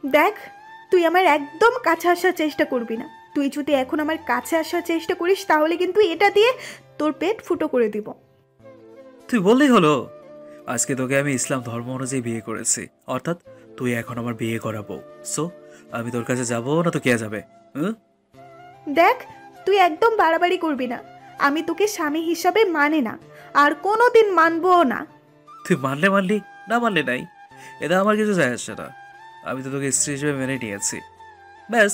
দেখ, তুই আমার একদম কাছে আসার চেষ্টা করবি না। তুই যদি এখন আমার কাছে আসার চেষ্টা করিস তাহলে কিন্তু এটা দিয়ে তোর পেট ফুটো করে দিব। তুই বললেই হলো। আজকে তোকে আমি ইসলাম ধর্ম অনুযায়ী বিয়ে করেছি, অর্থাৎ তুই এখন আমার বিয়ে করাবো। সো আমি তোর কাছে যাবো না তো কে যাবে? হুম? দেখ, তুই একদম বাড়াবাড়ি করবি না। আমি তোকে স্বামী হিসাবে মানে না, আর কোনোদিন মানবও না। তুই মানলে মানলি, না মানলে নাই, এটা আমার কিছু যায় আসছে না। আমি তো তোকে স্ত্রী হিসেবে মেনে নিয়েছি, ব্যাস।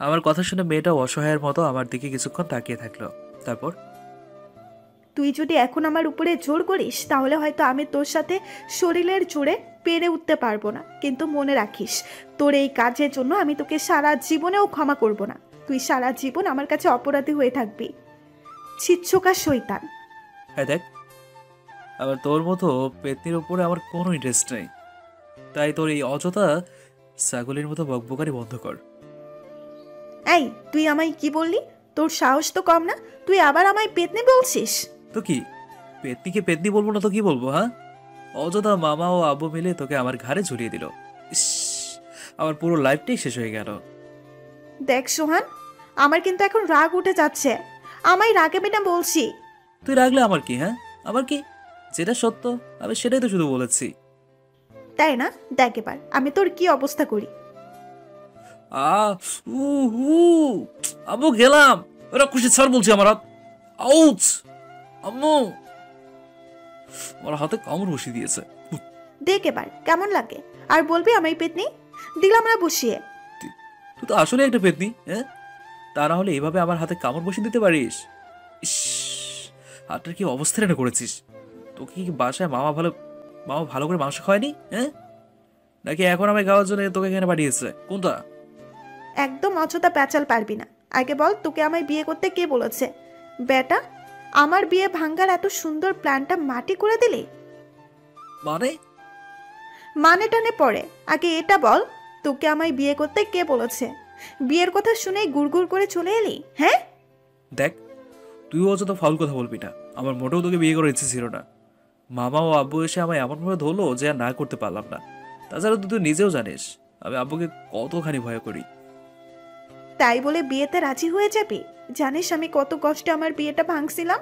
আমার কথা শুনে মেয়েটা অসহায়ের মতো আমার দিকে কিছুক্ষণ তাকিয়ে থাকলো। তারপর, তুই যদি এখন আমার উপরে জোর করিস তাহলে হয়তো আমি তোর সাথে শরীরের জোরে পেরে উঠতে পারবো না, কিন্তু মনে রাখিস, তোর এই কাজের জন্য আমি তোকে সারা জীবনেও ক্ষমা করব না। তুই সারা জীবন আমার কাছে অপরাধী হয়ে থাকবি, ছিচ্ছকা শয়তান। হ্যাঁ দেখ, আবার তোর মতো পেতনির উপরে আমার কোনো ইন্টারেস্ট নেই, তাই তোর এই অযথা ছাগলের মতো বকবকারি বন্ধ কর। এই, তুই আমায় কি বললি? তোর সাহস তো কম না, তুই আবার আমায় পেতনি বলছিস? তো কি, পেতনিকে পেতনি বলবো না তো কি বলবো? হ্যাঁ, অযথা মামা ও আব্বু মিলে তোকে আমার ঘাড়ে ঝুলিয়ে দিল। ইস, আমার পুরো লাইফটাই শেষ হয়ে গেল। দেখ সোহান, আমার কিন্তু এখন রাগ উঠে যাচ্ছে। আমায় রাগাবি না বলছি। তুই রাখলে আমার কি? হ্যাঁ, আমার কি? যেটা সত্য আমি সেটাই তো শুধু বলেছি। তাই না? দেখ এবার আমি তোর কি অবস্থা করি। আ উ হু আম্মু গেলাম। ওরা খুশি ছাড় বলছি আমার হাত। আউচ! আম্মু আমার হাতে কামড় বসিয়ে দিয়েছে। দেখ এবার কেমন লাগে, আর বলবি আমায় পেতনি? দিলাম না বসিয়ে। তুই তুই তো আসলে একটা পেতনি, হ্যাঁ? তা না হলে এভাবে আমার হাতে কামড় বসিয়ে দিতে পারিস? ইস, হাতটার কি অবস্থা রে করেছিস? তোকে কি বাসায় মামা ভালো করে মাংস খায়নি? হ্যাঁ, নাকি এখন আমি খাওয়ার জন্য তোকে এখানে পাঠিয়েছে? কোনটা? একদম অযথা প্যাচাল পারবি না। আগে বল, তোকে আমায় বিয়ে করতে কে বলেছে? বেটা, আমার বিয়ে ভাঙ্গার এত সুন্দর প্ল্যানটা মাটি করে দিলি। মানে? মানে টানে পড়ে, আগে এটা বল, তোকে আমায় বিয়ে করতে কে বলেছে? বিয়ের কথা শুনেই গুড়গুড় করে চলে এলি, হ্যাঁ? দেখ, তুইও অযথা ফাউল কথা বলবি না। আমার মোটেও তোকে বিয়ে করার ইচ্ছে ছিল না। মামা ও আব্বু এসে আমায় এমনভাবে ধরলো যে আর না করতে পারলাম না। তাছাড়া তুই তো নিজেও জানিস আমি আব্বুকে কতখানি ভয় করি। তাই বলে বিয়েতে রাজি হয়ে যাবি? জানিস আমি কত কষ্টে আমার বিয়েটা ভাঙছিলাম,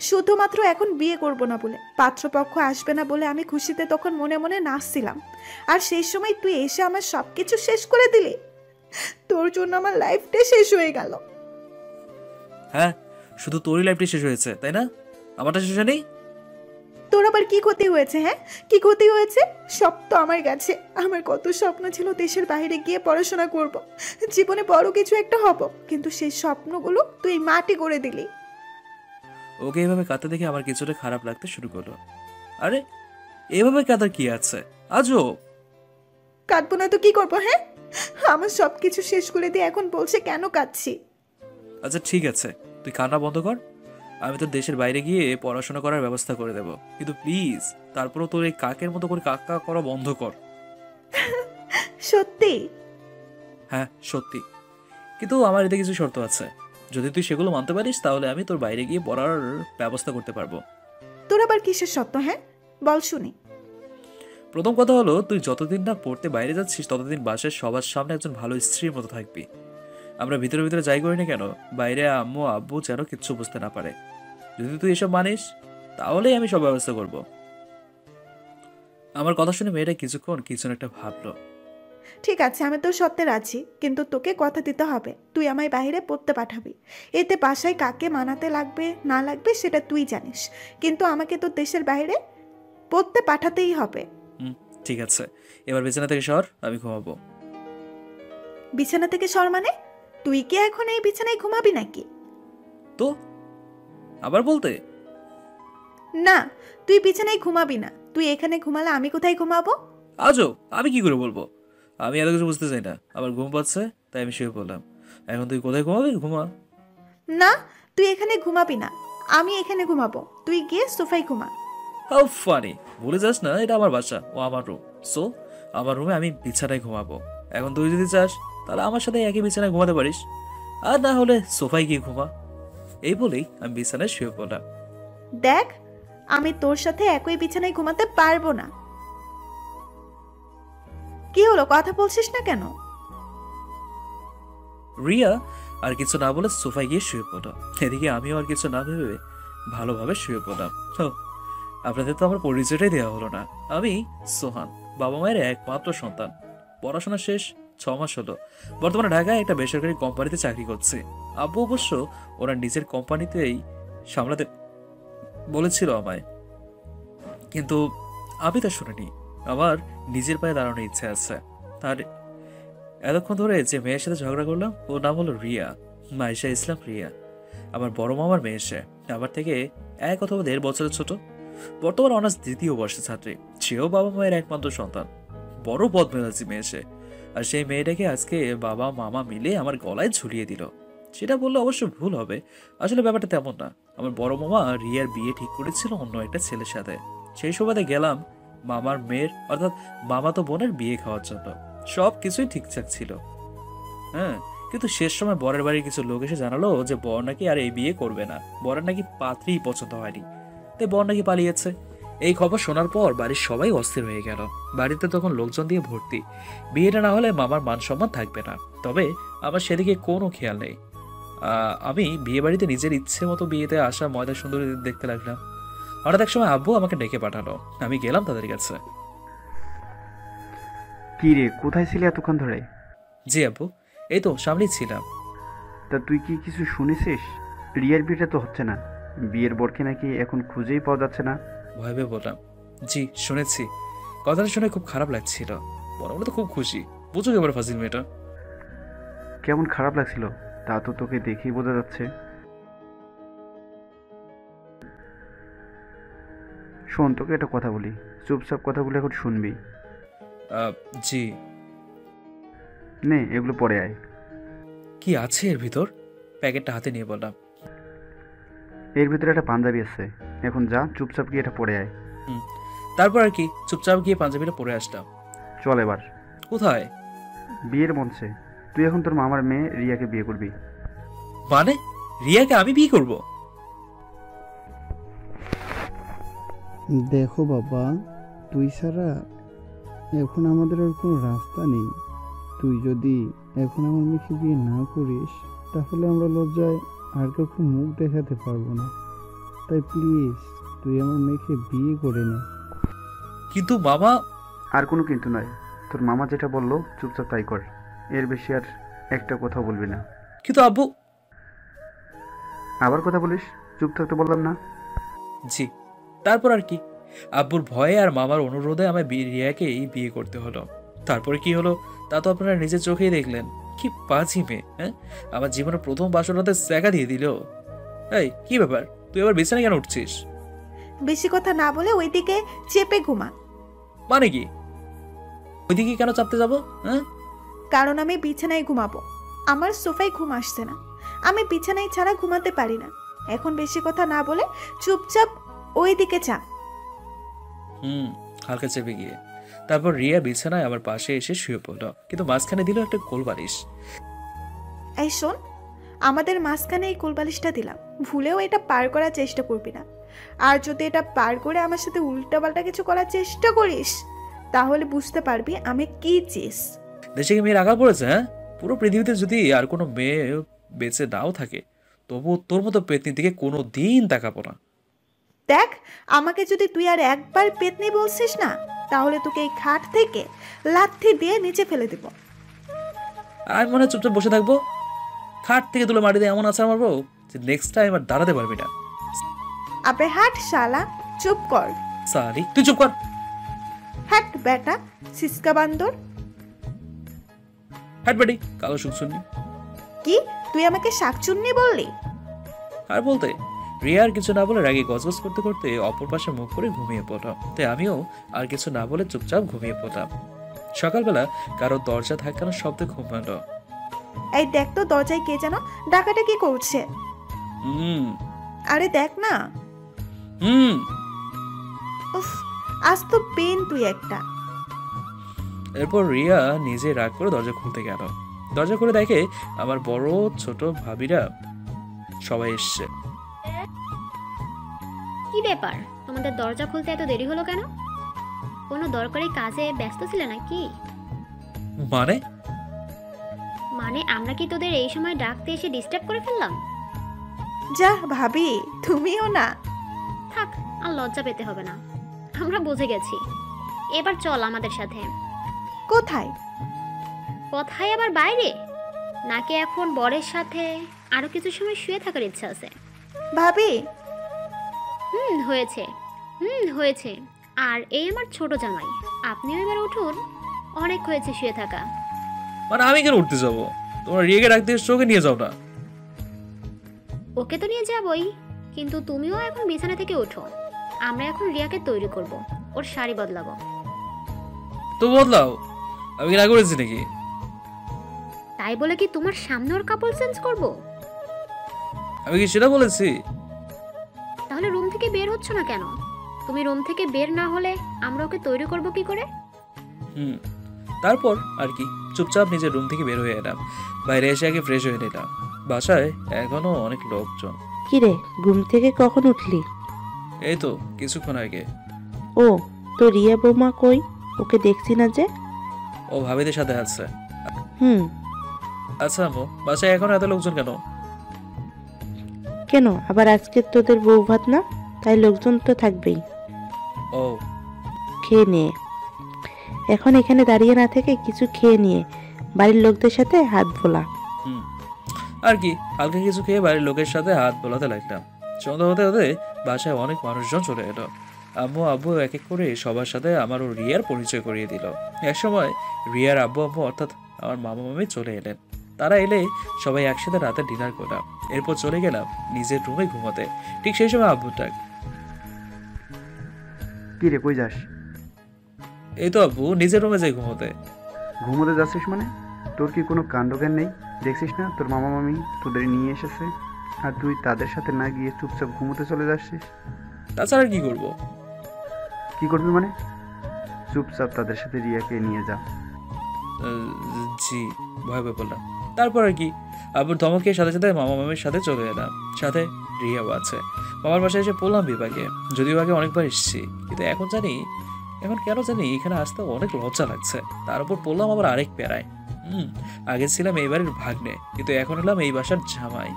শুধুমাত্র এখন বিয়ে করব না বলে, পাত্রপক্ষ আসবে না বলে আমি খুশিতে তখন মনে মনে নাচছিলাম। আর সেই সময় তুই এসে আমার সবকিছু শেষ করে দিলি। তোর জন্য আমার লাইফটা শেষ হয়ে গেল। হ্যাঁ, শুধু তোরই লাইফটি শেষ হয়েছে তাই না? আমারটা শেষ হয়নি? তোর আবার কি ক্ষতি হয়েছে? হ্যাঁ, কি ক্ষতি হয়েছে? সব তো আমার কাছে। আমার কত স্বপ্ন ছিল দেশের বাইরে গিয়ে পড়াশোনা করব, জীবনে বড় কিছু একটা হব, কিন্তু সেই স্বপ্নগুলো তুই মাটি করে দিলি। ওকে এভাবে কাঁদতে দেখে আমার কিছুটা খারাপ লাগতে শুরু করলো। আরে, এভাবে কাঁদার কি আছে? আজও কাঁদবো না তো কি করবো? হ্যাঁ, আমার সবকিছু শেষ করে দিয়ে এখন বলছে কেন কাঁদছি। আচ্ছা ঠিক আছে, তুই কান্না বন্ধ কর। আমি তোর দেশের বাইরে গিয়ে পড়াশোনা করার ব্যবস্থা করে দেব, কিন্তু প্লিজ তারপরও তোর এই কাকের মতো করে কাকা করা বন্ধ কর। সত্যি? হ্যাঁ সত্যি, কিন্তু আমার এতে কিছু শর্ত আছে। যদি তুই সেগুলো মানতে পারিস তাহলে আমি তোর বাইরে গিয়ে পড়ার ব্যবস্থা করতে পারবো। তোর আবার কিসের সত্য? হ্যাঁ, বল শুনি। প্রথম কথা হলো, তুই যতদিন না পড়তে বাইরে যাচ্ছিস ততদিন বাসায় সবার সামনে একজন ভালো স্ত্রীর মতো থাকবি। আমরা ভিতরে ভিতরে যাই করি না কেন, বাইরে আম্মু আব্বু যেন কিচ্ছু বুঝতে না পারে। যদি তুই এসব মানিস তাহলেই আমি সব ব্যবস্থা করব। আমার কথা শুনে মেয়েটা কিছুক্ষণ কিছু একটা ভাবলো। ঠিক আছে, আমি তোর সত্যে রাজি, কিন্তু তোকে কথা দিতে হবে তুই আমায় বাইরে পড়তে পাঠাবি। এতে বাসায় কাকে মানাতে লাগবে না লাগবে সেটা তুই জানিস, কিন্তু আমাকে তোর দেশের বাইরে পড়তে পাঠাতেই হবে। হুম, ঠিক আছে, এবার বিছানা থেকে সর, আমি ঘুমাবো। বিছানা থেকে সর মানে? তুই কি এখন এই বিছানায় ঘুমাবি নাকি? তো আবার বলতে? না, তুই বিছানায় ঘুমাবি না। তুই এখানে ঘুমালে আমি কোথায় ঘুমাবো? আজও আমি কি করে বলবো? আমি এত কিছু বুঝতে চাই না, আমার ঘুম পাচ্ছে তাই আমি শুয়ে পড়লাম। এখন তুই কোথায় ঘুমাবি ঘুমা। না, তুই এখানে ঘুমাবি না, আমি এখানে ঘুমাবো। তুই গিয়ে সোফায় ঘুমা। How funny! ভুলে যাস না এটা আমার বাসা ও আমার রুম। সো আমার রুমে আমি বিছানায় ঘুমাবো। এখন তুই যদি চাস তাহলে আমার সাথে একই বিছানায় ঘুমাতে পারিস, আর না হলে সোফায় গিয়ে ঘুমা। এই বলেই আমি বিছানায় শুয়ে পড়লাম। দেখ, আমি তোর সাথে একই বিছানায় ঘুমাতে পারবো না। কি হলো, কথা বলছিস না কেন? রিয়া আর কিছু না বলে সোফায় গিয়ে শুয়ে পড়ল। এদিকে আমিও আর কিছু না ভেবে ভালোভাবে শুয়ে পড়লাম। তো আপনাদের তো আমার পরিচয়টাই দেওয়া হলো না। আমি সোহান, বাবা মায়ের একমাত্র সন্তান। পড়াশোনা শেষ 6 মাস হলো। বর্তমানে ঢাকায় একটা বেসরকারি কোম্পানিতে চাকরি করছি। আব্বু অবশ্য ওরা নিজের কোম্পানিতেই সামলাতে বলেছিল আমায়, কিন্তু আমি তা শুনিনি। আমার নিজের পায়ে দাঁড়ানোর ইচ্ছে আছে। আর এতক্ষণ ধরে যে মেয়ের সাথে ঝগড়া করলাম ওর নাম হলো রিয়া, মাইশা ইসলাম রিয়া। আমার বড় মামার মেয়ে সে, আমার থেকে 1 অথবা 1.5 বছরের ছোট। বর্তমান অনার্স 2য় বর্ষের ছাত্রী। সেও বাবা মায়ের একমাত্র সন্তান। বড় বদমেজাজি মেয়ে সে। আর সেই মেয়েটাকে আজকে বাবা মামা মিলে আমার গলায় ঝুলিয়ে দিল। সেটা বললে অবশ্য ভুল হবে, আসলে ব্যাপারটা তেমন না। আমার বড় মামা রিয়ার বিয়ে ঠিক করেছিল অন্য একটা ছেলের সাথে। সেই সুবাদে গেলাম মামার মেয়ের অর্থাৎ মামাতো বোনের বিয়ে খাওয়ার জন্য। সব কিছুই ঠিকঠাক ছিল, হ্যাঁ, কিন্তু শেষ সময় বরের বাড়ির কিছু লোক এসে জানালো যে বর নাকি আর এই বিয়ে করবে না, বরের নাকি পাত্রীই পছন্দ হয়নি, তাই বর নাকি পালিয়েছে। এই খবর শোনার পর বাড়ির সবাই অস্থির হয়ে গেল। বাড়িতে তখন লোকজন দিয়ে ভর্তি। বিয়েটা না হলে মামার মান সম্মান থাকবে না। তবে আমার সেদিকে কোনো খেয়াল নেই। আমি বিয়ে বাড়িতে নিজের ইচ্ছে মতো বিয়েতে আসা ময়দা সুন্দরী দেখতে লাগলাম। হঠাৎ এক সময় আব্বু আমাকে ডেকে পাঠালো। আমি গেলাম তাদের কাছে। কি রে, কোথায় ছিলি এতক্ষণ ধরে? জি আব্বু, এই তো সামনেই ছিলাম। তা তুই কি কিছু শুনেছিস? রিয়ার বিয়েটা তো হচ্ছে না, বিয়ের বরকে নাকি এখন খুঁজেই পাওয়া যাচ্ছে না। ভয় পেয়ে বললাম, জি শুনেছি। কথাটা শুনে খুব খারাপ লাগছিল। মনে মনে তো খুব খুশি। বুঝো এবার ফাজিল মেয়েটা। কেমন খারাপ লাগছিল তা তো তোকে দেখেই বোঝা যাচ্ছে। শোন, তোকে একটা কথা বলি, চুপচাপ কথাগুলো এখন শুনবি। জি। নে, এগুলো পরে আয়। কি আছে এর ভিতর? প্যাকেটটা হাতে নিয়ে বললাম। এর ভিতরে একটা পাঞ্জাবি আছে, এখন যা চুপচাপ গিয়ে এটা পরে আয়। তারপর আর কি, চুপচাপ গিয়ে পাঞ্জাবিটা পরে আসলাম। চল এবার। কোথায়? বিয়ের মঞ্চে। তুই এখন তোর মামার মেয়ে রিয়াকে বিয়ে করবি। মানে রিয়াকে আমি বিয়ে করব? দেখো বাবা, তুই ছাড়া এখন আমাদের আর কোনো রাস্তা নেই। তুই যদি এখন আমার মেয়েকে বিয়ে না করিস তাহলে আমরা লজ্জায় আর কাউকে মুখ দেখাতে পারবো না। তাই প্লিজ তুই আমার মেয়েকে বিয়ে করে নে। কিন্তু মামা। আর কোনো কিন্তু নয়, তোর মামা যেটা বললো চুপচাপ তাই কর। এর বেশি আর একটা কথা বলবি না। কিন্তু আব্বু। আবার কথা বলিস? চুপ থাকতে বললাম না? জি। তারপর আর কি, আব্বুর ভয়ে আর মামার অনুরোধে আমায় রিয়াকেই বিয়ে করতে হলো। তারপরে কি হলো তা তো আপনারা নিজের চোখেই দেখলেন। কি পাজি মেয়ে, হ্যাঁ, আমার জীবনের প্রথম বাসরাতে জায়গা দিয়ে দিল। এই কি ব্যাপার, তুই আবার বিছানায় কেন উঠছিস? বেশি কথা না বলে ওইদিকে চেপে ঘুমা। মানে কি? ওইদিকে কেন চাপতে যাব? হ্যাঁ, কারণ আমি বিছানায় ঘুমাবো। আমার সোফায় ঘুম আসছে না, আমি বিছানায় ছাড়া ঘুমাতে পারি না। এখন বেশি কথা না বলে চুপচাপ ওইদিকে চা। হালকা চেপে গিয়ে তারপর রিয়া বিছানায় আমার পাশে এসে শুয়ে পড়ল, কিন্তু মাঝখানে দিল একটা কোলবালিশ। এই শোন, আমাদের মাঝখানে এই কোলবালিশটা দিলাম, ভুলেও এটা পার করার চেষ্টা করবি না। আর যদি এটা পার করে আমার সাথে উল্টাপাল্টা কিছু করার চেষ্টা করিস তাহলে বুঝতে পারবি আমি কি চিস। দেশে কি মেয়ে রাখা পড়েছে? হ্যাঁ, পুরো পৃথিবীতে যদি আর কোনো মেয়ে বেঁচে নাও থাকে তবু তোর মতো পেতনির দিকে কোনো দিন তাকাবো না। দেখ, আমাকে যদি তুই আর একবার পেতনি বলছিস না তাহলে তোকে এই খাট থেকে লাথি দিয়ে নিচে ফেলে দেব। আমি মনে হয় চুপচাপ বসে থাকবো, খাট থেকে তুলে মাটিতে এমন আছাড় মারবো যে নেক্সট টাইম আর দাঁড়াতে পারবি না। আবে হাট শালা, চুপ কর। সারি, তুই চুপ কর। হাট বেটা সিসকা বান্দর। হাট বেটি কালো শুনছুনি। কি তুই আমাকে শাকচুন্নি বললি? আর বলতে রিয়া আর কিছু না বলে রাগে গজগজ করতে করতে অপর পাশে মুখ করে ঘুমিয়ে পড়লাম। তাই আমিও আর কিছু না বলে চুপচাপ ঘুমিয়ে পড়লাম। সকালবেলা কারো দরজা ধাক্কানোর শব্দে ঘুম ভাঙল। এই দেখ তো দরজায় কে যেন ডাকাটা কি করছে। আরে দেখ না। উফ, আজ তো পেন তুই একটা। এরপর রিয়া নিজে রাগ করে দরজা খুলতে গেল। দরজা খুলে দেখে আমার বড় ছোট ভাবিরা সবাই এসছে। কি ব্যাপার, তোমাদের দরজা খুলতে এত দেরি হলো কেন? কোনো দরকারি কাজে ব্যস্ত ছিলে নাকি? মানে? মানে আমরা কি তোদের এই সময় ডাকতে এসে ডিস্টার্ব করে ফেললাম? যা ভাবি, তুমিও না। থাক, আর লজ্জা পেতে হবে না, আমরা বুঝে গেছি। এবার চল আমাদের সাথে। কোথায়? কোথায় আবার, বাইরে? নাকি এখন বরের সাথে আরো কিছু সময় শুয়ে থাকার ইচ্ছা আছে? ভাবি, হয়েছে, হয়েছে। আর এই আমার ছোট জামাই, আপনিও এবার উঠুন, অনেক হয়েছে শুয়ে থাকা। মানে আমি কেন উঠতে যাবো? তোমরা রিয়াকে ডাকতে এসছো, ওকে নিয়ে যাও না। ওকে তো নিয়ে যাবই, কিন্তু তুমিও এখন বিছানা থেকে ওঠো। আমরা এখন রিয়াকে তৈরি করব, ওর শাড়ি বদলাবো। তো বদলাও, আমি কি না করেছি নাকি? তাই বলে কি তোমার সামনে ওর কাপড় চেঞ্জ করব? আমি কি সেটা বলেছি? তাহলে রুম থেকে বের হচ্ছ না কেন? তুমি রুম থেকে বের না হলে আমরা ওকে তৈরি করব কি করে? তারপর আর কি, চুপচাপ নিজের রুম থেকে বের হয়ে এলাম। বাইরে এসে আগে ফ্রেশ হয়ে নিলাম। বাসায় এখনো অনেক লোকজন। কিরে, ঘুম থেকে কখন উঠলি? এই তো কিছুক্ষণ আগে। ও, তো রিয়া বৌমা কই? ওকে দেখছি না যে। ও ভাবিদের সাথে আছে। হুম। আচ্ছা আম্মু, বাসায় এখন এত লোকজন কেন? কেন, আবার আজকে তোদের বউ ভাত না, তাই লোকজন তো থাকবেই। ও খেয়ে নিয়ে, এখন এখানে দাঁড়িয়ে না থেকে কিছু খেয়ে নিয়ে বাড়ির লোকদের সাথে হাত ভোলা। আর কি, হালকা কিছু খেয়ে বাড়ির লোকের সাথে হাত বোলাতে লাগলাম। সন্ধ্যা হতে হতে বাসায় অনেক মানুষজন চলে এলো। আম্মু আব্বু এক এক করে সবার সাথে আমার ও রিয়ার পরিচয় করিয়ে দিল। একসময় রিয়ার আব্বু আম্মু অর্থাৎ আমার মামা মামি চলে এলেন। তারা এলে সবাই একসাথে রাতে ডিনার করলাম। এরপর চলে গেলাম নিজের রুমে ঘুমাতে। ঠিক সেই সময় আব্বুর ডাক। কি রে, কই যাস? এই তো আব্বু, নিজের রুমে যাই ঘুমোতে। ঘুমোতে যাচ্ছিস মানে? তোর কি কোনো কাণ্ডজ্ঞান নেই? দেখছিস না তোর মামা মামি তোদের নিয়ে এসেছে, আর তুই তাদের সাথে না গিয়ে চুপচাপ ঘুমোতে চলে যাচ্ছিস? তাছাড়া আর কি করবো? কি করবি মানে? চুপচাপ তাদের সাথে রিয়াকে নিয়ে যা। জি, ভয় পেয়ে বললাম। তারপর আর কি, আব্বুর ধমকে সাথে সাথে মামা মামির সাথে চলে এলাম। সাথে রিয়াও আছে। মামার বাসায় এসে পড়লাম বিভাগে। যদিও আগে অনেকবার এসেছি, কিন্তু এখন কেন জানি এখানে আসতে অনেক লজ্জা লাগছে। তার উপর পড়লাম আবার আরেক প্যারায়। আগে ছিলাম এই বাড়ির ভাগ্নে, কিন্তু এখন এলাম এই বাসার জামাই।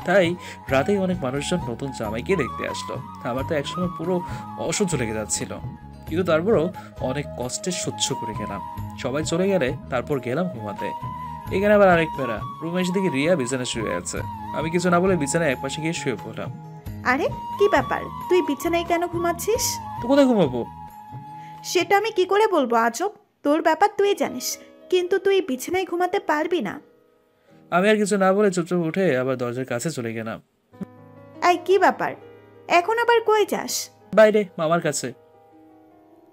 তাই রাতেই অনেক মানুষজন নতুন জামাইকে দেখতে আসলো। আমার তো একসময় পুরো অসহ্য লেগে যাচ্ছিল, কিন্তু তারপরও অনেক কষ্টে সহ্য করে গেলাম। সবাই চলে গেলে তারপর গেলাম ঘুমাতে। এখানে আবার আরেক প্যারা, রুমে এসে দেখি রিয়া বিছানায় শুয়ে আছে। আমি কিছু না বলে বিছানায় একপাশে গিয়ে শুয়ে পড়লাম। আরে কি ব্যাপার, তুই বিছানায় কেন ঘুমাচ্ছিস? তো কোথায় ঘুমাবো? সেটা আমি কি করে বলবো আজব, তোর ব্যাপার তুই জানিস, কিন্তু তুই বিছানায় ঘুমাতে পারবি না। আমি আর কিছু না বলে চুপচাপ উঠে আবার দরজার কাছে চলে গেলাম। এই কি ব্যাপার, এখন আবার কই যাস? বাইরে মামার কাছে।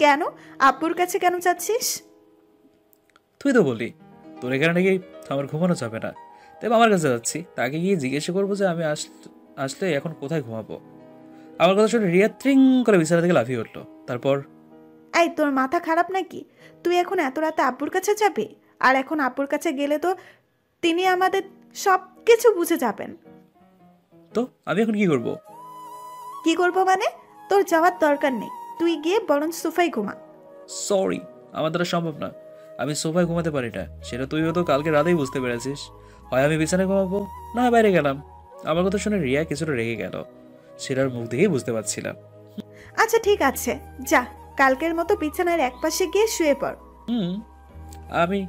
কেন, আব্বুর কাছে কেন যাচ্ছিস? তুই তো বললি তোর এখানে নাকি আমার ঘুমানো যাবে না, তাই মামার কাছে যাচ্ছি। তাকে গিয়ে জিজ্ঞাসা করবো যে আমি আসলে এখন কোথায় ঘুমাবো। আমার কথা শুনে রিয়া ট্রিং করে বিছানা থেকে লাফিয়ে উঠলো। তারপর এই তোর মাথা খারাপ নাকি? তুই এখন এত রাতে আব্বুর কাছে যাবি? আর এখন আব্বুর কাছে গেলে তো তিনি আমাদের সব কিছু বুঝে যাবেন। তো আমি এখন কি করব? কি করব মানে? তোর যাওয়ার দরকার নেই, তুই গিয়ে বরং সোফায় ঘুমা। সরি, আমার দ্বারা সম্ভব না। আমি সোফায় ঘুমাতে পারি না, সেটা তুইও তো কালকে রাতেই বুঝতে পেরেছিস। হয় আমি বিছানায় ঘুমাবো, না বাইরে গেলাম। আমার কথা শুনে রিয়া কিছুটা রেগে গেল, সেটার মুখ দেখেই বুঝতে পারছিলাম। আচ্ছা ঠিক আছে, যা কালকের মতো বিছানার একপাশে গিয়ে শুয়ে পড়। আমি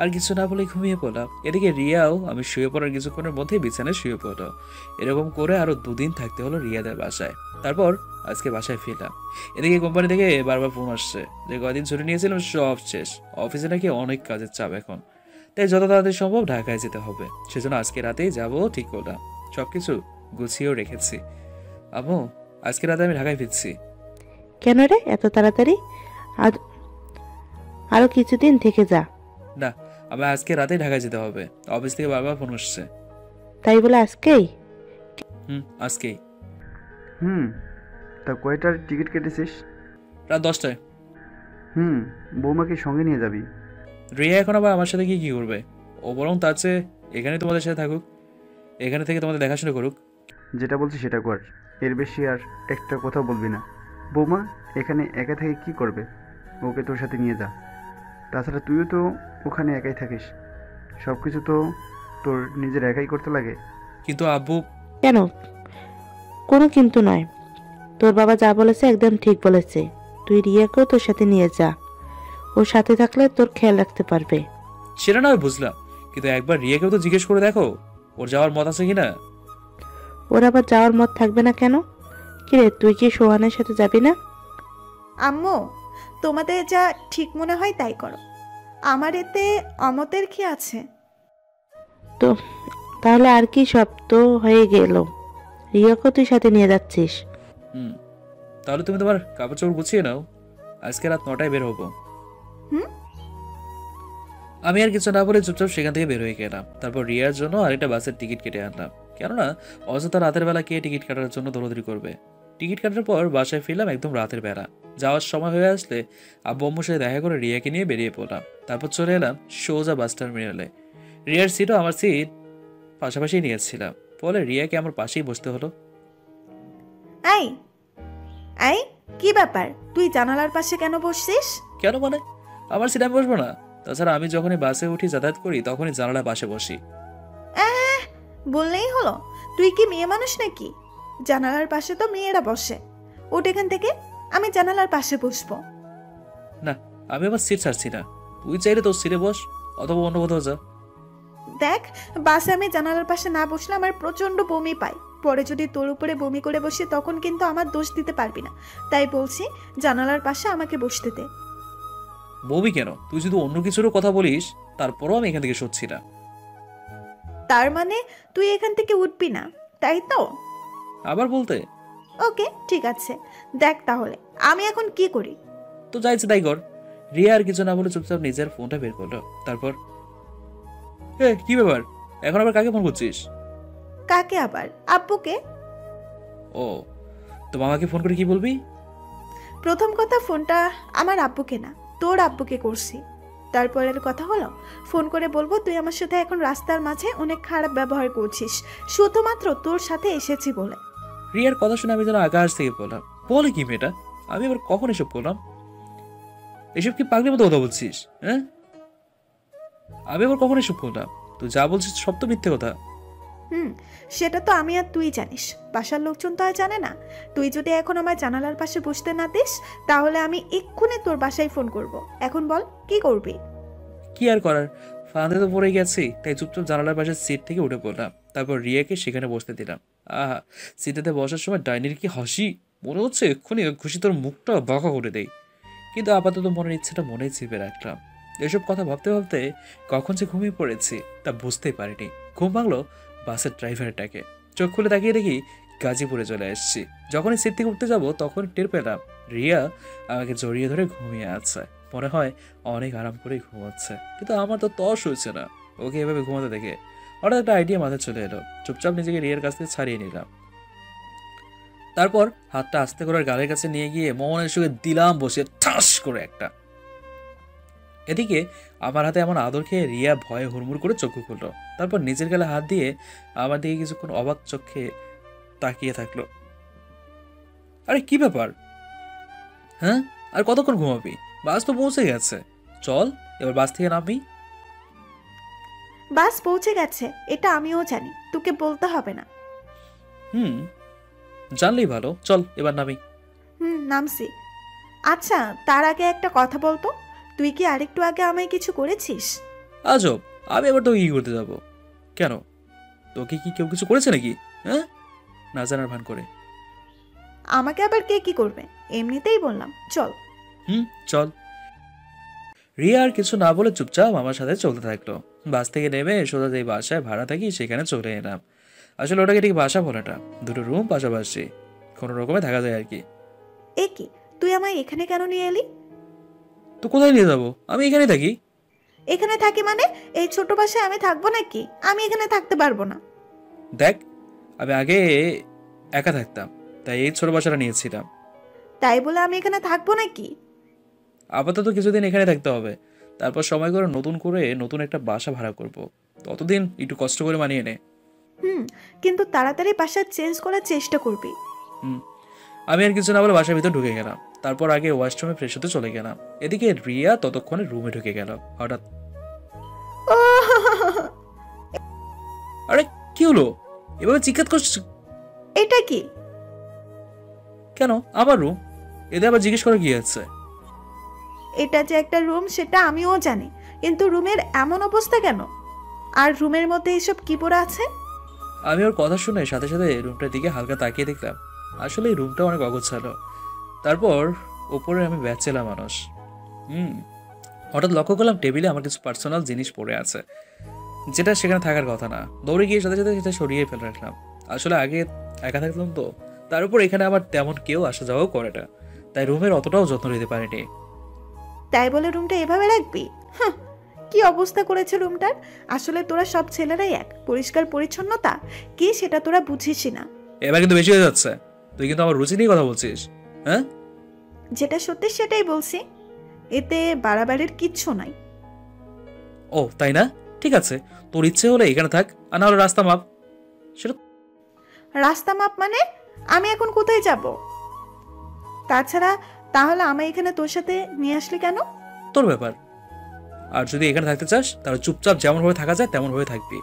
আর কিছু না বলে ঘুমিয়ে পড়লাম। এদিকে রিয়াও আমি শুয়ে পড়ার কিছুক্ষণের মধ্যে বিছানায় শুয়ে পড়লো। এরকম করে আরো 2 দিন থাকতে হলো রিয়াদের বাসায়। তারপর আজকে বাসায় ফিরলাম। এদিকে কোম্পানি থেকে বারবার ফোন আসছে যে কদিন ছুটি নিয়েছিলাম সব শেষ, অফিসে নাকি অনেক কাজের চাপ এখন, তাই যত তাড়াতাড়ি সম্ভব ঢাকায় যেতে হবে। সেজন্য আজকে রাতেই যাবো ঠিক করলাম। সবকিছু গুছিয়েও রেখেছি। আম্মু, আজকে রাতে আমি ঢাকায় ফিরছি। কেন রে এত তাড়াতাড়ি? আরো কিছুদিন থেকে যা। না, আমার আজকে রাতেই ঢাকায় যেতে হবে। অফিস থেকে বারবার ফোন আসছে। তাই বলে আজকেই? আজকেই। তা কয়টার টিকিট কেটেছিস? রাত 10টায়। বৌমাকে সঙ্গে নিয়ে যাবি? রিয়া এখন আবার আমার সাথে কি করবে? ও বরং তার চেয়ে এখানে তোমাদের সাথে থাকুক, এখানে থেকে তোমাদের দেখাশোনা করুক। যেটা বলছি সেটা কর, এর বেশি আর একটা কথা বলবি না। বৌমা এখানে একা থেকে কি করবে? ওকে তোর সাথে নিয়ে যা। তাছাড়া তুইও তো ওখানে একাই থাকিস, সব কিছু তো তোর নিজের একাই করতে লাগে। কিন্তু আব্বু। কেন? কোনো কিন্তু নয়। তোর বাবা যা বলেছে একদম ঠিক বলেছে। তুই রিয়াকেও তোর সাথে নিয়ে যা, ওর সাথে থাকলে তোর খেয়াল রাখতে পারবে। সেটা না হয় বুঝলাম, কিন্তু একবার রিয়াকেও তো জিজ্ঞেস করে দেখো ওর যাওয়ার মত আছে কিনা। ওর আবার যাওয়ার মত থাকবে না কেন? কিরে, তুই কি সোহানের সাথে যাবি না? আম্মু, তোমাদের যা ঠিক মনে হয় তাই করো, আমার এতে অমতের কি আছে? তো তাহলে আর কি, সব তো হয়ে গেল। রিয়াকেও তুই সাথে নিয়ে যাচ্ছিস। হুম, তাহলে তুমি তোমার কাপড় চোপড় গুছিয়ে নাও, আজকে রাত 9টায় বের হবো। হুম? আমি আর কিছু না বলে চুপচাপ সেখান থেকে বের হয়ে গেলাম। তারপর রিয়ার জন্য আরেকটা বাসের টিকিট কেটে আনলাম, কেননা অযথা রাতের বেলা কে টিকিট কাটার জন্য দৌড়াদৌড়ি করবে। টিকিট কাটার পর বাসায় ফিরলাম একদম রাতের বেলা। যাওয়ার সময় হয়ে আসলে আব্বু আম্মুর সাথে দেখা করে রিয়াকে নিয়ে বেরিয়ে পড়লাম। তারপর চলে এলাম সোজা বাস টার্মিনালে। রিয়ার সিটও আমার সিট পাশাপাশি নিয়েছিলাম, ফলে রিয়াকে আমার পাশেই বসতে হলো। এই এই, কি ব্যাপার, তুই জানালার পাশে কেন বসছিস? কেন মানে? আমার সিট আমি বসবো না? তাছাড়া আমি যখনই বাসে উঠি যাতায়াত করি তখনই জানালার পাশে বসি। বললেই হলো, তুই কি মেয়ে মানুষ নাকি? জানালার পাশে তো মেয়েরা বসে। ওঠ এখান থেকে, আমি জানালার পাশে বসবো। না, আমি আমার সিট ছাড়ছি না। তুই চাইলে তোর সিটে বস, অথবা অন্য কোথাও যা। দেখ, বাসে আমি জানালার পাশে না বসলে আমার প্রচন্ড বমি পায়। পরে যদি তোর উপরে বমি করে বসি তখন কিন্তু আমার দোষ দিতে পারবি না। তাই বলছি, জানালার পাশে আমাকে বসতে দে। বমি কেন? তুই যদি অন্য কিছুরও কথা বলিস তারপরও আমি এখান থেকে সরছি না। তার মানে তুই এখান থেকে উঠবি না, তাই তো? আবার বলতে? ওকে, ঠিক আছে। দেখ তাহলে আমি এখন কি করি। তো যা ইচ্ছে তাই কর। রিয়া আর কিছু না বলে চুপচাপ নিজের ফোনটা বের করলো। তারপর, কি ব্যাপার, এখন আবার কাকে ফোন করছিস? কাকে আবার? আব্বুকে। ও, তো মামাকে ফোন করে কি বলবি? প্রথম কথা, ফোনটা আমার আব্বুকে না, তোর আব্বুকে করছি। তারপরের কথা হলো, ফোন করে বলবো তুই আমার সাথে এখন রাস্তার মাঝে অনেক খারাপ ব্যবহার করছিস, শুধুমাত্র তোর সাথে এসেছি বলে। রিয়ার কথা শুনে আমি যেন আকাশ থেকে বললাম, বলে কি মেয়েটা? আমি আবার কখন এসব করলাম? এসব কি পাগলের মতো কথা বলছিস? হ্যাঁ, আমি আবার কখন এসব করলাম? তুই যা বলছিস সব তো মিথ্যে কথা। সেটা তো আমি আর তুই জানিস, বাসার লোকজন তো আর জানে না। তুই যদি এখন আমার জানালার পাশে বসতে না দিস, তাহলে আমি এক্ষুনি তোর বাসায় ফোন করব। এখন বল, কি করবি? কি আর করার, ফাঁদে তো পড়ে গেছি, তাই চুপচাপ জানালার পাশে সিট থেকে উঠে পড়লাম। তারপর রিয়াকে সেখানে বসতে দিলাম। আহা, সিটেতে বসার সময় ডাইনির কি হাসি! মনে হচ্ছে এক্ষুনি খুশি তোর মুখটা বাঁকা করে দেই। কিন্তু আপাতত মনের ইচ্ছেটা মনেই চেপে রাখলাম। এসব কথা ভাবতে ভাবতে কখন যে ঘুমিয়ে পড়েছি তা বুঝতেই পারিনি। ঘুম ভাঙলো বাসের ড্রাইভারের ডাকে। চোখ খুলে তাকিয়ে দেখি গাজীপুরে চলে আসছি। যখনই সিট থেকে উঠতে যাব তখন টের পেলাম রিয়া আমাকে জড়িয়ে ধরে ঘুমিয়ে আছে। মনে হয় অনেক আরাম করে ঘুমাচ্ছে, কিন্তু আমার তো তস হয়েছে না ওকে এভাবে ঘুমাতে দেখে। হঠাৎ একটা আইডিয়া মাথায় চলে এলো, চুপচাপ নিজেকে রিয়ার কাছ থেকে ছাড়িয়ে নিলাম। তারপর হাতটা আস্তে করে গালের কাছে নিয়ে গিয়ে মনের সুখে দিলাম বসে ঠাস করে একটা। এদিকে আমার হাতে এমন আদর খেয়ে রিয়া ভয়ে হুড়মুড় করে চক্ষু খুললো। তারপর নিজের গালে হাত দিয়ে আমার দিকে কিছুক্ষণ অবাক চোখে তাকিয়ে থাকলো। আরে কি ব্যাপার? হ্যাঁ, আর কতক্ষণ ঘুমাবি? বাস তো পৌঁছে গেছে, চল এবার বাস থেকে নামবি। বাস পৌঁছে গেছে এটা আমিও জানি, তোকে বলতে হবে না। জানলেই ভালো, চল এবার নামি। নামছি। আচ্ছা, তার আগে একটা কথা বলতো, তুই কি আরেকটু আগে আমায় কিছু করেছিস? আজব, আমি এবার তোকে কি করতে যাব? কেন, তোকে কি কেউ কিছু করেছে নাকি? হ্যাঁ, না জানার ভান করে। আমাকে আবার কে কি করবে? এমনিতেই বললাম, চল। চল। রিয়া আর কিছু না বলে চুপচাপ আমার সাথে চলতে থাকলো। বাস থেকে নেমে সোজা যেই বাসায় ভাড়া থাকি সেখানে চলে এলাম। আসলে ওটাকে ঠিক বাসা বলেটা, দুটো রুম পাশাপাশি, কোনো রকমে থাকা যায় আর কি। এ কি, তুই আমায় এখানে কেন নিয়ে এলি? তো কোথায় নিয়ে যাবো? আমি এখানে থাকি। এখানে থাকি মানে? এই ছোট বাসায় আমি থাকবো নাকি? আমি এখানে থাকতে পারবো না। দেখ, আমি আগে একা থাকতাম, তাই এই ছোট বাসাটা নিয়েছিলাম। তাই বলে আমি এখানে থাকবো নাকি? আপাতত কিছুদিন এখানে থাকতে হবে, তারপর সময় করে নতুন একটা বাসা ভাড়া করব। ততদিন একটু কষ্ট করে মানিয়ে নে। কিন্তু তাড়াতাড়ি বাসা চেঞ্জ করার চেষ্টা করবি। আমি আর কিছু না বলে বাসার ভিতর ঢুকে গেলাম। তারপর আগে ওয়াশরুমে ফ্রেশ হতে চলে গেলাম। এদিকে রিয়া ততক্ষণে রুমে ঢুকে গেল। হঠাৎ, আরে কি হলো? এভাবে চিৎকার করছিস এটা কি? কেন? আমার রুম, এতে আবার জিজ্ঞেস করা কি আছে? এটা যে একটা রুম সেটা আমিও জানি, কিন্তু রুমের এমন অবস্থা কেন? আর রুমের মধ্যে এসব কি পড়ে আছে? আমি ওর কথা শুনে সাথে সাথে রুমটার দিকে হালকা তাকিয়ে দেখলাম। আসলে এই রুমটা অনেক অগোছালো। তারপর ওপরে আমি ব্যাচেলা মানুষ। হঠাৎ লক্ষ্য করলাম টেবিলে আমার কিছু পার্সোনাল জিনিস পড়ে আছে, যেটা সেখানে থাকার কথা না। দৌড়ে গিয়ে সাথে সাথে সেটা সরিয়ে ফেলে রাখলাম। আসলে আগে একা থাকলাম তো, তার উপর এখানে আবার তেমন কেউ আসা যাওয়াও করে না, তাই রুমের অতটাও যত্ন নিতে পারিনি। তাই বলে রুমটা এভাবে রাখবি? কি অবস্থা করেছে রুমটার! আসলে তোরা সব ছেলেরাই এক, পরিষ্কার পরিচ্ছন্নতা কি সেটা তোরা বুঝিসই না। এবার কিন্তু বেশি হয়ে যাচ্ছে। তুই কিন্তু আমার রুচি নিয়ে কথা বলছিস। হ্যাঁ, যেটা সত্যি সেটাই বলছি, এতে বাড়াবাড়ির কিচ্ছু নাই। ও তাই না? ঠিক আছে, তোর ইচ্ছে হলে এখানে থাক, আর না হলে রাস্তা মাপ। সেটা রাস্তা মাপ মানে? আমি এখন কোথায় যাব? তাছাড়া তাহলে আমি এখানে তোর সাথে নিয়ে আসলি কেন? তোর ব্যাপার। আর যদি এখানে থাকতে চাস তাহলে চুপচাপ যেমন ভাবে থাকা যায় তেমন ভাবে থাকবি।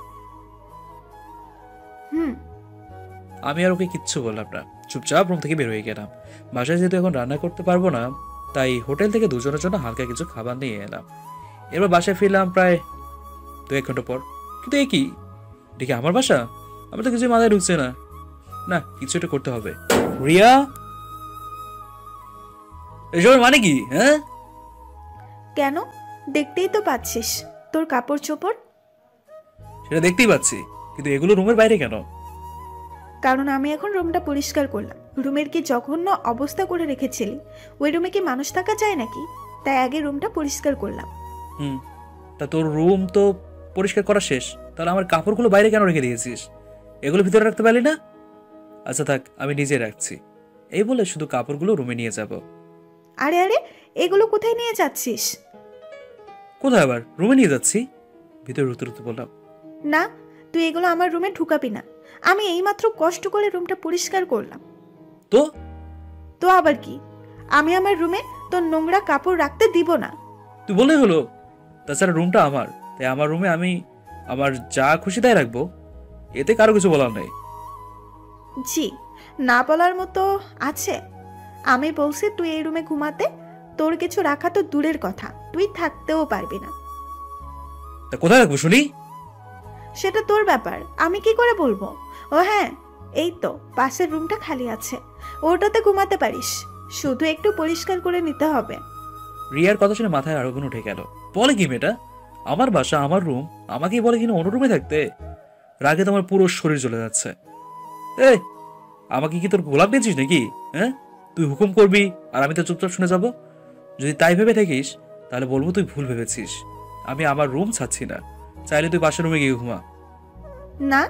আমি আর ওকে কিচ্ছু বললাম না, চুপচাপ রুম থেকে বের হয়ে গেলাম। বাসায় যেহেতু এখন রান্না করতে পারবো না, তাই হোটেল থেকে দুজনের জন্য হালকা কিছু খাবার নিয়ে এলাম। এবার বাসায় ফিরলাম প্রায় 2-1 ঘন্টা পর। কিন্তু এ কি, দেখি আমার বাসা, আমার তো কিছুই মাথায় ঢুকছে না। না, কিছু একটা করতে হবে। রিয়া, এসবের মানে কি? হ্যাঁ, কেন? দেখতেই তো পাচ্ছিস তোর কাপড় চোপড়। সেটা দেখতেই পাচ্ছি, কিন্তু এগুলো রুমের বাইরে কেন? কারণ আমি এখন রুমটা পরিষ্কার করলাম। রুমের কি জঘন্য অবস্থা করে রেখেছিলি! ওই রুমে কি মানুষ থাকা যায় নাকি? তাই আগে রুমটা পরিষ্কার করলাম। তা তোর রুম তো পরিষ্কার করা শেষ, তাহলে আমার কাপড়গুলো বাইরে কেন রেখে দিয়েছিস? এগুলো ভিতরে রাখতে পারলি না? আচ্ছা থাক, আমি নিজে রাখছি। এই বলে শুধু কাপড়গুলো রুমে নিয়ে যাব। আরে আরে, এগুলো কোথায় নিয়ে যাচ্ছিস? কোথায় আবার? রুমে নিয়ে যাচ্ছি। ভিতরে রুতে রুতে বললাম। না, তুই এগুলো আমার রুমে ঢুকাবি না। আমি এইমাত্র কষ্ট করে রুমটা পরিষ্কার করলাম। তো তো আবার কি? আমি আমার রুমে তোর নোংরা কাপড় রাখতে দিব না। তুই বললেই হলো। তাছাড়া রুমটা আমার, তাই আমার রুমে আমি আমার যা খুশি তাই রাখবো, এতে কারো কিছু বলার নেই। জি, না বলার মতো আছে? আমি বলছি তুই এই রুমে ঘুমাতে, তোর কিছু রাখা তো দূরের কথা, তুই থাকতেও পারবি না। তা কোথায় রাখবো শুনি? সেটা তোর ব্যাপার, আমি কি করে বলবো? ও হ্যাঁ, এই তো পাশের রুমটা খালি আছে, ওটাতে ঘুমাতে পারিস, শুধু একটু পরিষ্কার করে নিতে হবে। রিয়ার কথা শুনে মাথায় আরো উঠে গেল। বলে কি মেয়েটা? আমার বাসা, আমার রুম, আমাকেই বলে কিনা অন্য রুমে থাকতে। রাগে তোমার পুরো শরীর চলে যাচ্ছে। এই, আমাকে কি তোর গোলাপ নিয়েছিস নাকি? হ্যাঁ, তুই হুকুম করবি আর আমি তো চুপচাপ শুনে যাব? যদি তাই ভেবে থাকিস তাহলে বলবো তুই ভুল ভেবেছিস। আমি আমার রুম ছাড়ছি না, চাইলে তুই পাশের রুমে গিয়ে ঘুমা। না,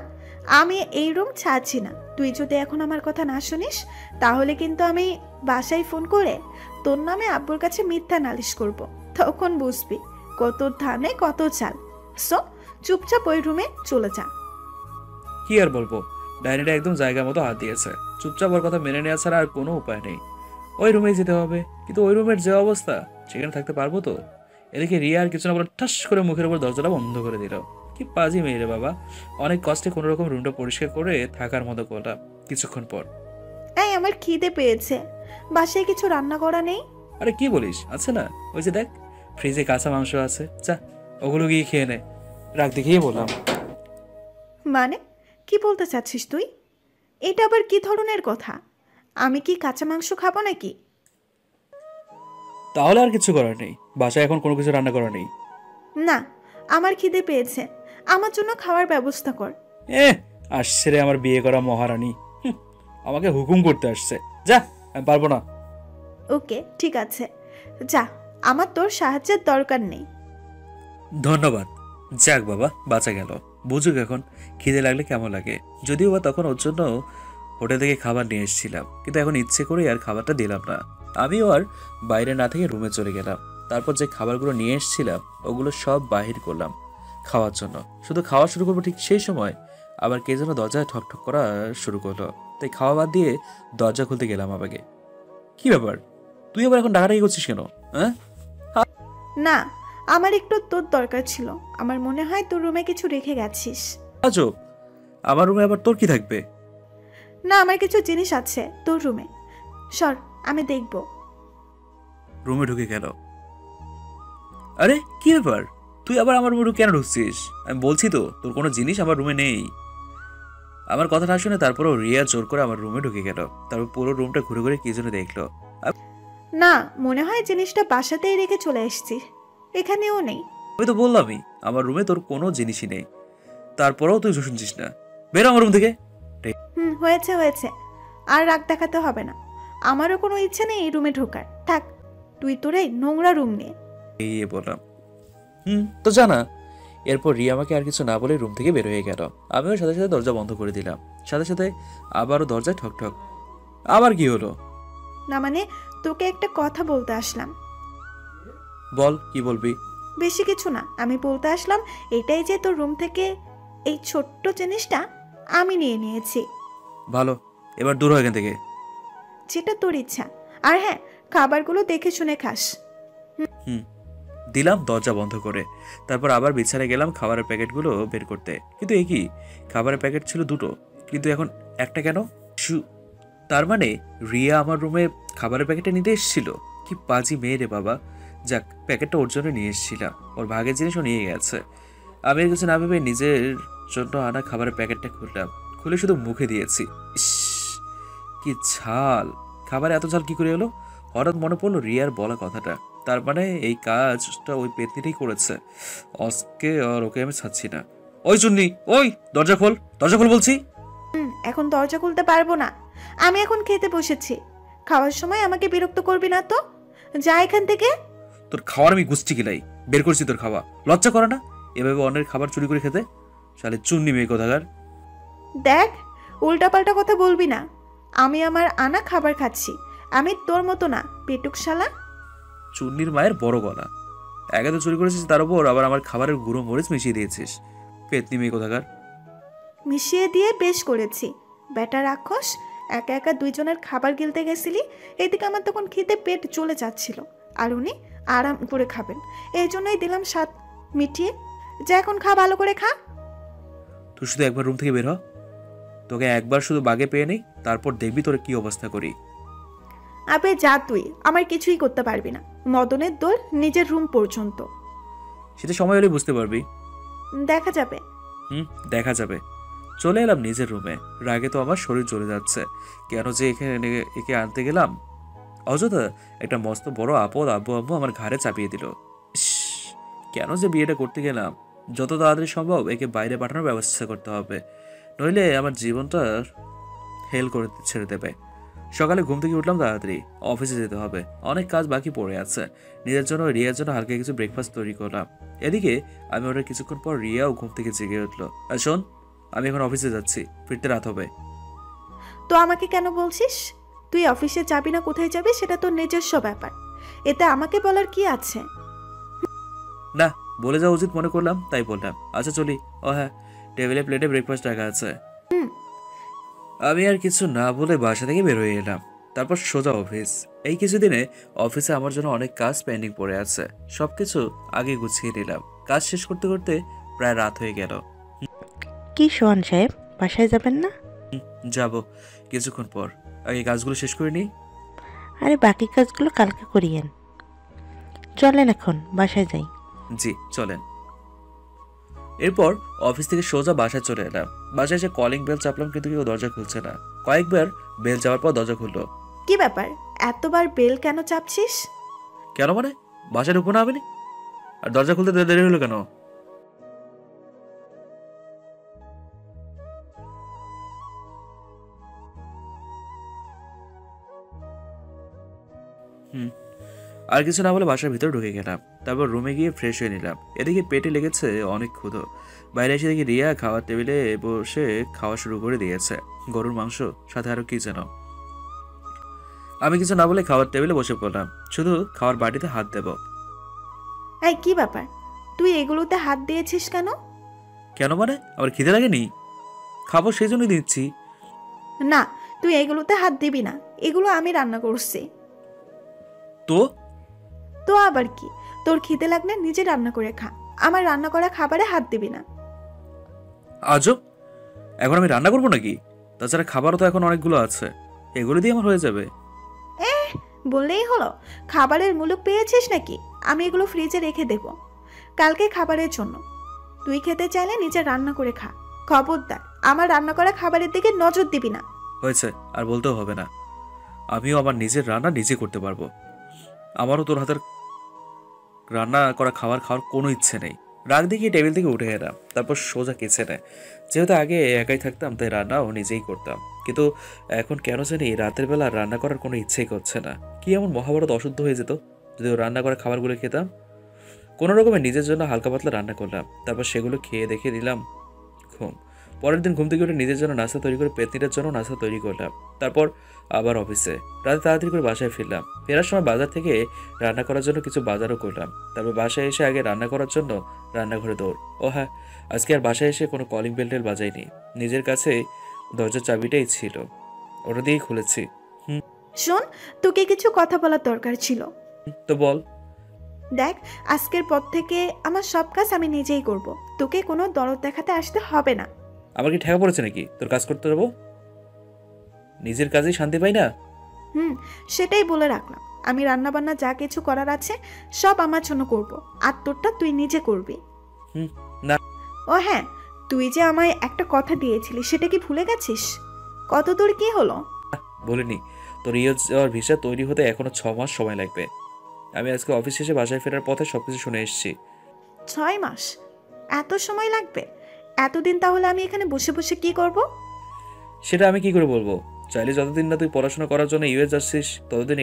আমি এই রুম ছাড়ছি না। তুই যদি এখন আমার কথা না শুনিস তাহলে কিন্তু আমি বাসায় ফোন করে তোর নামে আব্বুর কাছে মিথ্যা নালিশ করব। তখন বুঝবি কত ধানে কত চাল। সো চুপচাপ ওই রুমে চলে যা। কি আর বলবো, ডাইনিটা একদম জায়গা মতো হাত দিয়েছে। চুপচাপ ওর কথা মেনে নেওয়া ছাড়া আর কোনো উপায় নেই। ওই রুমেই যেতে হবে, কিন্তু ওই রুমের যে অবস্থা, সেখানে থাকতে পারবো তো? এদিকে রিয়া আর কিছু না বলে ঠাস করে মুখের উপর দরজাটা বন্ধ করে দিল। কি পাজি মেয়ে রে বাবা। অনেক কষ্টে কোনো রকম রুমটা পরিষ্কার করে থাকার মতো করলাম। কিছুক্ষণ পর, এই আমার খিদে পেয়েছে, বাসায় কিছু রান্না করা নেই? আরে কি বলিস, আছে না, ওই যে দেখ ফ্রিজে কাঁচা মাংস আছে, যা ওগুলো গিয়ে খেয়ে নে। রাখ দেখিয়ে বললাম। মানে কি বলতে চাচ্ছিস তুই? এটা আবার কি ধরনের কথা? আমি কি কাঁচা মাংস খাবো নাকি? তাহলে আর কিছু করার নেই, বাসায় এখন কোনো কিছু রান্না করা নেই। না, আমার খিদে পেয়েছে, আমার জন্য খাওয়ার ব্যবস্থা কর। আসছে রে আমার বিয়ে করা মহারানী, আমাকে হুকুম করতে আসছে। যা, আমি পারবো না। ওকে ঠিক আছে, যা, আমার তোর সাহায্যের দরকার নেই। ধন্যবাদ। যাক বাবা, বাঁচা গেল। বুঝুক এখন খিদে লাগলে কেমন লাগে। যদিও বা তখন ওর জন্য হোটেল থেকে খাবার নিয়ে এসেছিলাম, কিন্তু এখন ইচ্ছে করে আর খাবারটা দিলাম না। আমিও আর বাইরে না থেকে রুমে চলে গেলাম। তারপর যে খাবারগুলো নিয়ে এসেছিলাম ওগুলো সব বাহির করলাম খাওয়ার জন্য। শুধু খাওয়া শুরু করবো ঠিক সেই সময় আবার কে যেন দরজায় ঠকঠক করা শুরু করলো। তাই খাওয়া বাদ দিয়ে দরজা খুলতে গেলাম। আমাকে কি ব্যাপার, তুই আবার এখন ডাকাডাকি করছিস কেন? হ্যাঁ, না, আমার একটু তোর দরকার ছিল। আমার মনে হয় তোর রুমে কিছু রেখে গেছিস। আজব, আমার রুমে আবার তোর কি থাকবে? না, আমার কিছু জিনিস আছে তোর রুমে। সর, আমি দেখব। রুমে ঢুকে গেল। আরে কি ব্যাপার, তুই আবার আমার রুমে কেন ঢুকছিস? আমি বলছি তো তোর কোনো জিনিস আমার রুমে নেই। আমার কথা না শুনে তারপরও রিয়া জোর করে আমার রুমে ঢুকে গেল। তারপর পুরো রুমটা ঘুরে ঘুরে কি যেন দেখলো। না, মনে হয় জিনিসটা বাসাতেই রেখে চলে এসেছি। এখানেও নেই। আমি তো বললামই আমার রুমে তোর কোনো জিনিসই নেই, তারপরেও তুই শুনছিস না। বেরো আমার রুম থেকে। হয়েছে হয়েছে, আর রাগ দেখাতে হবে না। আমারও কোনো ইচ্ছে নেই এই রুমে ঢোকার। থাক তুই তোর এই নোংরা রুম নিয়ে। এই বললাম। তো জানা। এরপর রিয়া আমাকে আর কিছু না বলে রুম থেকে বের হয়ে গেল। আমিও সাথে সাথে দরজা বন্ধ করে দিলাম। সাথে সাথে আবারও দরজায় ঠক ঠক। আবার কি হলো? না মানে, তোকে একটা কথা বলতে আসলাম। বল, কি বলবি? বেশি কিছু না, আমি বলতে আসলাম এটাই যে তোর রুম থেকে এই ছোট্ট জিনিসটা আমি নিয়ে নিয়েছি। ভালো, এবার দূর হয় এখান থেকে। যেটা তোর ইচ্ছা। আর হ্যাঁ, খাবারগুলো দেখে শুনে খাস। দিলাম দরজা বন্ধ করে। তারপর আবার বিছানায় গেলাম খাবারের প্যাকেটগুলো বের করতে। কিন্তু এ কি, খাবারের প্যাকেট ছিল দুটো, কিন্তু এখন একটা কেন? তার মানে রিয়া আমার রুমে খাবারের প্যাকেটটা নিতে এসেছিল। কি পাজি মেয়ে রে বাবা। যাক, প্যাকেটটা ওর জন্য নিয়ে এসেছিলাম, ওর ভাগের জিনিসও নিয়ে গেছে। আমি আর কিছু না ভেবে নিজের জন্য আনা খাবারের প্যাকেটটা খুললাম। খুলে শুধু মুখে দিয়েছি। ইস, কি ঝাল! খাবারে এত ঝাল কি করে এলো? হঠাৎ মনে পড়লো রিয়ার বলা কথাটা। তার মানে এই কাজটা ওই পেতনিটাই করেছে। আজকে আর ওকে আমি ছাড়ছি না। ওই চুন্নি, ওই দরজা খোল, দরজা খোল বলছি। এখন দরজা খুলতে পারবো না। আমি এখন খেতে বসেছি। খাওয়ার সময় আমাকে বিরক্ত করবি না তো। যা এখান থেকে। তোর খাওয়ার আমি গুষ্টি গিলাই, বের করছি তোর খাওয়া। লজ্জা করে না এভাবে অন্যের খাবার চুরি করে খেতে? শালে চুন্নি মেয়ে কোথাকার। দেখ, উল্টাপাল্টা কথা বলবি না। আমি আমার আনা খাবার খাচ্ছি। আমি তোর মতো না, পেটুক শালা। চুন্নির মায়ের বড় গলা। একে তো চুরি করেছিস, তার উপর আবার আমার খাবারের গুঁড়ো মরিচ মিশিয়ে দিয়েছিস। পেতনি মেয়ে কোথাকার। মিশিয়ে দিয়ে বেশ করেছি। বেটা রাক্ষস, একা একা দুইজনের খাবার গিলতে গেছিলি। এদিকে আমার তখন খেতে পেট চলে যাচ্ছিল, আর উনি আরাম করে খাবেন। এই জন্যই দিলাম স্বাদ মিটিয়ে। যা এখন খা, ভালো করে খা। তুই শুধু একবার রুম থেকে বের হ। তোকে একবার শুধু বাগে পেয়ে নেই, তারপর দেখবি তোর কি অবস্থা করি। আবে যা, তুই আমার কিছুই করতে পারবি না। মদনের দোল নিজের রুম পর্যন্ত। সেটা সময় হলে বুঝতে পারবি। দেখা যাবে। দেখা যাবে। চলে এলাম নিজের রুমে। রাগে তো আমার শরীর জ্বলে যাচ্ছে। কেন যে এখানে একে আনতে গেলাম? অযথা একটা মস্ত বড় আপদ আব্বু আম্মু আমার ঘাড়ে চাপিয়ে দিল। ইস, কেন যে বিয়েটা করতে গেলাম? যত তাড়াতাড়ি সম্ভব একে বাইরে পাঠানোর ব্যবস্থা করতে হবে, নইলে আমার জীবনটা হেল করে ছেড়ে দেবে। সকালে ঘুম থেকে উঠলাম তাড়াতাড়ি, অফিসে যেতে হবে। অনেক কাজ বাকি পড়ে আছে। নিজের জন্য, রিয়ার জন্য হালকা কিছু ব্রেকফাস্ট তৈরি করলাম। এদিকে আমি ওটা কিছুক্ষণ পর রিয়াও ঘুম থেকে জেগে উঠলো। আর শোন, আমি এখন অফিসে যাচ্ছি, ফিরতে রাত হবে। তো আমাকে কেন বলছিস? তুই অফিসে যাবি না কোথায় যাবি সেটা তোর নিজস্ব ব্যাপার। এতে আমাকে বলার কি আছে? না, বলে যাওয়া উচিত মনে করলাম, তাই বললাম। আচ্ছা চলি। ও হ্যাঁ, টেবিলে প্লেটে ব্রেকফাস্ট রাখা আছে। আমি আর কিছু না বলে বাসা থেকে বের হয়ে এলাম। তারপর সোজা অফিস। এই কিছুদিনে অফিসে আমার জন্য অনেক কাজ পেন্ডিং পড়ে আছে। সবকিছু আগে গুছিয়ে নিলাম। কাজ শেষ করতে করতে প্রায় রাত হয়ে গেল। কি সোহান সাহেব, বাসায় যাবেন না? যাব কিছুক্ষণ পর। আগে কাজগুলো শেষ করে নিই। আরে বাকি কাজগুলো কালকে করিয়েন। চলেন এখন বাসায় যাই। জি চলেন। এরপর অফিস থেকে সোজা বাসায় চলে এলাম। বাসায় এসে কলিং বেল চাপলাম, কিন্তু কেউ দরজা খুলছে না। কয়েকবার বেল যাওয়ার পর দরজা খুললো। কি ব্যাপার, এতবার বেল কেন চাপছিস? কেন মানে, বাসায় ঢুকবো না আমি? আর দরজা খুলতে দেরি হলো কেন? আর কিছু না বলে বাসার ভিতরে ঢুকে গেলাম। তারপর রুমে গিয়ে ফ্রেশ হয়ে নিলাম। এদিকে পেটে লেগেছে অনেক ক্ষুধা। বাইরে এসে দেখি রিয়া খাওয়ার টেবিলে বসে খাওয়া শুরু করে দিয়েছে। গরুর মাংস, সাথে আরো কি যেন। আমি কিছু না বলে খাওয়ার টেবিলে বসে পড়লাম, শুধু খাওয়ার বাটিতে হাত দেব। এই কি ব্যাপার, তুই এগুলোতে হাত দিয়েছিস কেন? কেন মানে, আমার খিদে লাগেনি? খাবো সেই জন্যই দিচ্ছি। না, তুই এগুলোতে হাত দিবি না, এগুলো আমি রান্না করছি। তো তো আবার কি, তোর খিদে লাগলে নিজে রান্না করে খা, আমার রান্না করা খাবারে হাত দিবি না। আজব, এখন আমি রান্না করবো নাকি? তাছাড়া খাবারও তো এখন অনেকগুলো আছে, এগুলো দিয়ে আমার হয়ে যাবে। বললেই হলো, খাবারের মুলুক পেয়েছিস নাকি? আমি এগুলো ফ্রিজে রেখে দেব কালকে খাবারের জন্য। তুই খেতে চাইলে নিজে রান্না করে খা। খবরদার আমার রান্না করা খাবারের দিকে নজর দিবি না। হয়েছে, আর বলতেও হবে না। আমিও আমার নিজের রান্না নিজে করতে পারবো। আমারও তোর হাতের রান্না করা খাবার খাওয়ার কোনো ইচ্ছে নেই। রাগ দেখিয়ে টেবিল থেকে উঠে এলাম, তারপর সোজা কিচেনে। যেহেতু আগে একাই থাকতাম তাই রান্নাও নিজেই করতাম, কিন্তু এখন কেন জানি রাতের বেলা রান্না করার কোনো ইচ্ছেই করছে না। কি এমন মহাভারত অশুদ্ধ হয়ে যেত যদি ও রান্না করা খাবারগুলো খেতাম। কোনো রকমে নিজের জন্য হালকা পাতলা রান্না করলাম, তারপর সেগুলো খেয়ে দেখে দিলাম ঘুম। পরের দিন ঘুম থেকে উঠে নিজের জন্য নাস্তা তৈরি করে পেতনিটার জন্য নাস্তা তৈরি করলাম। তারপর আবার অফিসে। রাতে তাড়াতাড়ি করে বাসায় ফিরলাম। ফেরার সময় বাজার থেকে রান্না করার জন্য কিছু বাজারও করলাম। তারপর বাসায় এসে আগে রান্না করার জন্য রান্নাঘরে দৌড়। ও হ্যাঁ, আজকে আর বাসায় এসে কোনো কলিং বেল বাজাইনি, নিজের কাছে দরজার চাবিটাই ছিল, ওটা দিয়েই খুলেছি। শোন, তোকে কিছু কথা বলার দরকার ছিল। তো বল। দেখ, আজকের পর থেকে আমার সব কাজ আমি নিজেই করব, তোকে কোনো দরদ দেখাতে আসতে হবে না। আমার কি ঠেকা পড়েছে নাকি তোর কাজ করতে যাবো? নিজের কাজেই শান্তি পাই না। সেটাই বলে রাখলাম, আমি রান্না বান্না যা কিছু করার আছে সব আমার জন্য করব, আর তোরটা তুই নিজে করবি। না। ও হ্যাঁ, তুই যে আমায় একটা কথা দিয়েছিলি, সেটা কি ভুলে গেছিস? কত দূর কি হলো? বলিনি, তোর ইউএস যাওয়ার ভিসা তৈরি হতে এখনো 6 মাস সময় লাগবে। আমি আজকে অফিস শেষে বাসায় ফেরার পথে সবকিছু শুনে এসেছি। 6 মাস? এত সময় লাগবে? এতদিন তাহলে আমি এখানে বসে বসে কি করব? সেটা আমি কি করে বলবো? চাইলে যতদিন না তুই পড়াশোনা করার জন্য ইউএস যাচ্ছিস ততদিন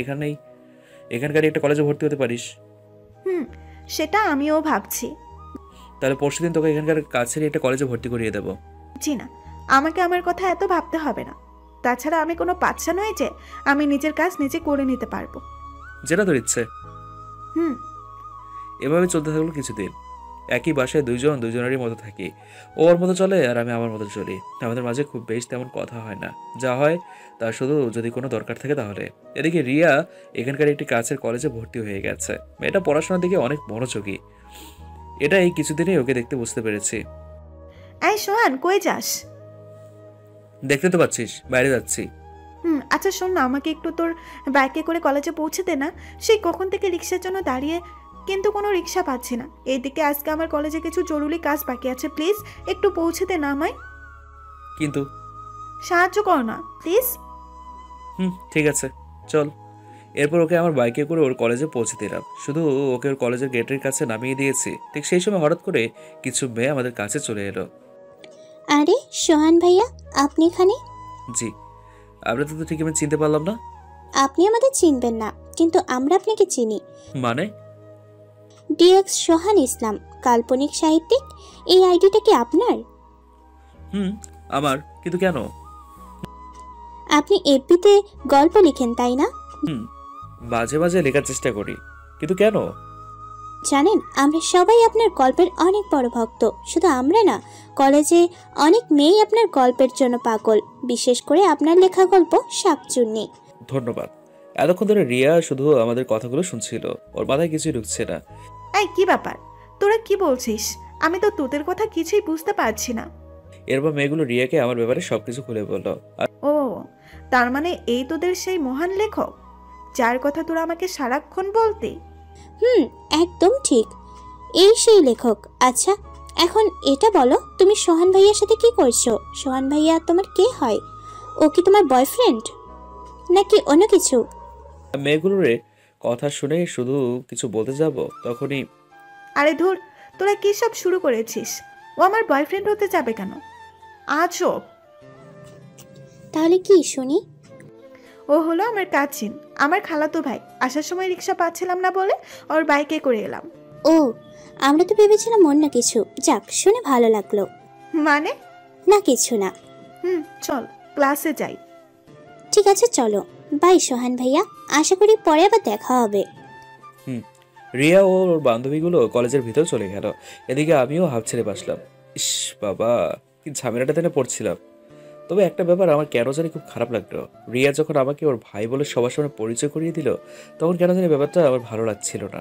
এখানকারই একটা কলেজে ভর্তি হতে পারিস। সেটা আমিও ভাবছি। তাহলে পরশুদিন তোকে এখানকার কাছেরই একটা কলেজে ভর্তি করিয়ে দেবো। জি না, আমাকে আমার কথা এত ভাবতে হবে না। তাছাড়া আমি কোনো বাচ্চা নই যে আমি নিজের কাজ নিজে করে নিতে পারবো। যেটা তোর ইচ্ছে। হুম। এভাবে চলতে থাকলো কিছুদিন। একই বাসায় দুজনেরই মতো থাকি। ও ওর মতো চলে আর আমি আমার মতো চলি। আমাদের মাঝে খুব বেশ তেমন কথা হয় না, যা হয় তা শুধু যদি কোনো দরকার থাকে তাহলে। এদিকে রিয়া এখানকার একটি কাছের কলেজে ভর্তি হয়ে গেছে। মেয়েটা পড়াশোনার দিকে অনেক মনোযোগী। এটা এই কিছুদিনেই ওকে দেখতে বুঝতে পেরেছি। এই সোহান, কই যাস? দেখতে তো পাচ্ছিস বাইরে যাচ্ছি। আচ্ছা শোন না, আমাকে একটু তোর বাইকে করে কলেজে পৌঁছে দে না। সেই কখন থেকে রিক্সার জন্য দাঁড়িয়ে, কিন্তু কোনো রিক্সা পাচ্ছি না। এইদিকে আজকে আমার কলেজে কিছু জরুরি কাজ বাকি আছে, প্লিজ একটু পৌঁছে দে না আমায়। কিন্তু সাহায্য কর না প্লিজ। ঠিক আছে, চল। এরপর ওকে আমার বাইকে করে ওর কলেজে পৌঁছে দিলাম। শুধু ওকে ওর কলেজের গেটের কাছে নামিয়ে দিয়েছি, ঠিক সেই সময় হঠাৎ করে কিছু মেয়ে আমাদের কাছে চলে এলো। আরে সোহান ভাইয়া, আপনি এখানে? জি। আমরা তো ঠিক আমি চিনতে পারলাম না। আপনি আমাদের চিনবেন না, কিন্তু আমরা আপনাকে চিনি। মানে? ডিএক্স সোহান ইসলাম, কাল্পনিক সাহিত্যিক। এই আইডিটা কি আপনার? আমার। কিন্তু কেন? আপনি এফবিতে গল্প লিখেন তাই না? মাঝে মাঝে লেখার চেষ্টা করি, কিন্তু কেন? জানেন, আমরা সবাই আপনার গল্পের অনেক বড় ভক্ত। শুধু আমরা না, কলেজে অনেক মেয়েই আপনার গল্পের জন্য পাগল, বিশেষ করে আপনার লেখা গল্প শাকচুন্নি। ধন্যবাদ। এতক্ষণ ধরে রিয়া শুধু আমাদের কথাগুলো শুনছিল, ওর মাথায় কিছুই ঢুকছে না। এই কি ব্যাপার, তোরা কি বলছিস? আমি তো তোদের কথা কিছুই বুঝতে পারছি না। এরপর মেয়েগুলো রিয়াকে আমার ব্যাপারে সবকিছু খুলে বললো। ও, তার মানে এই তোদের সেই মহান লেখক যার কথা তোরা আমাকে সারাক্ষণ বলতে? একদম ঠিক, এই সেই লেখক। আচ্ছা, এখন এটা বলো, তুমি সোহান ভাইয়ার সাথে কি করছো? সোহান ভাইয়া তোমার কে হয়? ও কি তোমার বয়ফ্রেন্ড নাকি অন্য কিছু? মেয়েগুলোর কথা শুনে শুধু কিছু বলতে যাব, তখনই আরে ধুর, তোরা কি সব শুরু করেছিস? ও আমার বয়ফ্রেন্ড হতে যাবে কেন? আজব। তাহলে কি শুনি? ও হলো আমার কাজিন, আমার খালাতো ভাই। আসার সময় রিক্সা পাচ্ছিলাম না বলে ওর বাইকে করে এলাম। ও, আমরা তো ভেবেছিলাম অন্য কিছু। যাক, শুনে ভালো লাগলো। মানে? না, কিছু না। চল ক্লাসে যাই। ঠিক আছে, চলো। বাই সোহান ভাইয়া, আশা করি পরে আবার দেখা হবে। রিয়া ও ওর বান্ধবীগুলো কলেজের ভিতর চলে গেল। এদিকে আমিও হাফ ছেড়ে বাসলাম। ইস বাবা, কি ঝামেলাটা তেনে পড়ছিলাম। তবে একটা ব্যাপার আমার কেন জানি খুব খারাপ লাগলো। রিয়া যখন আমাকে ওর ভাই বলে সবার সামনে পরিচয় করিয়ে দিল, তখন কেন জানি ব্যাপারটা আমার ভালো লাগছিল না।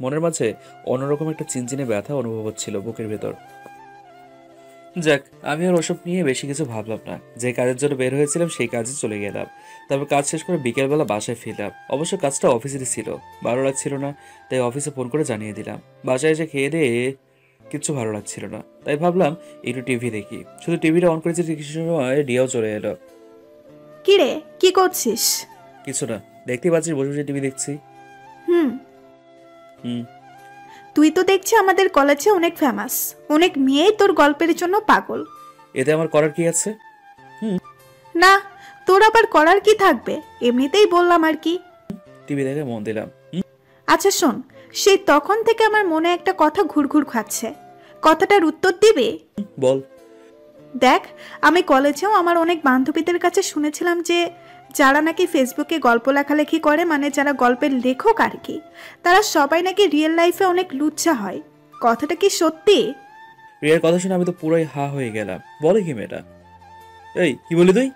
মনের মাঝে অন্যরকম একটা চিনচিনে ব্যথা অনুভব হচ্ছিল বুকের ভেতর। যাক, আমি আর ওসব নিয়ে বেশি কিছু ভাবলাম না। যে কাজের জন্য বের হয়েছিলাম সেই কাজে চলে গেলাম। তারপর কাজ শেষ করে বিকেলবেলা বাসায় ফিরলাম। অবশ্য কাজটা অফিসেরই ছিল, ভালো লাগছিল না, তাই অফিসে ফোন করে জানিয়ে দিলাম। বাসায় এসে খেয়ে দিয়ে কিচ্ছু ভালো লাগছিল না, তাই ভাবলাম একটু টিভি দেখি। শুধু টিভিটা অন করেছি, কিছু সময় রিয়াও চলে এলো। কি রে, কি করছিস? কিছু না, দেখতে পাচ্ছিস বসে বসে টিভি দেখছি। হুম হুম। তুই তো দেখছি আমাদের কলেজে অনেক ফেমাস, অনেক মেয়েই তোর গল্পের জন্য পাগল। এতে আমার করার কি আছে? না, তোর আবার করার কি থাকবে, এমনিতেই বললাম আর কি। টিভি দেখে মন দিলাম। আচ্ছা শোন, সেই তখন থেকে আমার মনে একটা কথা ঘুরঘুর খাচ্ছে, কথাটার উত্তর দিবি? বল। দেখ, আমি কলেজেও আমার অনেক বান্ধবীদের কাছে শুনেছিলাম যে যারা নাকি ফেসবুকে গল্প লেখালেখি করে, মানে যারা গল্পের লেখক আর কি, তারা সবাই নাকি রিয়েল লাইফে অনেক লুচ্চা হয়। কথাটা কি সত্যি? রিয়ার কথা শুনে আমি তো পুরোই হা হয়ে গেলাম। বলে কি মেয়েটা? এই কি বলি তুই?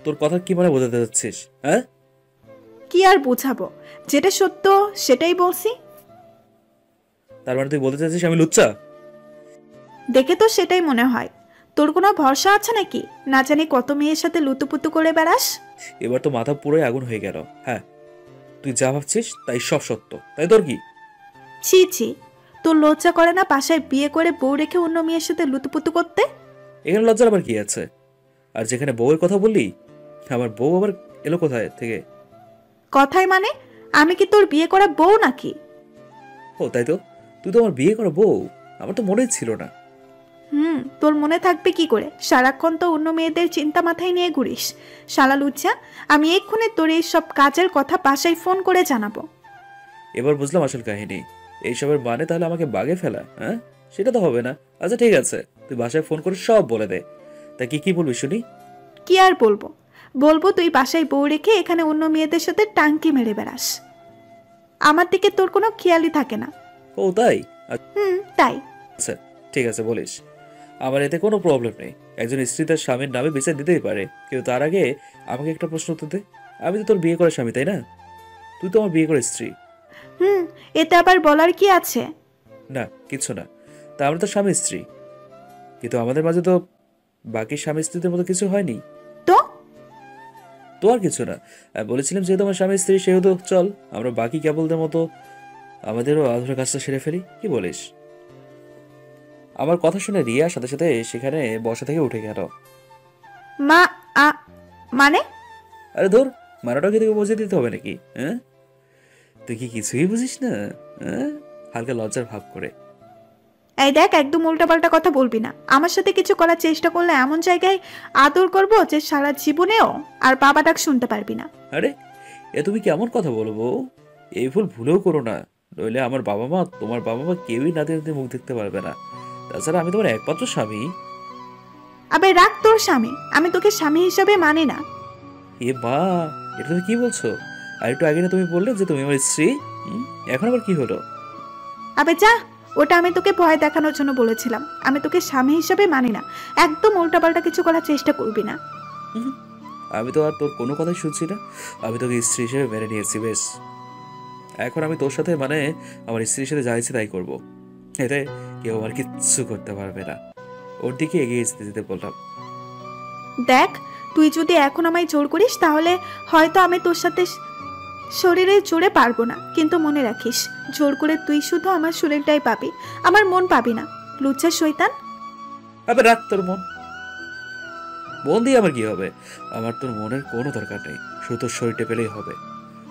তোর কথা কি মানে বোঝাতে যাচ্ছিস? হ্যাঁ, কি আর বোঝাবো, যেটা সত্য সেটাই বলছি। তার মানে তুই বলতে চাচ্ছিস আমি লুচ্চা? দেখে তো সেটাই মনে হয়। তোর কোনো ভরসা আছে নাকি? না জানি কত মেয়ের সাথে লুতুপুতু করে বেড়াস। এবার তো মাথা পুরোই আগুন হয়ে গেল। হ্যাঁ, তুই যা ভাবছিস তাই সব সত্য, তাই তোর কি? ছি ছি, তোর লজ্জা করে না বাসায় বিয়ে করে বউ রেখে অন্য মেয়ের সাথে লুতুপুতু করতে? এখানে লজ্জার আবার কি আছে? আর যেখানে বউয়ের কথা বললি, আমার বউ আবার এলো কোথায় থেকে? কথাই মানে, আমি কি তোর বিয়ে করা বউ নাকি? ও তাই তো, তুই তো আমার বিয়ে করা বউ। আমার তো মনেই ছিল না। তোর মনে থাকবে কি করে? সারাক্ষণ তো অন্য মেয়েদের চিন্তা মাথায় নিয়ে ঘুরিস। শালা লুচ্চা, আমি এক্ষুনি তোর এই সব কাজের কথা বাসায় ফোন করে জানাবো। এবার বুঝলাম আসল কাহিনী। এইসবের মানে তাহলে আমাকে বাগে ফেলা? হ্যাঁ, সেটা তো হবে না। আচ্ছা ঠিক আছে, তুই বাসায় ফোন করে সব বলে দে। তা কি কি বলবি শুনি? কি আর বলবো, বলবো তুই বাসায় বউ রেখে এখানে অন্য মেয়েদের সাথে টাঙ্কি মেরে বেড়াস। আমার দিকে তোর কোনো খেয়ালই থাকে না। ও তাই? তাই। আচ্ছা ঠিক আছে, বলিস। আমার এতে কোনো প্রবলেম নেই। একজন স্ত্রী তার স্বামীর নামে বিচার দিতেই পারে, কিন্তু তার আগে আমাকে একটা প্রশ্ন উত্তর দে। আমি তো তোর বিয়ে করা স্বামী, তাই না? তুই তো আমার বিয়ে করা স্ত্রী। এতে আবার বলার কি আছে? না কিছু না, তা আমরা তো স্বামী স্ত্রী, কিন্তু আমাদের মাঝে তো বাকি স্বামী স্ত্রীদের মতো কিছু হয়নি। তো তো আর কিছু না, আমি বলেছিলাম যেহেতু আমার স্বামী স্ত্রী সেহেতু চল আমরা বাকি কেবলদের মতো আমাদেরও আধুনিক কাজটা সেরে ফেলি। কি বলিস? আমার কথা শুনে রিয়া সাথে সাথে সেখানে বসা থেকে উঠে গেল। মা মানে? আরে ধর, মারাটা কি তোকে বুঝিয়ে দিতে হবে নাকি? হ্যাঁ, তুই কি কিছুই বুঝিস না? হ্যাঁ, হালকা লজ্জার ভাব করে। এই দেখ, একদম উল্টাপাল্টা কথা বলবি না। আমার সাথে কিছু করার চেষ্টা করলে এমন জায়গায় আদর করব যে সারা জীবনেও আর বাবা ডাক শুনতে পারবি না। আরে এ তুমি কেমন কথা বলবো? এই ভুল ভুলেও করো না, নইলে আমার বাবা মা, তোমার বাবা মা কেউই নাতি নাতি মুখ দেখতে পারবে না। তাছাড়া আমি তোমার একমাত্র স্বামী। আবে রাখ তোর স্বামী, আমি তোকে স্বামী হিসাবে মানি না। এ মা, এটা তুমি কি বলছো? আর একটু আগে না তুমি বললে যে তুমি আমার স্ত্রী? এখন আবার কি হলো? আবে যা, ওটা আমি তোকে ভয় দেখানোর জন্য বলেছিলাম। আমি তোকে স্বামী হিসাবে মানি না। একদম উল্টাপাল্টা কিছু করার চেষ্টা করবি না। আমি তো আর তোর কোনো কথাই শুনছি না। আমি তোকে স্ত্রী হিসেবে মেনে নিয়েছি, বেশ। এখন আমি তোর সাথে মানে আমার স্ত্রীর সাথে যা ইচ্ছে তাই করবো। এতে কেউ আমার কিচ্ছু করতে পারবে না। ওর দিকে এগিয়ে যেতে যেতে বললাম, দেখ, তুই যদি এখন আমায় জোর করিস তাহলে হয়তো আমি তোর সাথে শরীরে জোরে পারবো না, কিন্তু মনে রাখিস, জোর করে তুই শুধু আমার শরীরটাই পাবি, আমার মন পাবি না। লুচ্চা শয়তান। আবে রাখ তোর মন। মন দিয়ে আমার কি হবে? আমার তোর মনের কোনো দরকার নেই, শুধু তোর শরীরটা পেলেই হবে।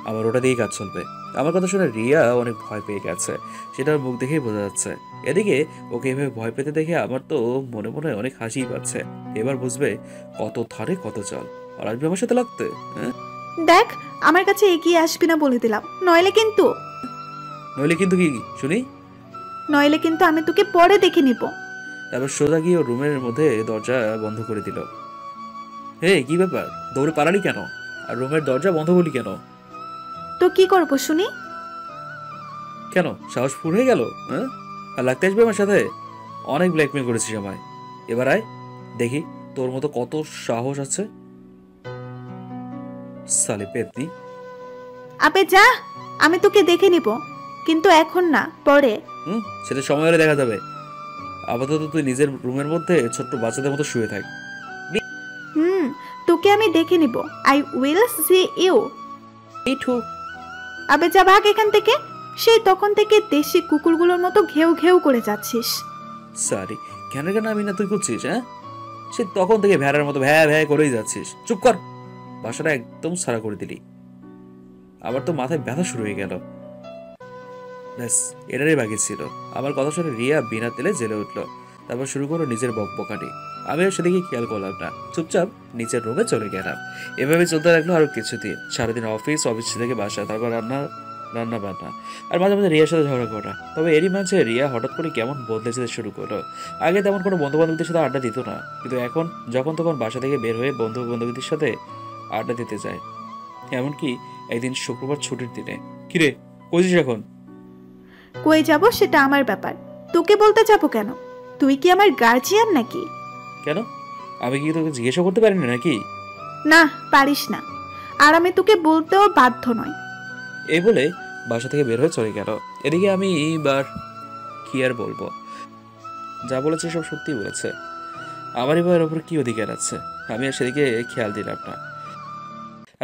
আমার ওটা দিয়েই কাজ চলবে। আমার কথা শুনে রিয়া অনেক ভয় পেয়ে গেছে, সেটার মুখ দেখেই বোঝা যাচ্ছে। এদিকে ওকে এভাবে ভয় পেতে দেখে আমার তো মনে মনে অনেক হাসিই পাচ্ছে। এবার বুঝবে কত ধারে কত জল। আর আসবে আমার সাথে লাগতে? হ্যাঁ, দেখ, আমার কাছে এগিয়ে আসবি না বলে দিলাম, নইলে কিন্তু কি শুনি? নইলে কিন্তু আমি তোকে পরে দেখে নিব। তারপর সোজা গিয়ে ওর রুমের মধ্যে দরজা বন্ধ করে দিল। হে, কি ব্যাপার? দৌড়ে পালালি কেন? আর রুমের দরজা বন্ধ করলি কেন? তো কি করবো শুনি? কেন, সাহস ফুর হয়ে গেল? হ্যাঁ, আর লাগতে আসবে আমার সাথে? অনেক ব্ল্যাকমেল করেছিস আমায়। এবার আয় দেখি তোর মতো কত সাহস আছে সালি পেতনি। আবে যা, আমি তোকে দেখে নিব, কিন্তু এখন না, পরে। সেটা সময় হলে দেখা যাবে। আপাতত তুই নিজের রুমের মধ্যে ছোট্ট বাচ্চাদের মতো শুয়ে থাক। তোকে আমি দেখে নিব। I will see you. Mithu, আবে যা, ভাগ এখান থেকে। সেই তখন থেকে দেশি কুকুরগুলোর মতো ঘেউ ঘেউ করে যাচ্ছিস। সারি, কেন কেন আমি না তুই করছিস? হ্যাঁ, সে তখন থেকে ভেড়ার মতো ভ্যা ভ্যা করেই যাচ্ছিস। চুপ কর, বাসাটা একদম সারা করে দিলি। আবার তো মাথায় ব্যথা শুরু হয়ে গেল। ব্যাস, এটারই বাকি ছিল। আমার কথা শুনে রিয়া বিনা তেলে জ্বেলে উঠলো। তারপর শুরু করলো নিজের বকবকানি। আমিও সেদিকে খেয়াল করলাম না, চুপচাপ নিচের রুমে চলে গেলাম। এভাবে চলতে লাগলো আরো কিছুদিন। সারাদিন অফিস থেকে বাসা, তারপর রান্না বান্না, আর মাঝে মাঝে রিয়ার সাথে ঝগড়া করা। তবে এরই মাঝে রিয়া হঠাৎ করে কেমন বদলে যেতে শুরু করলো। আগে তেমন কোনো বন্ধু বান্ধবদের সাথে আড্ডা দিত না, কিন্তু এখন যখন তখন বাসা থেকে বের হয়ে বন্ধু বান্ধবীদের সাথে আড্ডা দিতে যায়। এমনকি একদিন শুক্রবার ছুটির দিনে। কিরে, কইছিস এখন? কই যাব সেটা আমার ব্যাপার, তোকে বলতে যাব কেন? তুই কি আমার গার্জিয়ান নাকি? কেন, আমি কি তোকে জিজ্ঞাসা করতে পারিনি নাকি? না, পারিস না, আর আমি তোকে বলতেও বাধ্য নয়। এই বলে বাসা থেকে বের হয়ে চলে গেল। এদিকে আমি এবার কি আর বলবো, যা বলেছে সব সত্যি বলেছে। আমার এবার ওপর কি অধিকার আছে? আমি আর সেদিকে খেয়াল দিলাম না।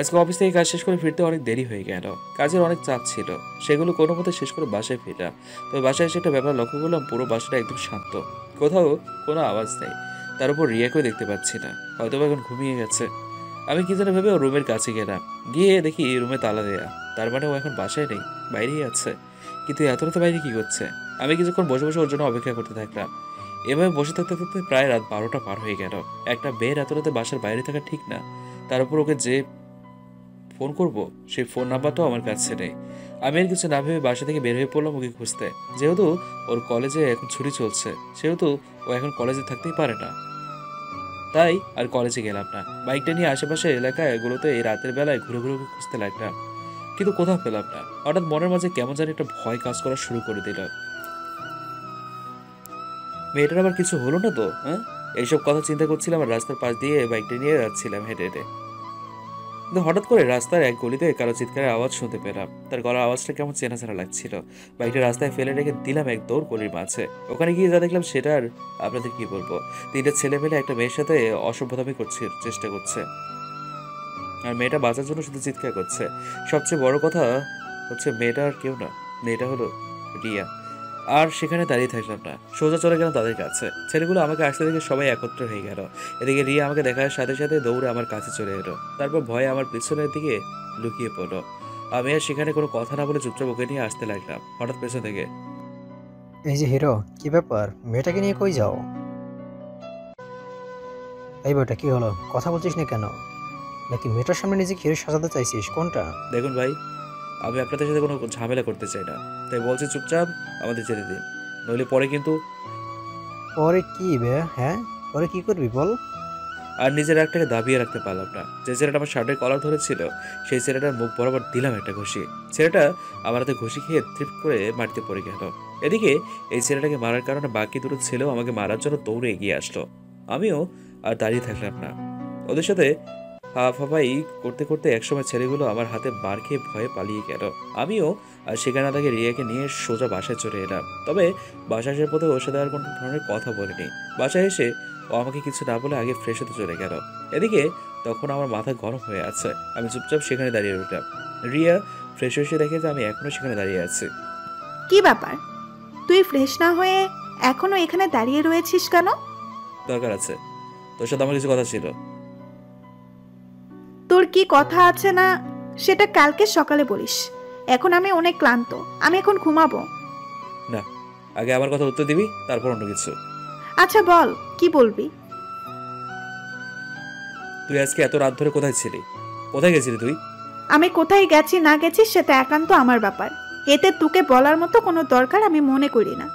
আজকে অফিস থেকে কাজ শেষ করে ফিরতে অনেক দেরি হয়ে গেল। কাজের অনেক চাপ ছিল, সেগুলো কোনো মতে শেষ করে বাসায় ফিরলাম। তবে বাসায় এসে একটা ব্যাপার লক্ষ্য করলাম, পুরো বাসাটা একদম শান্ত, কোথাও কোনো আওয়াজ নেই। তার উপর রিয়াকেও দেখতে পাচ্ছি না, হয়তো এখন ঘুমিয়ে গেছে। আমি কি যেন ভেবে ওর রুমের কাছে গেলাম, গিয়ে দেখি রুমে তালা দেয়া। তার মানে ও এখন বাসায় নেই, বাইরেই আছে। কিন্তু এত রাতে বাইরে কি করছে? আমি কিছুক্ষণ বসে বসে ওর জন্য অপেক্ষা করতে থাকলাম। এভাবে বসে থাকতে থাকতে প্রায় রাত 12টা পার হয়ে গেল। একটা বের এত রাতে বাসার বাইরে থাকা ঠিক না। তার উপর ওকে যে ফোন করব, সেই ফোন নাম্বারটাও আমার কাছে নেই। আমি আর কিছু না ভেবে বাসা থেকে বের হয়ে পড়লাম ওকে খুঁজতে। যেহেতু ওর কলেজে এখন ছুটি চলছে, সেহেতু ও এখন কলেজে থাকতেই পারে না, তাই আর কলেজে গেলাম না। বাইকটা নিয়ে আশেপাশে এলাকাগুলোতে এই রাতের বেলায় ঘুরে ঘুরে খুঁজতে লাগলাম, কিন্তু কোথাও পেলাম না। হঠাৎ মনের মাঝে কেমন জানি একটা ভয় কাজ করা শুরু করে দিল। মেয়েটার আবার কিছু হলো না তো? হ্যাঁ, এইসব কথা চিন্তা করছিলাম আর রাস্তার পাশ দিয়ে বাইকটা নিয়ে যাচ্ছিলাম হেঁটে হেঁটে। কিন্তু হঠাৎ করে রাস্তার এক গলিতে কারো চিৎকারের আওয়াজ শুনতে পেলাম। তার গলার আওয়াজটা কেমন চেনা চেনা লাগছিল। বাইকটা রাস্তায় ফেলে রেখে দিলাম এক দৌড় গলির মাঝে। ওখানে গিয়ে যা দেখলাম সেটা আর আপনাদের কি বলবো। তিনটা ছেলে মেলে একটা মেয়ের সাথে অসভ্যতামি চেষ্টা করছে, আর মেয়েটা বাঁচার জন্য শুধু চিৎকার করছে। সবচেয়ে বড় কথা হচ্ছে মেয়েটা আর কেউ না, মেয়েটা হলো রিয়া। আর সেখানে দাঁড়িয়ে থাকলাম না, সোজা চলে গেলাম তাদের কাছে। ছেলেগুলো আমাকে আসতে দেখে সবাই একত্র হয়ে গেল। এদিকে রিয়া আমাকে দেখার সাথে সাথে দৌড়ে আমার কাছে চলে এলো। তারপর ভয়ে আমার পিছনের দিকে লুকিয়ে পড়লো। আমি আর সেখানে কোনো কথা না বলে চুপচাপ ওকে নিয়ে আসতে লাগলাম। হঠাৎ পেছন থেকে, এই যে হিরো, কি ব্যাপার? মেয়েটাকে নিয়ে কই যাও? এই বইটা কি হলো, কথা বলছিস না কেন? নাকি মেয়েটার সামনে নিজেকে হিরো সাজাতে চাইছিস? কোনটা? দেখুন ভাই, আমি আপনাদের সাথে কোনো ঝামেলা করতে চাই না, তাই বলছি চুপচাপ আমাদের যেতে দিন, নইলে পরে কিন্তু। পরে কি বে? হ্যাঁ, পরে কি করবি বল? আর নিজের একটাকে দাবিয়ে রাখতে পারলাম না। যে ছেলেটা আমার শার্টের কলার ধরেছিল, সেই ছেলেটার মুখ বরাবর দিলাম একটা ঘুষি। ছেলেটা আমার হাতে ঘুষি খেয়ে তৃপ্ত করে মাটিতে পড়ে গেল। এদিকে এই ছেলেটাকে মারার কারণে বাকি দুটো ছেলেও আমাকে মারার জন্য দৌড়ে এগিয়ে আসলো। আমিও আর দাঁড়িয়ে থাকলাম না, ওদের সাথে হাফাফাই করতে করতে একসময় ছেলেগুলো আমার হাতে মার খেয়ে ভয়ে পালিয়ে গেল। আমিও আর সেখানে তাকে রিয়াকে নিয়ে সোজা বাসায় চলে এলাম। তবে বাসায় আসার পথে ওর সাথে আর কোনো ধরনের কথা বলিনি। বাসায় এসে ও আমাকে কিছু না বলে আগে ফ্রেশ হতে চলে গেল। এদিকে তখন আমার মাথা গরম হয়ে আছে। আমি চুপচাপ সেখানে দাঁড়িয়ে রইলাম। রিয়া ফ্রেশ এসে দেখে যে আমি এখনো সেখানে দাঁড়িয়ে আছি। কি ব্যাপার, তুই ফ্রেশ না হয়ে এখনো এখানে দাঁড়িয়ে রয়েছিস কেন? দরকার আছে, তোর সাথে আমার কিছু কথা ছিল। তোর কি কথা আছে না সেটা কালকে সকালে বলিস। এখন আমি অনেক ক্লান্ত, আমি এখন ঘুমাবো। না, আগে আমার কথা উত্তর দিবি, তারপর অন্য কিছু। আচ্ছা বল, কি বলবি? তুই আজকে এত রাত ধরে কোথায় ছিলি? কোথায় গেছিলি তুই? আমি কোথায় গেছি না গেছি সেটা একান্ত আমার ব্যাপার, এতে তোকে বলার মতো কোনো দরকার আমি মনে করি না।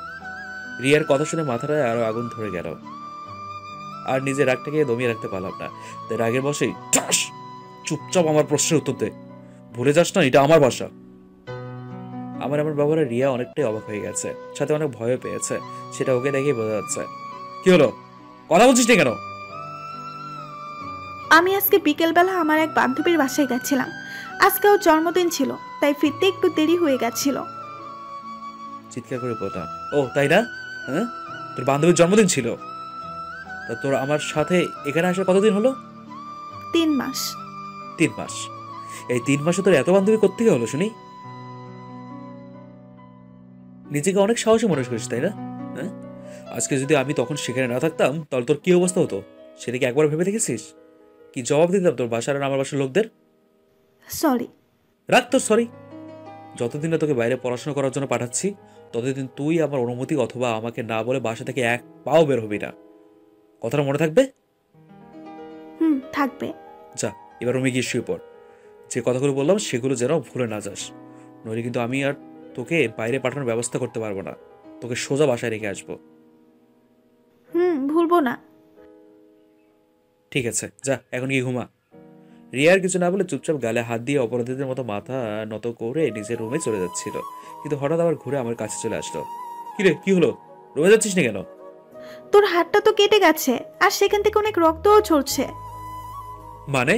রিয়ার কথা শুনে মাথাটায় আরো আগুন ধরে গেল, আর নিজের রাগটাকে দমিয়ে রাখতে পারলাম না। তাই রাগের বসেই চুপচাপ আমার প্রশ্নের উত্তর দে, ভুলে যাস না এটা আমার বাসা। আমার ব্যবহারে রিয়া অনেকটাই অবাক হয়ে গেছে, সাথে অনেক ভয়ও পেয়েছে। সেটা ওকে দেখেই বোঝা যাচ্ছে। কি হলো, কথা বলছিস না কেন? আমি আজকে বিকেলবেলা আমার এক বান্ধবীর বাসায় গেছিলাম। আজকে ওর জন্মদিন ছিল, তাই ফিরতে একটু দেরি হয়ে গেছিল। চিৎকার করে বললাম, ও তাই না? হ্যাঁ, তোর বান্ধবীর জন্মদিন ছিল? তা তোর আমার সাথে এখানে আসা কতদিন হলো? 3 মাস। 3 মাস? এই 3 মাসে তোর এত বান্ধবী কোত্থেকে হলো শুনি? নিজেকে অনেক সাহসী মনে করিস তাই না? হ্যাঁ, আজকে যদি আমি তখন সেখানে না থাকতাম তাহলে তোর কি অবস্থা হতো সেদিকে একবার ভেবে দেখেছিস? কি জবাব দিতাম তোর বাসার আর আমার বাসার লোকদের? সরি। রাখ তোর সরি। যতদিন না তোকে বাইরে পড়াশোনা করার জন্য পাঠাচ্ছি ততদিন তুই আমার অনুমতি অথবা আমাকে না বলে বাসা থেকে এক পাও বের হবি না। কথাটা মনে থাকবে? থাকবে। যা, এবার রুমে গিয়ে শুয়ে পড়। যে কথাগুলো বললাম সেগুলো যেন ভুলে না যাস, নইলে কিন্তু আমি আর তোকে বাইরে পাঠানোর ব্যবস্থা করতে পারবো না। তোকে সোজা বাসায় রেখে আসবো। ভুলবো না। ঠিক আছে, যা এখন গিয়ে ঘুমা। রিয়ার কিছু না বলে চুপচাপ গালে হাত দিয়ে অপরাধীদের মতো মাথা নত করে নিজের রুমে চলে যাচ্ছিল, কিন্তু হঠাৎ আবার ঘুরে আমার কাছে চলে আসলো। কিরে, কি হলো? রুমে যাচ্ছিস না কেন? তোর হাতটা তো কেটে গেছে, আর সেখান থেকে অনেক রক্তও ঝরছে। মানে?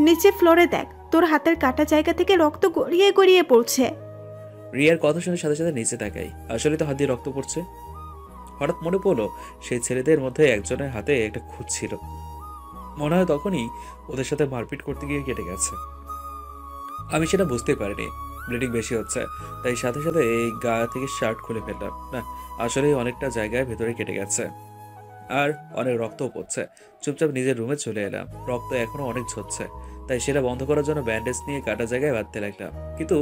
নিচে ফ্লোরে দেখ, তোর হাতের কাটা জায়গা থেকে রক্ত গড়িয়ে গড়িয়ে পড়ছে। রিয়ার কথা শুনে সাথে সাথে নিচে তাকাই, আসলে তো হাত দিয়ে রক্ত পড়ছে। হঠাৎ মনে পড়লো সেই ছেলেদের মধ্যে একজনের হাতে একটা খুঁত ছিল, মনে হয় তখনই ওদের সাথে মারপিট করতে গিয়ে কেটে গেছে। আমি সেটা বুঝতে পারিনি, ব্লিডিং বেশি হচ্ছে তাই সাথে সাথে এই গা থেকে শার্ট খুলে ফেললাম। না, আসলে অনেকটা জায়গায় ভেতরে কেটে গেছে আর অনেক রক্তও পড়ছে। চুপচাপ নিজের রুমে চলে এলাম। রক্ত এখনো অনেক ঝরছে, তাই সেটা বন্ধ করার জন্য ব্যান্ডেজ নিয়ে কাটা জায়গায় বাঁধতে লাগলাম, কিন্তু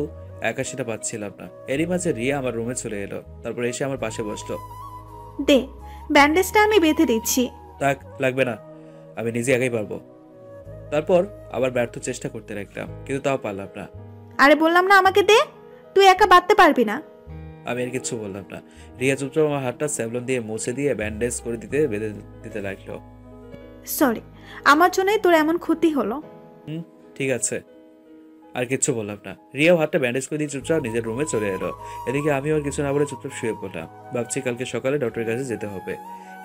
একা সেটা পাচ্ছিলাম না। এরই মাঝে রিয়া আমার রুমে চলে এলো, তারপর এসে আমার পাশে বসলো। দে, ব্যান্ডেজটা আমি বেঁধে দিচ্ছি। থাক, লাগবে না, আমি নিজে একাই পারবো। তারপর আবার ব্যর্থ চেষ্টা করতে লাগলাম, কিন্তু তাও পারলাম না। আরে বললাম না আমাকে দে, তুই একা বাঁধতে পারবি না। আমি আর কিছু বললাম না। রিয়া চুপচাপ আমার হাতটা স্যাভলন দিয়ে মুছে দিয়ে ব্যান্ডেজ করে বেঁধে দিতে লাগলো। সরি, আমার জন্যই তোর এমন ক্ষতি হলো। ঠিক আছে, আর কিছু বললাম না। রিয়াও হাতটা ব্যান্ডেজ করে দিয়ে চুপচাপ নিজের রুমে চলে এলো। এদিকে আমি আর কিছু না বলে চুপচাপ শুয়ে পড়লাম। ভাবছি কালকে সকালে ডক্টরের কাছে যেতে হবে।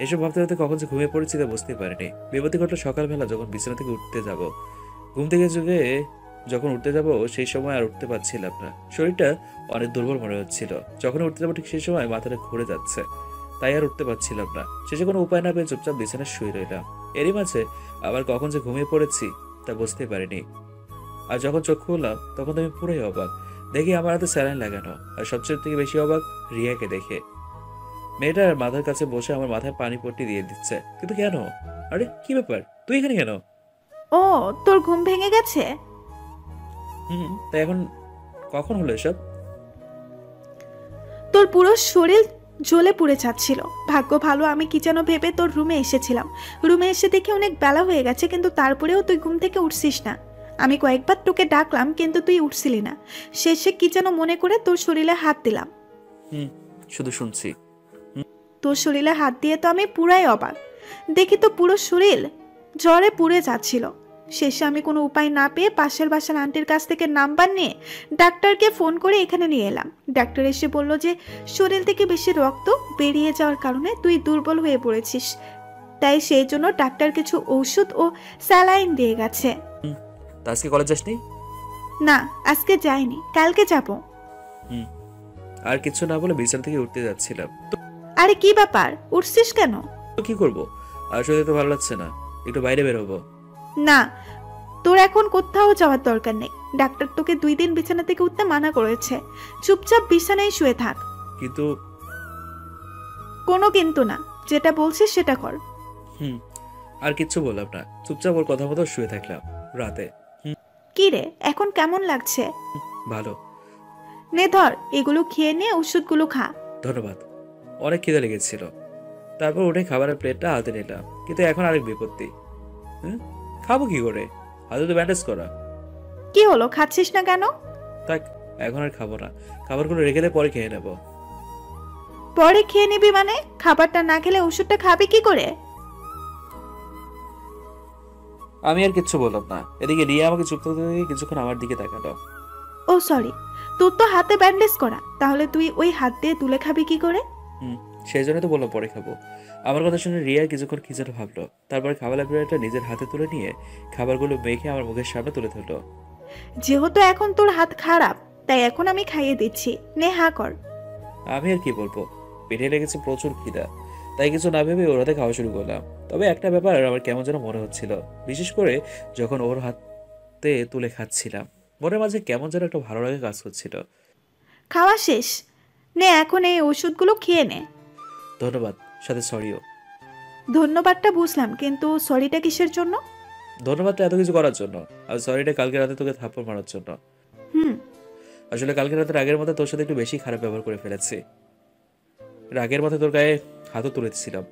এসব ভাবতে ভাবতে কখন যে ঘুমিয়ে পড়েছি তা বুঝতেই পারিনি। বিপত্তি ঘটলো সকালবেলা, যখন বিছানা থেকে উঠতে যাব। ঘুম থেকে যখন উঠতে যাব সেই সময় আর উঠতে পারছিলাম না, শরীরটা অনেক দুর্বল মনে হচ্ছিল। যখন উঠতে যাবো ঠিক সেই সময় মাথাটা ঘুরে যাচ্ছে, তাই আর উঠতে পারছিলাম না। শেষে কোনো উপায় না পেয়ে চুপচাপ বিছানায় শুয়ে রইলাম। এরই মাঝে আবার কখন যে ঘুমিয়ে পড়েছি তা বুঝতে পারিনি। আর যখন চোখ খুললাম তখন তো আমি পুরোই অবাক। দেখি আমার হাতে স্যালাইন লাগানো, আর সবচেয়ে থেকে বেশি অবাক রিয়াকে দেখে। মেয়েটার মাথার কাছে বসে আমার মাথায় পানি পট্টি দিয়ে দিচ্ছে, কিন্তু কেন? আরে কি ব্যাপার, তুই এখানে কেন? ও, তোর ঘুম ভেঙে গেছে? তাই এখন কখন হলো এসব? তোর পুরো শরীর জ্বলে পুড়ে যাচ্ছিল। ভাগ্য ভালো আমি কি যেন ভেবে তোর রুমে এসেছিলাম। রুমে এসে দেখে অনেক বেলা হয়ে গেছে, কিন্তু তারপরেও তুই ঘুম থেকে উঠছিস না। আমি কয়েকবার তোকে ডাকলাম, কিন্তু তুই উঠছিলি না। শেষে কি যেন মনে করে তোর শরীরে হাত দিলাম। শুধু শুনছি। তোর শরীরে হাত দিয়ে তো আমি পুরাই অবাক। দেখি তো পুরো শরীর জ্বরে পুড়ে যাচ্ছিল। শেষে আমি কোনো উপায় না পেয়ে পাশের বাসার আন্টির কাছ থেকে নাম্বার নিয়ে ডাক্তারকে ফোন করে এখানে নিয়ে এলাম। ডাক্তার এসে বলল যে শরীর থেকে বেশি রক্ত বেরিয়ে যাওয়ার কারণে তুই দুর্বল হয়ে পড়েছিস, তাই সেই জন্য ডাক্তার কিছু ঔষধ ও স্যালাইন দিয়ে গেছে। আজকে কলেজ যাসনি? না, আজকে যাইনি, কালকে যাব। আর কিছু না বলে বিছানা থেকে উঠতে যাচ্ছিলাম। আরে কি ব্যাপার, উঠছিস কেন? তো কি করবো, আসলে তো ভালো লাগছে না, একটু বাইরে বের হবো। না, তোর এখন কোথাও যাওয়ার দরকার নেই। ডাক্তার তোকে 2 দিন বিছানা থেকে উঠতে মানা করেছে। চুপচাপ বিছানায় শুয়ে থাক। কিন্তু কোনো কিন্তু না, যেটা বলছিস সেটা কর। আর কিচ্ছু বললাম না, চুপচাপ ওর কথা মতো শুয়ে থাকলাম। রাতে কি রে, এখন কেমন লাগছে? ভালো। নে ধর, এগুলো খেয়ে নিয়ে ওষুধগুলো খা। ধন্যবাদ, অনেক খিদে লেগেছিল। তারপর উঠে খাবারের প্লেটটা হাতে নিলাম, কিন্তু এখন আরেক বিপত্তি। খাবো কি করে, হাতে তো ব্যান্ডেজ করা। কি হলো, খাচ্ছিস না কেন? থাক, এখন আর খাবো না, খাবারগুলো রেখে দিয়ে পরে খেয়ে নেবো। পরে খেয়ে নিবি মানে? খাবারটা না খেলে ওষুধটা খাবি কি করে? আমি আর কিচ্ছু বললাম না। এদিকে রিয়া আমাকে চুপ থাকতে দেখে কিছুক্ষণ আমার দিকে তাকালো। ও সরি, তোর তো হাতে ব্যান্ডেজ করা, তাহলে তুই ওই হাত দিয়ে তুলে খাবি কি করে? সেই জন্য তো বললাম পরে খাবো। আমার কথা শুনে রিয়া কিছুক্ষণ কি যেন ভাবলো, তারপরে খাবারের প্লেটটা নিজের হাতে তুলে নিয়ে খাবারগুলো মেখে আমার মুখের সামনে তুলে ধরলো। যেহেতু এখন তোর হাত খারাপ, তাই এখন আমি খাইয়ে দিচ্ছি, নে হা কর। আমি আর কি বলবো, পেটে লেগেছে প্রচুর খিদা, তাই কিছু না ভেবে ওর হাতে খাওয়া শুরু করলাম। তবে একটা ব্যাপার আমার কেমন যেন মনে হচ্ছিল, বিশেষ করে যখন ওর হাতে তুলে খাচ্ছিলাম। মনের মাঝে কেমন যেন একটা ভালো লাগে কাজ করছিল। খাওয়া শেষ, নে এখন এই ওষুধগুলো খেয়ে নে। ধন্যবাদ, সাথে সরিও। ধন্যবাদটা বুঝলাম, কিন্তু সরিটা কিসের জন্য? ধন্যবাদটা এত কিছু করার জন্য, আর সরিটা কালকে রাতে তোকে থাপ্পড় মারার জন্য। হুম। আসলে কালকে রাতে রাগের মধ্যে তোর সাথে একটু বেশি খারাপ ব্যবহার করে ফেলেছি। রাগের মধ্যে তোর গায়ে হাতও তুলেছিলাম,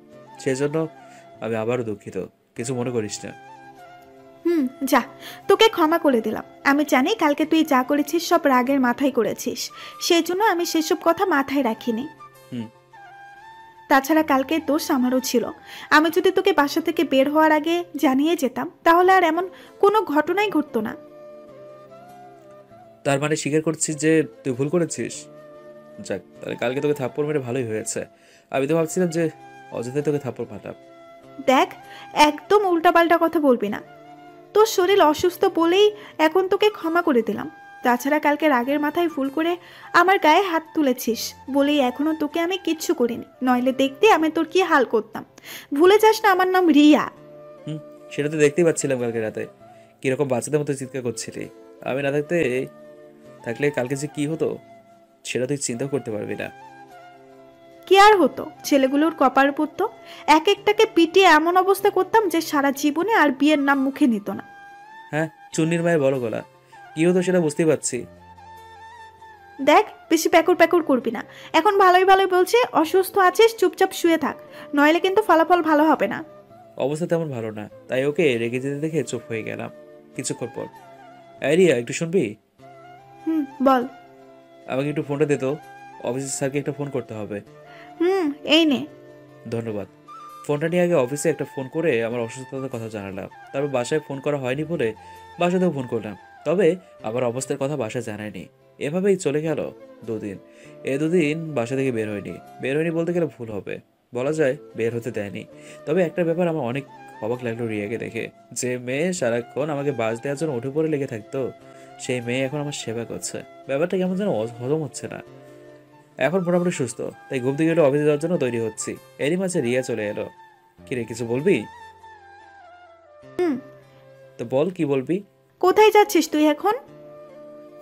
সেই জন্য আমি আবারও দুঃখিত, কিছু মনে করিস না। যা, তোকে ক্ষমা করে দিলাম। আমি জানি কালকে তুই যা করেছিস সব রাগের মাথায় করেছিস, সেই জন্য আমি সেসব কথা মাথায় রাখিনি। হুম। তাছাড়া কালকে দোষ আমারও ছিল। আমি যদি তোকে বাসা থেকে বের হওয়ার আগে জানিয়ে যেতাম, তাহলে আর এমন কোনো ঘটনাই ঘটতো না। তার মানে স্বীকার করছিস যে তুই ভুল করেছিস? যাক, তাহলে কালকে তোকে থাপ্পড় মেরে ভালোই হয়েছে। আমি তো ভাবছিলাম যে অযথাই তোকে থাপ্পড় পাঠাম। দেখ, একদম উল্টাপাল্টা কথা বলবি না। তোর শরীর অসুস্থ বলেই এখন তোকে ক্ষমা করে দিলাম। তাছাড়া কালকে রাগের মাথায় ভুল করে আমার গায়ে হাত তুলেছিস বলেই এখনো তোকে আমি কিচ্ছু করিনি, নইলে দেখতে আমি তোর কি হাল করতাম। ভুলে যাস না আমার নাম রিয়া। সেটা তো দেখতেই পাচ্ছিলাম কালকে রাতে, কিরকম বাচ্চাদের মতো চিৎকার করছিলি। আমি না থাকলে কালকে যে কি হতো সেটা তুই চিন্তা করতে পারবি না। কি আর হতো, ছেলেগুলোর কপার পড়তো। এক একটাকে পিটিয়ে এমন অবস্থা করতাম যে সারা জীবনে আর বিয়ের নাম মুখে নিত না। হ্যাঁ, চুন্নির মায়ের বড় গলা, কি হতো সেটা বুঝতেই পারছি। দেখ, বেশি প্যাকুর প্যাকুর করবি না। এখন ভালোই ভালোই বলছে অসুস্থ আছিস, চুপচাপ শুয়ে থাক, নইলে কিন্তু ফলাফল ভালো হবে না। অবস্থা তেমন ভালো না, তাই ওকে রেগে যেতে দেখে চুপ হয়ে গেলাম। কিছুক্ষণ পর, রিয়া একটু শুনবি? বল। আমাকে একটু ফোনটা দে তো, অফিসের স্যারকে একটা ফোন করতে হবে। এই নে। ধন্যবাদ। ফোনটা নিয়ে আগে অফিসে একটা ফোন করে আমার অসুস্থতার কথা জানালাম, তারপর বাসায় ফোন করা হয়নি বলে বাসাতেও ফোন করলাম, তবে আমার অবস্থার কথা বাসায় জানায়নি। এভাবেই চলে গেল দুদিন। দুদিন বাসা থেকে বের হয়নি বলতে গেলে ভুল হবে, বলা যায় বের হতে দেয়নি। তবে একটা ব্যাপার আমার অনেক অবাক লাগলো রিয়াকে দেখে, যে মেয়ে সারাক্ষণ আমাকে বাস দেওয়ার জন্য উঠে পড়ে লেগে থাকতো, সেই মেয়ে এখন আমার সেবা করছে। ব্যাপারটা কেমন যেন হজম হচ্ছে না। এখন মোটামুটি সুস্থ, তাই ঘুম থেকে এলো অফিসে যাওয়ার জন্য তৈরি হচ্ছি। এরই মাঝে রিয়া চলে এলো। কিরে, কিছু বলবি? তো বল, কি বলবি? কোথায় যাচ্ছিস তুই এখন?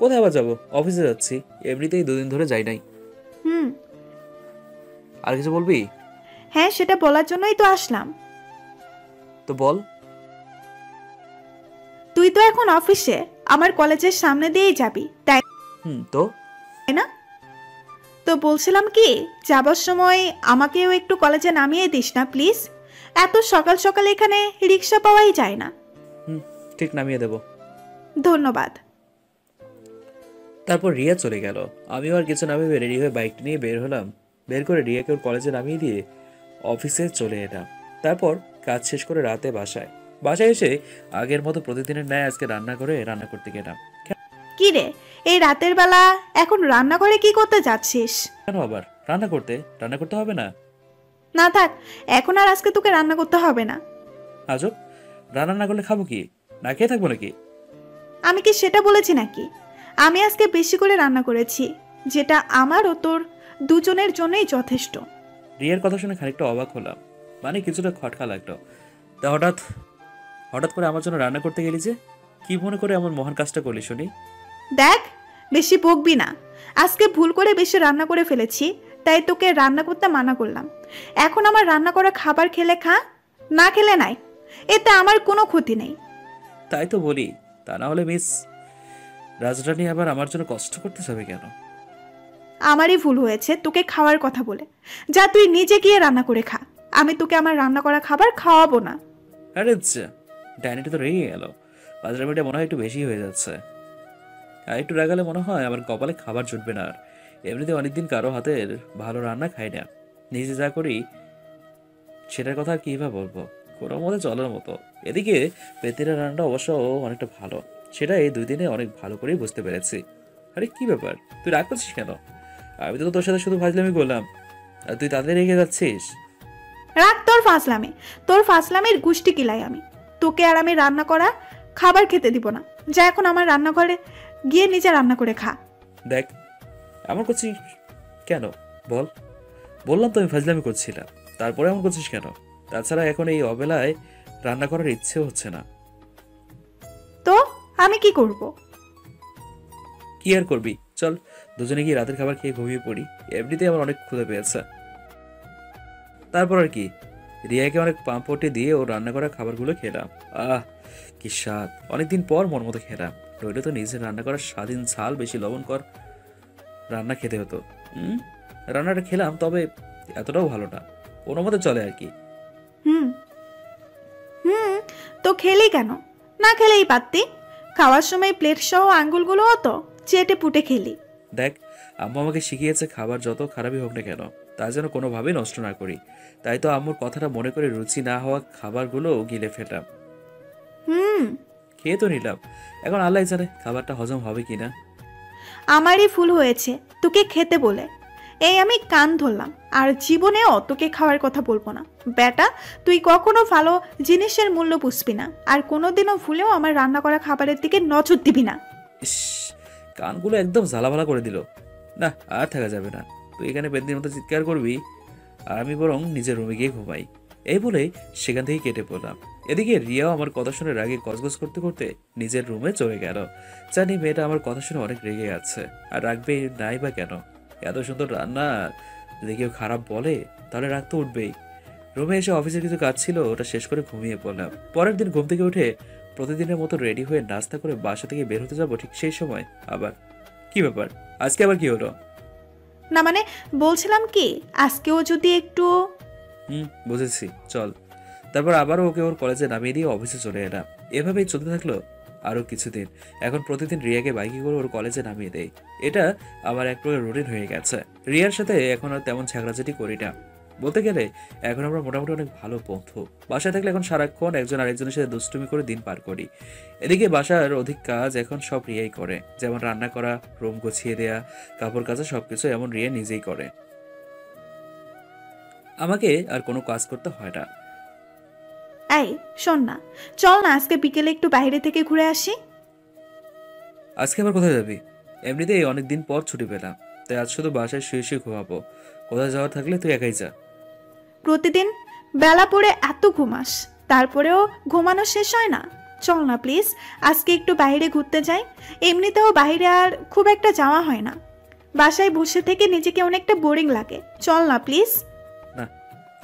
কোথায় আবার যাবো, অফিসে যাচ্ছি। এমনিতেই দুদিন ধরে যাই নাই। আর কিছু বলবি? হ্যাঁ, সেটা বলার জন্যই তো আসলাম। তো বল। তুই তো এখন অফিসে আমার কলেজের সামনে দিয়েই যাবি, তাই তো না? তো বলছিলাম কি, যাবার সময় আমাকেও একটু কলেজে নামিয়ে দিস না প্লিজ। এত সকাল সকাল এখানে রিক্সা পাওয়াই যায় না। ঠিক নামিয়ে দেব। ধন্যবাদ। তারপর রিয়া চলে গেল। আমিও আর কিছু না ভেবে রেডি হয়ে বাইকটা নিয়ে বের হলাম। বের করে রিয়াকে ওর কলেজে নামিয়ে দিয়ে অফিসে চলে এলাম। তারপর কাজ শেষ করে রাতে বাসায় এসে আগের মতো প্রতিদিনের ন্যায় আজকে রান্না করতে গেলাম। কি রে, এই রাতের বেলা এখন রান্নাঘরে কি করতে যাচ্ছিস? কেন আবার রান্না করতে হবে না? না থাক, এখন আর আজকে তোকে রান্না করতে হবে না। আজব, রান্না না করলে খাবো কি? না খেয়ে থাকবো নাকি? আমি কি সেটা বলেছি নাকি? আমি আজকে বেশি করে রান্না করেছি, যেটা আমার ও তোর দুজনের জন্যই যথেষ্ট। রিয়ার কথা শুনে খানিকটা অবাক হলাম, মানে কিছুটা খটকা লাগলো। তা হঠাৎ করে আমার জন্য রান্না করতে গেলি যে? কি মনে করে এমন মহান কাজটা করলি শুনি? দেখ, বেশি বকবি না। আজকে ভুল করে বেশি রান্না করে ফেলেছি, তাই তোকে রান্না করতে মানা করলাম। এখন আমার রান্না করা খাবার খেলে খা, না খেলে নাই, এতে আমার কোনো ক্ষতি নেই। তাই তো বলি, তা না হলে মিস রাজরানী আবার আমার জন্য কষ্ট করতে যাবে কেন? আমারই ভুল হয়েছে তোকে খাওয়ার কথা বলে। যা, তুই নিজে গিয়ে রান্না করে খা। আমি তোকে আমার রান্না করা খাবার খাওয়াবো না। আরে ডাইনিটা তো রেগে গেল। বাজারটা মনে হয় একটু বেশি হয়ে যাচ্ছে। আর একটু রাগালে মনে হয় আমার কপালে খাবার জুটবে না। আর এমনিতে অনেকদিন কারো হাতের ভালো রান্না খাই না। নিজে যা করি সেটার কথা আর কিভাবে বলবো, কোনো মতে চলার মতো। এদিকে পেতিরা রান্নাটা অবশ্য অনেকটা ভালো, সেটা এই 2 দিনে অনেক ভালো করেই বুঝতে পেরেছি। আরে কি ব্যাপার, তুই রাগ করছিস কেন? আমি তো তোর সাথে শুধু ফাজলামি করলাম। আর তুই তাদের রেখে যাচ্ছিস? রাখ তোর ফাসলামের গুষ্টি কিলাই আমি। তোকে আর আমি রান্না করা খাবার খেতে দিব না। যা এখন আমার রান্নাঘরে গিয়ে নিজে রান্না করে খা। দেখ এমন করছিস কেন বল? বললাম তো আমি ফাজলামি করছিলাম, তারপরে এমন করছিস কেন? তাছাড়া এখন এই অবেলায় রান্না করার ইচ্ছেও হচ্ছে না। তো আমি কি করব? কি আর করবি, চল দুজনে গিয়ে রাতের খাবার খেয়ে ঘুমিয়ে পড়ি। এমনিতেই আমার অনেক ক্ষুধা পেয়েছে। তারপর আর কি, রিয়াকে অনেক পাম্পটে দিয়ে ও রান্না করা খাবারগুলো খেলাম। কি স্বাদ! অনেকদিন পর মন মতো খেলাম। নইলে তো নিজের রান্না করার স্বাধীন ঝাল বেশি লবণ কর রান্না খেতে হতো। রান্নাটা খেলাম, তবে এতটাও ভালো না, কোনো মতে চলে আর কি। হুম হুম তো খেলি কেন? না খেলেই পারতি। খাওয়ার সময় প্লেট সহ আঙ্গুলগুলোও তো চেটে পুটে খেলি। দেখ, আম্মু আমাকে শিখিয়েছে খাবার যত খারাপই হোক না কেন তা যেন কোনোভাবেই নষ্ট না করি। তাই তো আম্মুর কথাটা মনে করে রুচি না হওয়া খাবারগুলো গিলে ফেললাম। খেয়ে তো নিলাম, এখন আল্লাহ জানে খাবারটা হজম হবে কিনা। আমারই ভুল হয়েছে তোকে খেতে বলে। এই আমি কান ধরলাম, আর জীবনেও তোকে খাওয়ার কথা বলবো না। বেটা, তুই কখনো ভালো জিনিসের মূল্য বুঝবি না, আর কোনোদিনও ভুলেও আমার রান্না করা খাবারের দিকে নজর দিবি না। ইস, কানগুলো একদম জ্বালাভালা করে দিল। না, আর থাকা যাবে না। তুই এখানে পেদিনের মতো চিৎকার করবি, আর আমি বরং নিজের রুমে গিয়ে ঘুমাই। এই বলে সেখান থেকে কেটে পড়লাম। এদিকে রিয়াও আমার কথা শুনে রাগে গজগজ করতে করতে নিজের রুমে চলে গেল। জানি মেয়েটা আমার কথা শুনে অনেক রেগে আছে, আর রাখবে নাই বা কেন? এত সুন্দর রান্না যদি কেউ খারাপ বলে তাহলে রাগ তো উঠবেই। রুমে এসে অফিসের কিছু কাজ ছিল, ওটা শেষ করে ঘুমিয়ে পড়লাম। পরের দিন ঘুম থেকে উঠে প্রতিদিনের মতো রেডি হয়ে নাস্তা করে বাসা থেকে বের হতে যাবো, ঠিক সেই সময় আবার কি ব্যাপার, আজকে আবার কি হলো? না মানে বলছিলাম কি, আজকেও যদি একটু। বুঝেছি, চল। তারপর আবারও ওকে ওর কলেজে নামিয়ে দিয়ে অফিসে চলে এলাম। এভাবেই চলতে থাকলো আরো কিছুদিন। এখন প্রতিদিন রিয়াকে বাইকে করে ওর কলেজে নামিয়ে দেয়। এটা আমার এক প্রকার রুটিন হয়ে গেছে। রিয়ার সাথে এখন আর তেমন ঝগড়াঝাটি করি না। বলতে গেলে এখন আমরা মোটামুটি অনেক ভালো বন্ধু। বাসায় থাকলে এখন সারাক্ষণ একজন আরেকজনের সাথে দুষ্টুমি করে দিন পার করি। এদিকে বাসার অধিক কাজ এখন সব রিয়াই করে, যেমন রান্না করা, রুম গুছিয়ে দেয়া, কাপড় কাচা, সবকিছু এমন রিয়া নিজেই করে। আমাকে আর কোনো কাজ করতে হয় না। এই শোন না, চল না আজকে বিকেলে একটু বাইরে থেকে ঘুরে আসি। আজকে আবার কোথায় যাবি? এমনিতেই অনেকদিন পর ছুটি পেলাম, তাই আজ শুধু বাসায় শুয়ে শুয়ে ঘুমাবো। কোথায় যাওয়ার থাকলে তুই একাই যা। প্রতিদিন বেলা পড়ে এত ঘুমাস, তারপরেও ঘুমানো শেষ হয় না। চল না প্লিজ, আজকে একটু বাইরে ঘুরতে যাই। এমনিতেও বাইরে আর খুব একটা যাওয়া হয় না। বাসায় বসে থেকে নিজেকে অনেকটা বোরিং লাগে। চল না প্লিজ। না,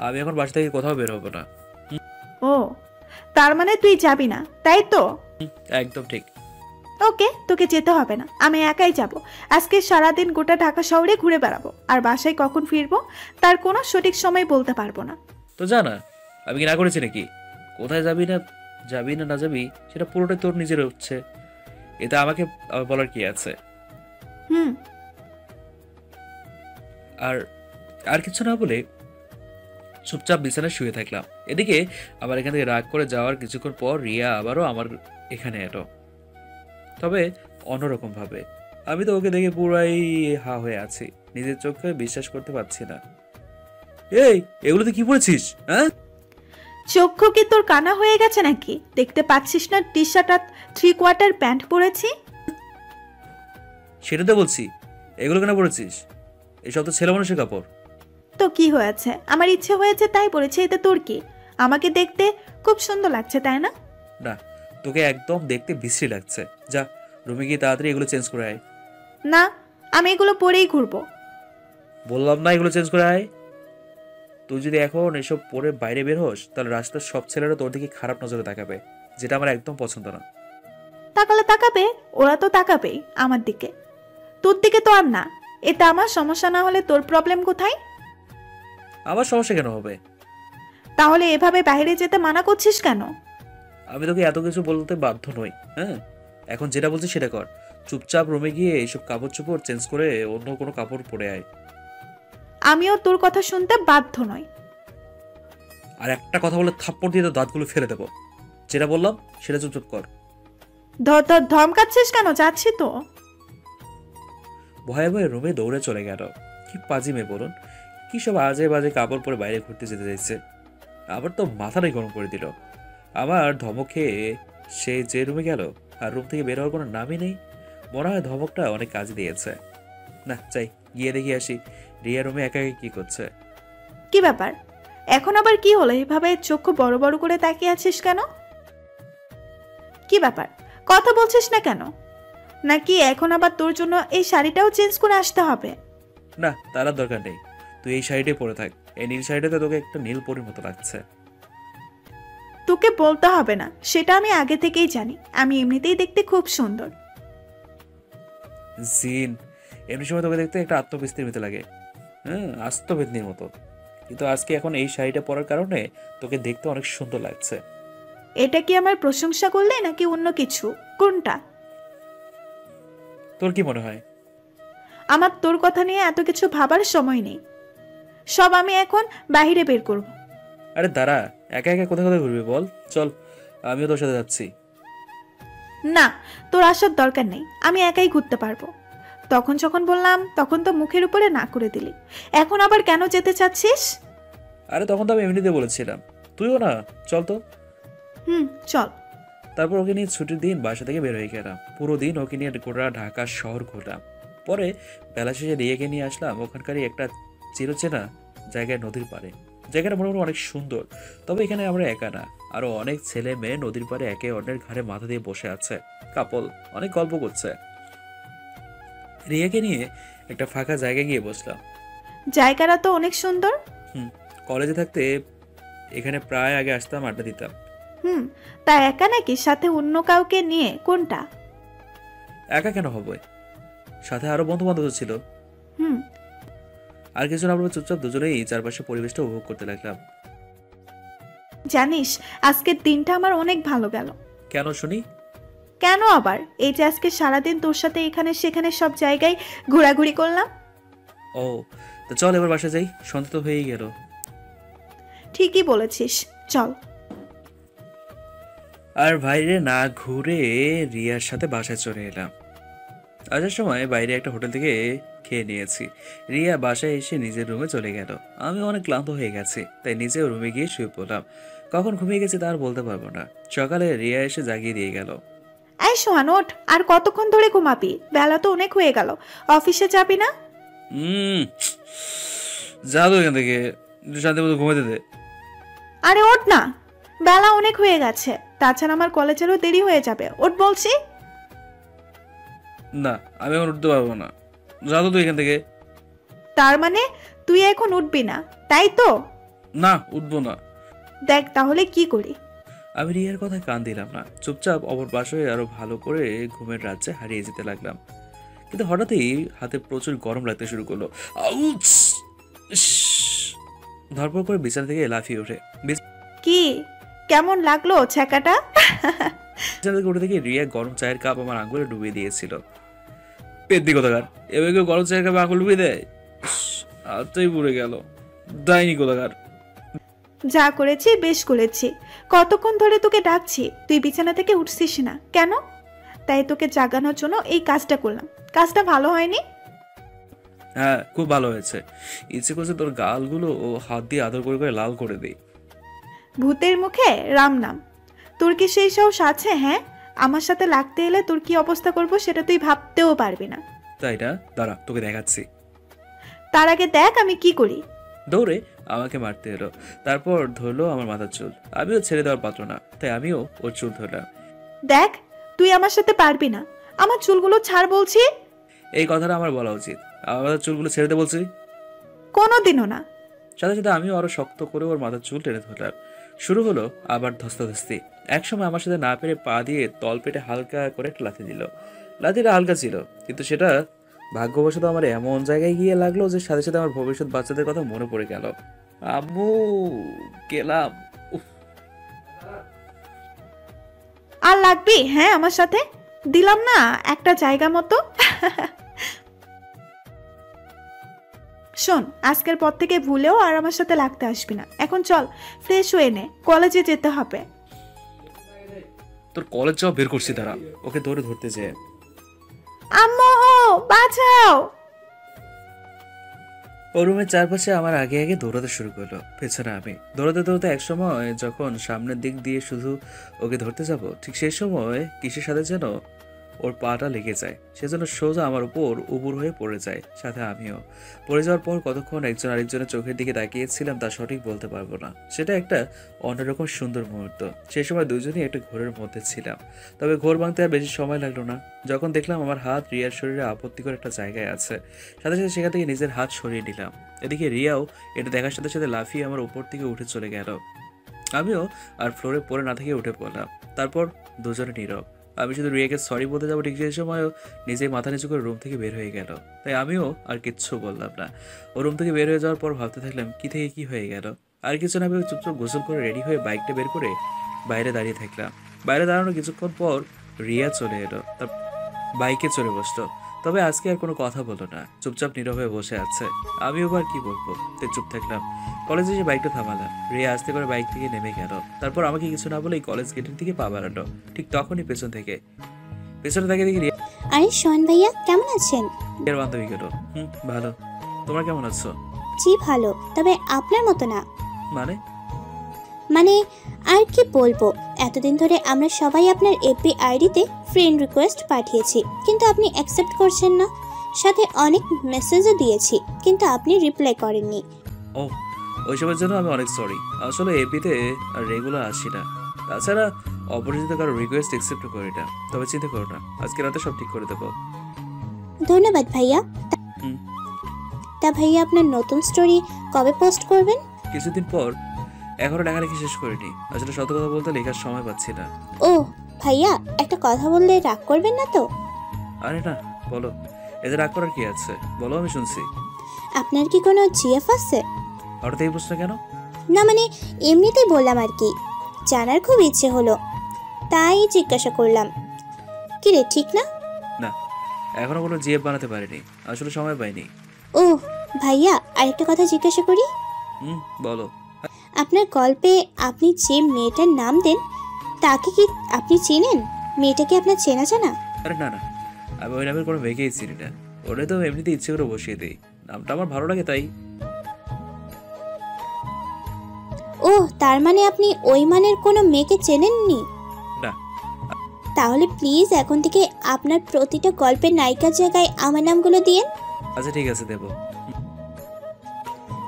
আমি এখন বাসা থেকে কোথাও বের হবো না। ও, তার মানে তুই যাবি না, তাই তো? একদম ঠিক। ওকে, তোকে যেতে হবে না, আমি একাই যাব। আজকে সারাদিন গোটা ঢাকা শহরে ঘুরে বেড়াবো, আর বাসায় কখন ফিরবো তার কোনো সঠিক সময় বলতে পারবো না। তো জানা, আমি কি না করেছি নাকি? কোথায় যাবি না না যাবি সেটা পুরোটাই তোর নিজের হচ্ছে। এটা আমাকে আবার বলার কি আছে? আর আর কিছু না বলে চুপচাপ বিছানায় শুয়ে থাকলাম। এদিকে আবার এখান থেকে রাগ করে যাওয়ার কিছুক্ষণ পর রিয়া আবারও আমার এখানে এলো, তবে অন্যরকম ভাবে। আমি তো ওকে দেখে পুরাই হা হয়ে আছি, নিজের চোখে বিশ্বাস করতে পারছি না। এই, এগুলোতে কি পড়েছিস? হ্যাঁ, চক্ষু কি তোর কানা হয়ে গেছে নাকি? দেখতে পাচ্ছিস না টি শার্ট আর 3/4 প্যান্ট পরেছি? সেটা তো বলছি, এগুলো কেন পড়েছিস? এসব তো ছেলে মানুষের কাপড়। তো কি হয়েছে, আমার ইচ্ছে হয়েছে তাই পরেছি, এতে তোর কি? আমাকে দেখতে খুব সুন্দর লাগছে, তাই না? না, তোকে একদম দেখতে বিশ্রী লাগছে। যা রুমে গিয়ে তাড়াতাড়ি এগুলো চেঞ্জ করে আয়। না, আমি এগুলো পরেই ঘুরবো। বললাম না এগুলো চেঞ্জ করে আয়। তুই যদি এখন এসব পরে বাইরে বের হোস তাহলে রাস্তার সব ছেলেরা তোর দিকে খারাপ নজরে তাকাবে, যেটা আমার একদম পছন্দ না। তাকালে তাকাবে, ওরা তো তাকাবেই আমার দিকে, তোর দিকে তো আর না। এতে আমার সমস্যা না হলে তোর প্রবলেম কোথায়? আমার সমস্যা কেন হবে? তাহলে এভাবে বাইরে যেতে মানা করছিস কেন? আমি তোকে এত কিছু বলতে বাধ্য নই। হ্যাঁ, এখন যেটা বলছিস সেটা কর। চুপচাপ রুমে গিয়ে এইসব কাপড় চোপড় চেঞ্জ করে অন্য কোনো কাপড় পরে আয়। আমিও তোর কথা শুনতে বাধ্য নই। আর একটা কথা বলে থাপ্পড় দিয়ে তো দাঁতগুলো ফেলে দেবো। যেটা বললাম সেটা চুপচাপ কর। ধর ধর ধমকাচ্ছিস কেন? যাচ্ছি তো। ভয়ে ভয়ে রুমে দৌড়ে চলে গেল। কি পাজি মেয়ে বলুন, কি সব আজে বাজে কাপড় পরে বাইরে ঘুরতে যেতে চাইছে। আবার তো মাথাটাই গরম করে দিল। আমার ধমক খেয়ে সে যে রুমে গেল আর রুম থেকে বের হওয়ার কোনো নামই নেই। মনে হয় ধমকটা অনেক কাজ দিয়েছে। না চাই গিয়ে দেখি আসি রিয়া রুমে একা একা কি করছে। কি ব্যাপার, এখন আবার কি হলো? এভাবে চোখ বড় বড় করে তাকিয়ে আছিস কেন? কি ব্যাপার, কথা বলছিস না কেন? নাকি এখন আবার তোর জন্য এই শাড়িটাও চেঞ্জ করে আসতে হবে? না তার আর দরকার নেই, তুই এই শাড়িটাই পরে থাক। এই নীল শাড়িটাতে তোকে একটা নীল পরীর মতো লাগছে। তোকে বলতে হবে না, সেটা আমি আগে থেকেই জানি। আমি এমনিতেই দেখতে খুব সুন্দর। জিন, এমনি সময় তোকে দেখতে একটা আত্মবিস্তির মতো লাগে। আত্মবেদনির মতো। কিন্তু আজকে এখন এই শাড়িটা পরার কারণে তোকে দেখতে অনেক সুন্দর লাগছে। এটা কি আমার প্রশংসা করলে নাকি অন্য কিছু? কোনটা? তোর কি মনে হয়? আমার তোর কথা নিয়ে এত কিছু ভাবার সময় নেই। সব আমি এখন বাইরে বের করব। আরে দাঁড়া, একা একা কোথায় কোথায় ঘুরবি বল? চল আমিও তোর সাথে যাচ্ছি। না, তোর আসার দরকার নেই, আমি একাই ঘুরতে পারবো। তখন যখন বললাম তখন তো মুখের উপরে না করে দিলি, এখন আবার কেন যেতে চাচ্ছিস? আরে তখন তো আমি এমনিতে বলেছিলাম, তুইও না, চল তো। চল। তারপর ওকে নিয়ে ছুটির দিন বাসা থেকে বের হয়ে গেলাম। পুরো দিন ওকে নিয়ে গোটা ঢাকা শহর ঘুরলাম। পরে বেলা শেষে রিয়াকে নিয়ে আসলাম ওখানকারই একটা চিরচেনা জায়গায়, নদীর পাড়ে। জায়গাটা মোটামুটি অনেক সুন্দর। তবে এখানে আমরা একা না, আরো অনেক ছেলে মেয়ে নদীর পাড়ে একে অন্যের ঘাড়ে মাথা দিয়ে বসে আছে। কাপল অনেক গল্প করছে। রিয়াকে নিয়ে একটা ফাঁকা জায়গায় গিয়ে বসলাম। জায়গাটা তো অনেক সুন্দর। কলেজে থাকতে এখানে প্রায় আগে আসতাম, আড্ডা দিতাম। তা একা নাকি সাথে অন্য কাউকে নিয়ে? কোনটা? একা কেন হবে, সাথে আরো বন্ধু বান্ধব ছিল। আর কিছু না, আমরা চুপচাপ দুজনেই চারপাশে পরিবেশটা উপভোগ করতে লাগলাম। জানিস আজকের দিনটা আমার অনেক ভালো গেল। কেন শুনি? কেন আবার, এই যে আজকে সারাদিন তোর সাথে এখানে সেখানে সব জায়গায় ঘোরাঘুরি করলাম। ও তো চল এবার বাসা যাই, সন্ধ্যা তো হয়েই গেল। ঠিকই বলেছিস, চল। আর বাইরে না ঘুরে রিয়ার সাথে বাসায় চলে এলাম। আসার সময় বাইরে একটা হোটেল থেকে খেয়ে নিয়েছি। রিয়া বাসায় এসে নিজের রুমে চলে গেল। আমি অনেক ক্লান্ত হয়ে গেছি, তাই নিজেও রুমে গিয়ে শুয়ে পড়লাম। কখন ঘুমিয়ে গেছি তা আর বলতে পারবো না। সকালে রিয়া এসে জাগিয়ে দিয়ে গেল। এই সোহান, ওঠ, আর কতক্ষণ ধরে ঘুমাবি? বেলা তো অনেক হয়ে গেল, অফিসে যাবি না? যা তো এখান থেকে, শান্তি মতো ঘুমাতে দে। আরে ওঠ না, বেলা অনেক হয়ে গেছে। তাছাড়া আমার কলেজেরও দেরি হয়ে যাবে। ওঠ বলছি। না আমি এখন উঠতে পারবো না, যা তো তুই এখান থেকে। তার মানে তুই এখন উঠবি না, তাই তো? না উঠবো না। দেখ তাহলে কি করি। আমি রিয়ার কথায় কান দিলাম না, চুপচাপ অপর পাশে আরো ভালো করে ঘুমের রাজ্যে হারিয়ে যেতে লাগলাম। কিন্তু হঠাৎই হাতে প্রচুর গরম লাগতে শুরু করলো। আউচ! ধরপড় করে বিছানা থেকে লাফিয়ে ওঠে। কি কেমন লাগলো ছ্যাঁকাটা? বিছানা থেকে উঠে দেখি রিয়া গরম চায়ের কাপ আমার আঙুলে ডুবিয়ে দিয়েছিল। পেদ্দি কোথাকার, এবার কেউ গরম চায়ের কাপে আঙুল ডুবিয়ে দেয়? হাতটাই পুড়ে গেল, ডাইনি কোথাকার। যা করেছি বেশ করেছি। কতক্ষণ ধরে তোকে ডাকছি, তুই বিছানা থেকে উঠছিস না কেন? তাই তোকে জাগানোর জন্য এই কাজটা করলাম। কাজটা ভালো হয়নি? হ্যাঁ খুব ভালো হয়েছে। ইচ্ছে করছে তোর গালগুলো ও হাত দিয়ে আদর করে করে লাল করে দিই। ভূতের মুখে রাম নাম। তোর কি সেই সাহস আছে? হ্যাঁ, আমার সাথে লাগতে এলে তোর কি অবস্থা করব সেটা তুই ভাবতেও পারবি না। তাই না? দাঁড়া তোকে দেখাচ্ছি। তার আগে দেখ আমি কি করি। দৌড়ে আমাকে মারতে এলো, তারপর ধরলো আমার মাথার চুল। আমিও ছেড়ে দেওয়ার পাত্র না, তাই আমিও ওর চুল ধরলাম। দেখ তুই আমার সাথে পারবি না, আমার চুলগুলো ছাড় বলছি। এই কথাটা আমার বলা উচিত, আমার মাথার চুলগুলো ছেড়ে দে বলছি। কোনোদিনও না। সাথে সাথে আমিও আরো শক্ত করে ওর মাথার চুল টেনে ধরলাম। শুরু হলো আবার ধস্তাধস্তি। একসময় আমার সাথে না পেরে পা দিয়ে তল পেটে হালকা করে একটা লাথি দিল। লাথিটা হালকা ছিল, কিন্তু সেটা ভাগ্যবশত আমার এমন জায়গায় গিয়ে লাগলো যে সাথে সাথে আমার ভবিষ্যৎ বাচ্চাদের কথা মনে পড়ে গেল। আম্মু গেলাম। আর লাগবি? হ্যাঁ আমার সাথে দিলাম না একটা জায়গা মতো। শোন, আজকের পর থেকে ভুলেও আর আমার সাথে লাগতে আসবি না। এখন চল ফ্রেশ হয়ে নে, কলেজে যেতে হবে। তোর কলেজ যাওয়া বের করছি, তারা ওকে ধরে ধরতে যেয়ে। আম্মু বাঁচাও! ও ও রুমের চারপাশে আমার আগে আগে দৌড়াতে শুরু করলো, পেছনে আমি। দৌড়াতে দৌড়াতে একসময় যখন সামনের দিক দিয়ে শুধু ওকে ধরতে যাব, ঠিক সেই সময় কিসের সাথে যেন ওর পাটা লেগে যায়। সেজন্য সোজা আমার উপর উবুর হয়ে পড়ে যায়, সাথে আমিও। পড়ে যাওয়ার পর কতক্ষণ একজন আরেকজনের চোখের দিকে তাকিয়েছিলাম তা সঠিক বলতে পারবো না। সেটা একটা অন্যরকম সুন্দর মুহূর্ত। সেই সময় দুজনেই একটা ঘোরের মধ্যে ছিলাম, তবে ঘোর ভাঙতে আর বেশি সময় লাগলো না। যখন দেখলাম আমার হাত রিয়ার শরীরে আপত্তিকর একটা জায়গায় আছে, সাথে সাথে সেখান থেকে নিজের হাত সরিয়ে নিলাম। এদিকে রিয়াও এটা দেখার সাথে সাথে লাফিয়ে আমার উপর থেকে উঠে চলে গেল। আমিও আর ফ্লোরে পড়ে না থেকে উঠে পড়লাম। তারপর দুজনে নীরব। আমি শুধু রিয়াকে সরি বলতে যাবো, ঠিক সেই সময়ও নিজেই মাথা নিচু করে রুম থেকে বের হয়ে গেল। তাই আমিও আর কিচ্ছু বললাম না। ও রুম থেকে বের হয়ে যাওয়ার পর ভাবতে থাকলাম কি থেকে কি হয়ে গেল। আর কিছু না ভেবে চুপচাপ গোসল করে রেডি হয়ে বাইকটা বের করে বাইরে দাঁড়িয়ে থাকলাম। বাইরে দাঁড়ানো কিছুক্ষণ পর রিয়া চলে এলো, তার বাইকে চলে বসলো। তবে আজকে আর কোনো কথা বললো না, চুপচাপ নীরব হয়ে বসে আছে। আমিও আর কি বলবো, তাই চুপ থাকলাম। কলেজে এসে বাইকটা থামালাম। রিয়া আস্তে করে বাইক থেকে নেমে গেল। তারপর আমাকে কিছু না বলেই কলেজ গেটের দিকে পা বাড়ালো। ঠিক তখনই পেছনে তাকে দেখি আরে সোহান ভাইয়া কেমন আছেন? রিয়ার বান্ধবী গেল। ভালো, তোমরা কেমন আছো? জি ভালো, তবে আপনার মতো না। মানে আর কি বলবো, এতদিন ধরে আমরা সবাই আপনার এফবি আইডিতে ফ্রেন্ড রিকোয়েস্ট পাঠিয়েছি, কিন্তু আপনি অ্যাকসেপ্ট করছেন না। সাথে অনেক মেসেজও দিয়েছি, কিন্তু আপনি রিপ্লাই করেননি। ও, ওইসবের জন্য আমি অনেক সরি। আসলে এপিতে আর রেগুলার আসি না, তাছাড়া অপরিচিত কারো রিকোয়েস্ট অ্যাকসেপ্ট করি না। তবে চিন্তা করো না, আজকে রাতে সব ঠিক করে দেবো। ধন্যবাদ ভাইয়া। তা ভাইয়া আপনার নতুন স্টোরি কবে পোস্ট করবেন? কিছুদিন পর। এখনো লেখালেখি শেষ করিনি, আসলে সত্য কথা বলতে লেখার সময় পাচ্ছি না। ও ভাইয়া, একটা কথা বললে রাগ করবেন না তো? আরে না, বলো। এতে রাগ করার কি আছে, বলো, আমি শুনছি। আপনার কি কোনো জিএফ আছে? হঠাৎ এই প্রশ্ন কেন? না মানে এমনিতেই বললাম আর কি, জানার খুব ইচ্ছে হলো তাই জিজ্ঞাসা করলাম। কি রে, ঠিক না? না, এখনো কোনো জিএফ বানাতে পারিনি, আসলে সময় পাইনি। ও ভাইয়া, আরেকটা কথা জিজ্ঞাসা করি। বলো। আপনার গল্পে আপনি যে মেয়েটার নাম দেন তাকে কি আপনি চেনেন? মেয়েটা কি আপনার চেনা জানা? আরে না না, আমি ওই নামের কোনো মেয়েকেই চিনি না। ওটাই তো এমনিতে ইচ্ছে করে বসিয়ে দিই, নামটা আমার ভালো লাগে তাই। ও, তার মানে আপনি ওই মানের কোনো মেয়েকে চেনেননি? না। তাহলে প্লিজ এখন থেকে আপনার প্রতিটা গল্পের নায়িকার জায়গায় আমার নামগুলো দিয়েন। আচ্ছা ঠিক আছে, দেবো।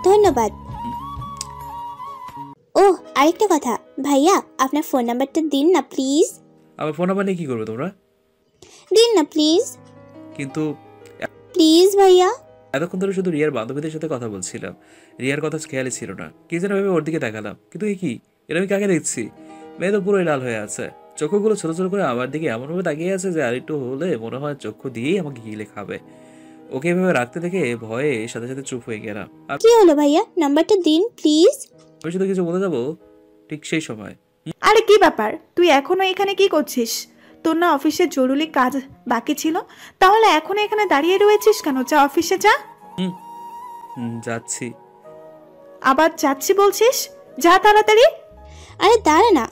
ধন্যবাদ। ও আরেকটা কথা ভাইয়া, আপনার ফোন নাম্বারটা দিন না প্লিজ। আমার ফোন নাম্বার নিয়ে কি করবে তোমরা? দিন না প্লিজ। কিন্তু প্লিজ ভাইয়া। এতক্ষণ ধরে শুধু রিয়ার বান্ধবীদের সাথে কথা বলছিলাম, রিয়ার কথা খেয়ালই ছিল না। কি যেন ভেবে ওর দিকে তাকালাম, কিন্তু কি এটা আমি কাকে দেখছি? মেয়ে তো পুরোই লাল হয়ে আছে, চক্ষুগুলো ছোট ছোট করে আমার দিকে এমনভাবে তাকিয়ে আছে যে আরেকটু হলে মনে হয় চক্ষু দিয়েই আমাকে গিলে খাবে। ওকে এভাবে রাখতে দেখে ভয়ে সাথে সাথে চুপ হয়ে গেলাম। কি হলো ভাইয়া, নাম্বারটা দিন প্লিজ। আমি শুধু কিছু বলে যাবো ঠিক সেই সময়। আরে কি ব্যাপার, তুই এখনো এখানে কি করছিস? তোর না অফিসে জরুরি কাজ বাকি ছিল? তাহলে এখনো এখানে দাঁড়িয়ে রয়েছিস কেন? যা অফিসে যা। যাচ্ছি। আবার যাচ্ছি বলছিস? যা তাড়াতাড়ি। আরে দাঁড়া না,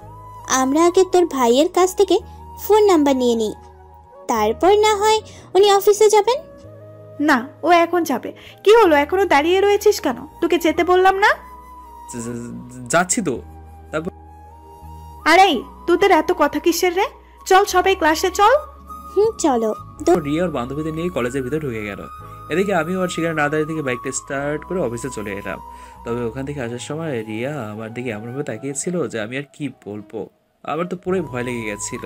আমরা আগে তোর ভাইয়ের কাছ থেকে ফোন নাম্বার নিয়ে নিই, তারপর না হয় উনি অফিসে যাবেন। না, ও এখন যাবে। কি হলো, এখনো দাঁড়িয়ে রয়েছিস কেন? তোকে যেতে বললাম না? যাচ্ছি তো। আরে তোদের এত কথা কিসের রে? চল সবাই ক্লাসে চল। চলো। রিয়া ওর বান্ধবীদের নিয়ে কলেজের ভিতরে ঢুকে গেল। এদিকে আমিও আর সেখানে না দাঁড়িয়ে থেকে বাইকটা স্টার্ট করে অফিসে চলে এলাম। তবে ওখান থেকে আসার সময় রিয়া আমার দিকে এমনভাবে তাকিয়েছিল যে আমি আর কি বলবো। আমার তো পুরোই ভয় লেগে গেছিল।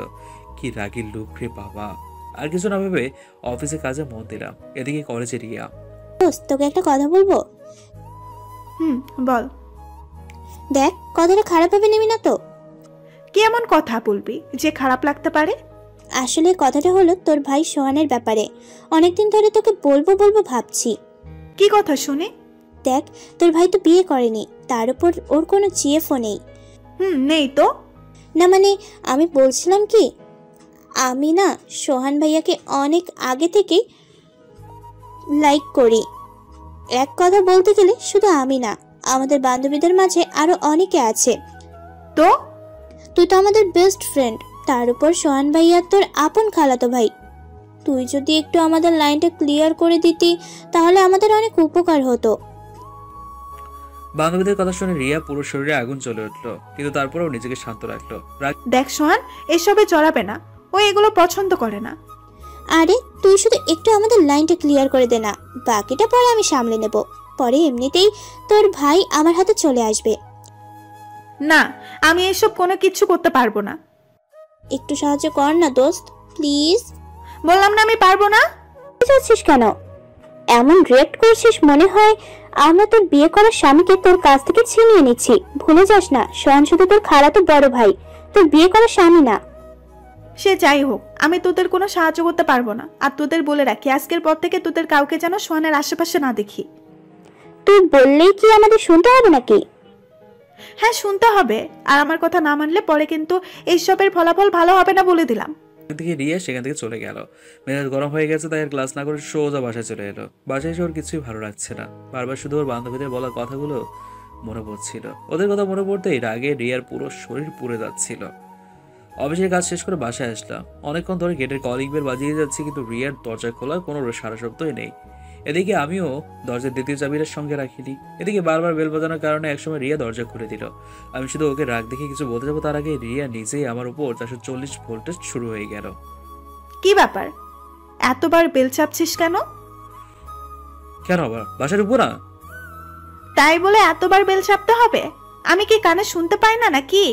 কি রাগের লোক রে বাবা। আর কিছু না ভেবে অফিসে কাজে মন দিলাম। এদিকে কলেজে রিয়া। দোস্ত, তোকে একটা কথা বলবো। বল। দেখ, কথাটা খারাপ ভাবে নিবি না তো? কি এমন কথা বলবি যে খারাপ লাগতে পারে? আসলে কথাটা হলো তোর ভাই সোহানের ব্যাপারে। অনেকদিন ধরে তোকে বলবো বলবো ভাবছি। কি কথা শুনি? দেখ, তোর ভাই তো বিয়ে করেনি, তার উপর ওর কোনো জিএফও নেই। নেই তো। না মানে আমি বলছিলাম কি, আমি না সোহান ভাইয়াকে অনেক আগে থেকেই লাইক করি। এক কথা বলতে গেলে শুধু আমি না, আমাদের বান্ধবীদের মাঝে আরো অনেকে আছে। তো তুই তো আমাদের বেস্ট ফ্রেন্ড, তার উপর সোহান ভাইয়া তোর আপন খালাতো ভাই। তুই যদি একটু আমাদের লাইনটা ক্লিয়ার করে দিতি তাহলে আমাদের অনেক উপকার হতো। বান্ধবীদের কথা শুনে রিয়া পুরো শরীরে আগুন জ্বলে উঠলো, কিন্তু তারপরেও নিজেকে শান্ত রাখলো। দেখ সোহান, এসবে জড়াবে না, ও এগুলো পছন্দ করে না। আরে তুই শুধু একটু আমাদের লাইনটা ক্লিয়ার করে দে না, বাকিটা পরে আমি সামলে নেব। পরে এমনিতেই তোর ভাই আমার হাতে চলে আসবে। না, আমি এসব কোনো কিছু করতে পারবো না। একটু সাহায্য কর না দোস্ত, প্লিজ। বললাম না আমি পারবো না। যাচ্ছিস কেন? এমন রিয়েক্ট করছিস মনে হয় আমরা তোর বিয়ে করার স্বামীকে তোর কাছ থেকে ছিনিয়ে নিচ্ছি। ভুলে যাস না, সোহান শুধু তোর খালাতো বড় ভাই, তোর বিয়ে করার স্বামী না। সে যাই হোক, আমি তোদের কোনো সাহায্য করতে পারবো না। আর তোদের বলে রাখি, আজকের পর থেকে তোদের কাউকে যেন সোহানের আশেপাশে না দেখি। তুই বললেই কি আমাদের শুনতে হবে নাকি? হ্যাঁ, শুনতে হবে। আর আমার কথা না মানলে পরে কিন্তু এইসবের ফলাফল ভালো হবে না, বলে দিলাম। থেকে রিয়া সেখান থেকে চলে গেল। মেজাজ গরম হয়ে গেছে, তাই আর ক্লাস না করে সোজা বাসায় চলে এলো। বাসায় এসে ওর কিছুই ভালো লাগছে না। বারবার শুধু ওর বান্ধবীদের বলা কথাগুলো মনে পড়ছিল। ওদের কথা মনে পড়তেই রাগে রিয়ার পুরো শরীর পুড়ে যাচ্ছিল। অফিসের কাজ শেষ করে বাসায় আসলাম। অনেকক্ষণ ধরে গেটের কলিং বেল বাজিয়ে যাচ্ছে, কিন্তু রিয়ার দরজা খোলার কোনো সারা শব্দই নেই। এদিকে আমিও দরজার দ্বিতীয় চাবিটা সঙ্গে রাখিনি। এদিকে বারবার বেল বাজানোর কারণে একসময় রিয়া দরজা খুলে দিল। আমি শুধু ওকে রাগ দেখে কিছু বলতে যাবো, তার আগে রিয়া নিজেই আমার উপর 440 ভোল্টেজ শুরু হয়ে গেল। কি ব্যাপার, এতবার বেল চাপছিস কেন? কেন আবার বাসার উপর না? তাই বলে এতবার বেল চাপতে হবে? আমি কি কানে শুনতে পাই না নাকি?